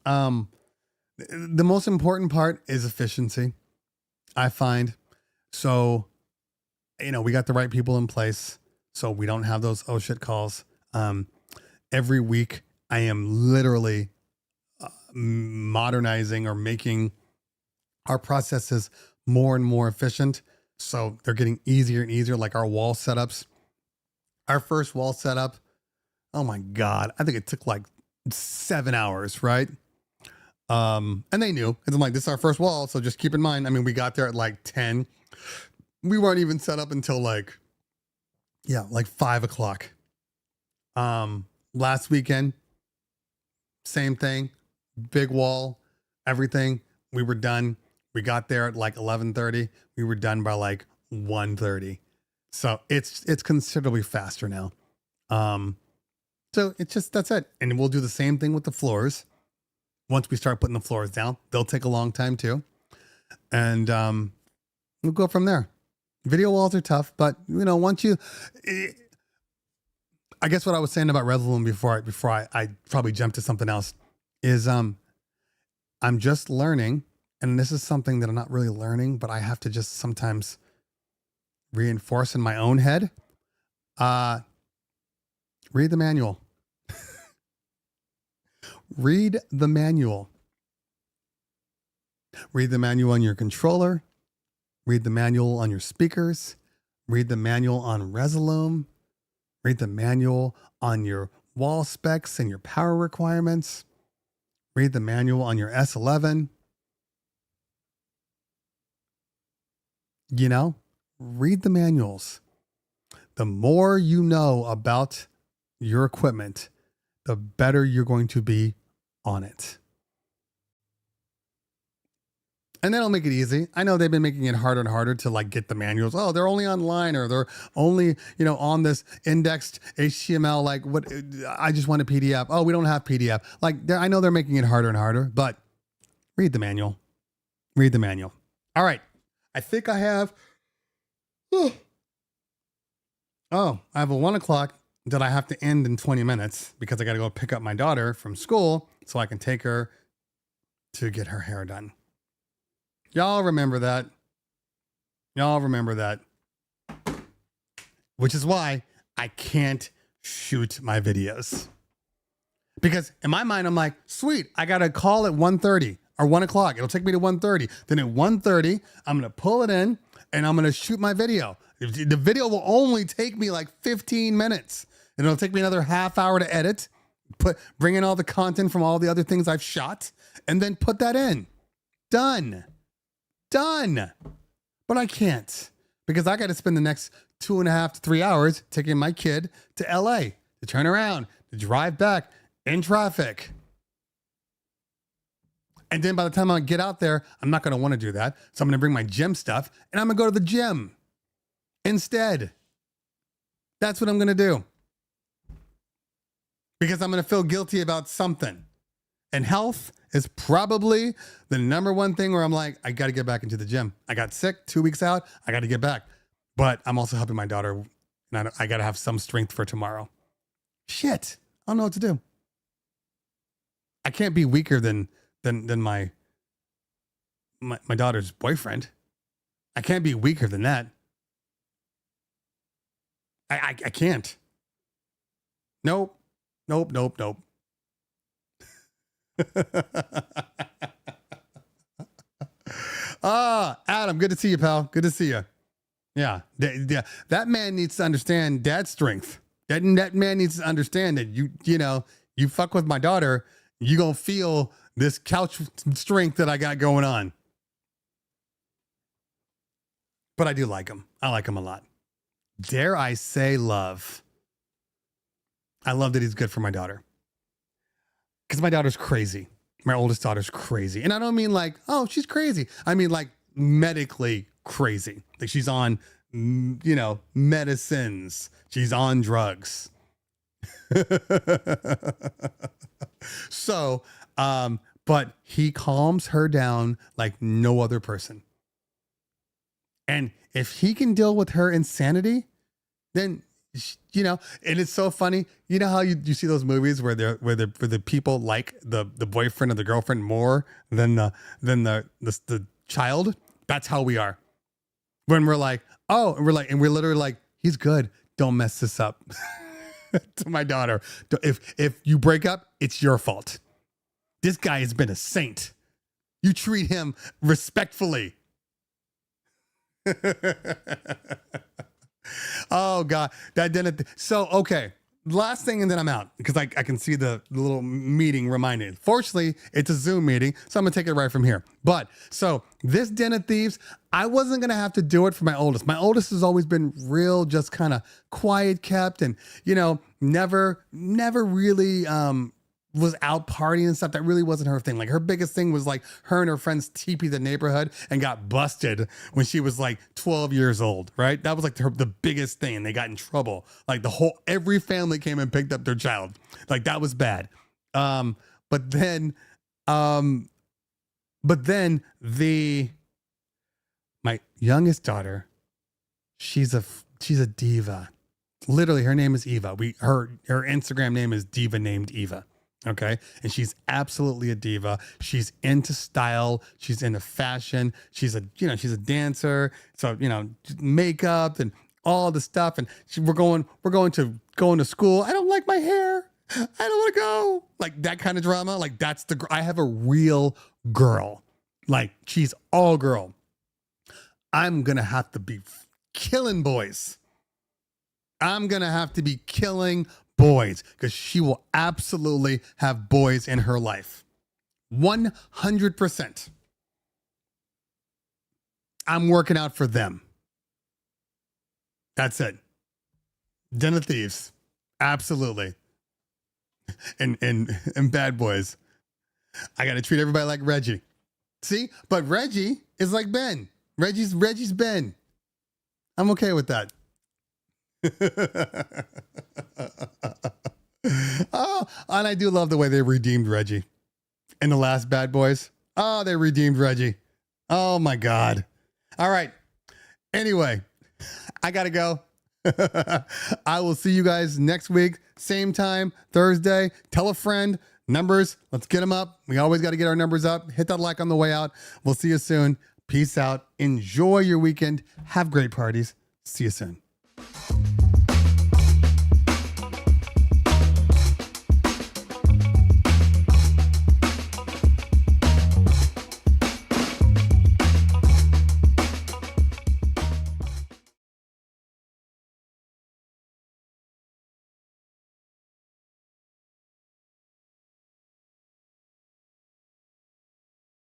Speaker 1: the most important part is efficiency, I find. So, we got the right people in place. So we don't have those oh shit calls. Every week I am literally modernizing or making our processes more and more efficient. So they're getting easier and easier, like our wall setups. Our first wall setup, oh my God, I think it took like 7 hours, right? And they knew. And I'm like, this is our first wall, so just keep in mind, we got there at like 10. We weren't even set up until like 5 o'clock. Last weekend, same thing, big wall, everything. We were done. We got there at like 11:30. We were done by like 1:30. So it's considerably faster now. So that's it. And we'll do the same thing with the floors. Once we start putting the floors down, they'll take a long time too. And we'll go from there. Video walls are tough, but I guess what I was saying about Resolume before I probably jumped to something else is I'm just learning, and this is something that I'm not really learning, but I have to just sometimes reinforce in my own head. Read the manual. Read the manual. Read the manual on your controller. Read the manual on your speakers. Read the manual on Resolume. Read the manual on your wall specs and your power requirements. Read the manual on your S11. Read the manuals. The more you know about your equipment, the better you're going to be on it. And that'll make it easy. I know they've been making it harder and harder to like get the manuals. Oh, they're only online, or they're only, on this indexed HTML. Like what? I just want a PDF. Oh, we don't have PDF. Like I know they're making it harder and harder, but read the manual. Read the manual. All right. I think I have. I have a 1 o'clock that I have to end in 20 minutes because I got to go pick up my daughter from school so I can take her to get her hair done. Y'all remember that. Which is why I can't shoot my videos. Because in my mind, I'm like, sweet, I got a call at 1:30 or 1 o'clock. It'll take me to 1:30. Then at 1:30, I'm going to pull it in and I'm going to shoot my video. The video will only take me like 15 minutes. And it'll take me another half hour to edit, bring in all the content from all the other things I've shot, and then put that in. Done. But I can't because I got to spend the next 2.5 to 3 hours taking my kid to LA to turn around, to drive back in traffic. And then by the time I get out there, I'm not going to want to do that. So I'm going to bring my gym stuff and I'm going to go to the gym instead. That's what I'm going to do. Because I'm going to feel guilty about something. And health is probably the number one thing where I'm like, I got to get back into the gym. I got sick 2 weeks out. I got to get back. But I'm also helping my daughter. And I got to have some strength for tomorrow. Shit. I don't know what to do. I can't be weaker than my daughter's boyfriend. I can't be weaker than that. I can't. Nope. Adam, good to see you, pal. Good to see you. Yeah. That man needs to understand dad's strength. That man needs to understand that you fuck with my daughter, you gonna feel this couch strength that I got going on. But I do like him. I like him a lot. Dare I say love. I love that he's good for my daughter. Because my daughter's crazy. My oldest daughter's crazy. And I don't mean like, oh, she's crazy. I mean like medically crazy. Like she's on, medicines. She's on drugs. So, but he calms her down like no other person. And if he can deal with her insanity, then, and it's so funny. You know how you see those movies where the people like the boyfriend or the girlfriend more than the child? That's how we are. When we're like, oh, and we're literally like, he's good. Don't mess this up. To my daughter. If you break up, it's your fault. This guy has been a saint. You treat him respectfully. Oh God, that didn't. So, okay. Last thing, and then I'm out because I can see the little meeting reminded. Fortunately, it's a Zoom meeting, so I'm gonna take it right from here. But so this Den of Thieves, I wasn't gonna have to do it for my oldest. My oldest has always been real, just kind of quiet kept, and never really was out partying and stuff. That really wasn't her thing. Like her biggest thing was like her and her friends TP the neighborhood and got busted when she was like 12 years old, right? That was like the biggest thing. And they got in trouble. Like every family came and picked up their child. Like that was bad. But then my youngest daughter, she's a diva. Literally her name is Eva. Her Instagram name is Diva Named Eva. Okay. And she's absolutely a diva. She's into style. She's into fashion. She's a dancer. So, makeup and all the stuff. And we're going to school. I don't like my hair. I don't want to go. Like that kind of drama. Like that's I have a real girl. Like she's all girl. I'm going to have to be killing boys. I'm going to have to be killing boys because she will absolutely have boys in her life. 100%. I'm working out for them. That's it. Den of Thieves. Absolutely. And bad boys. I got to treat everybody like Reggie. See? But Reggie is like Ben. Reggie's Ben. I'm okay with that. Oh, and I do love the way they redeemed Reggie in the last Bad Boys. Oh, they redeemed Reggie. Oh my God. All right. Anyway, I gotta go. I will see you guys next week. Same time, Thursday. Tell a friend. Numbers. Let's get them up. We always got to get our numbers up. Hit that like on the way out. We'll see you soon. Peace out. Enjoy your weekend. Have great parties. See you soon.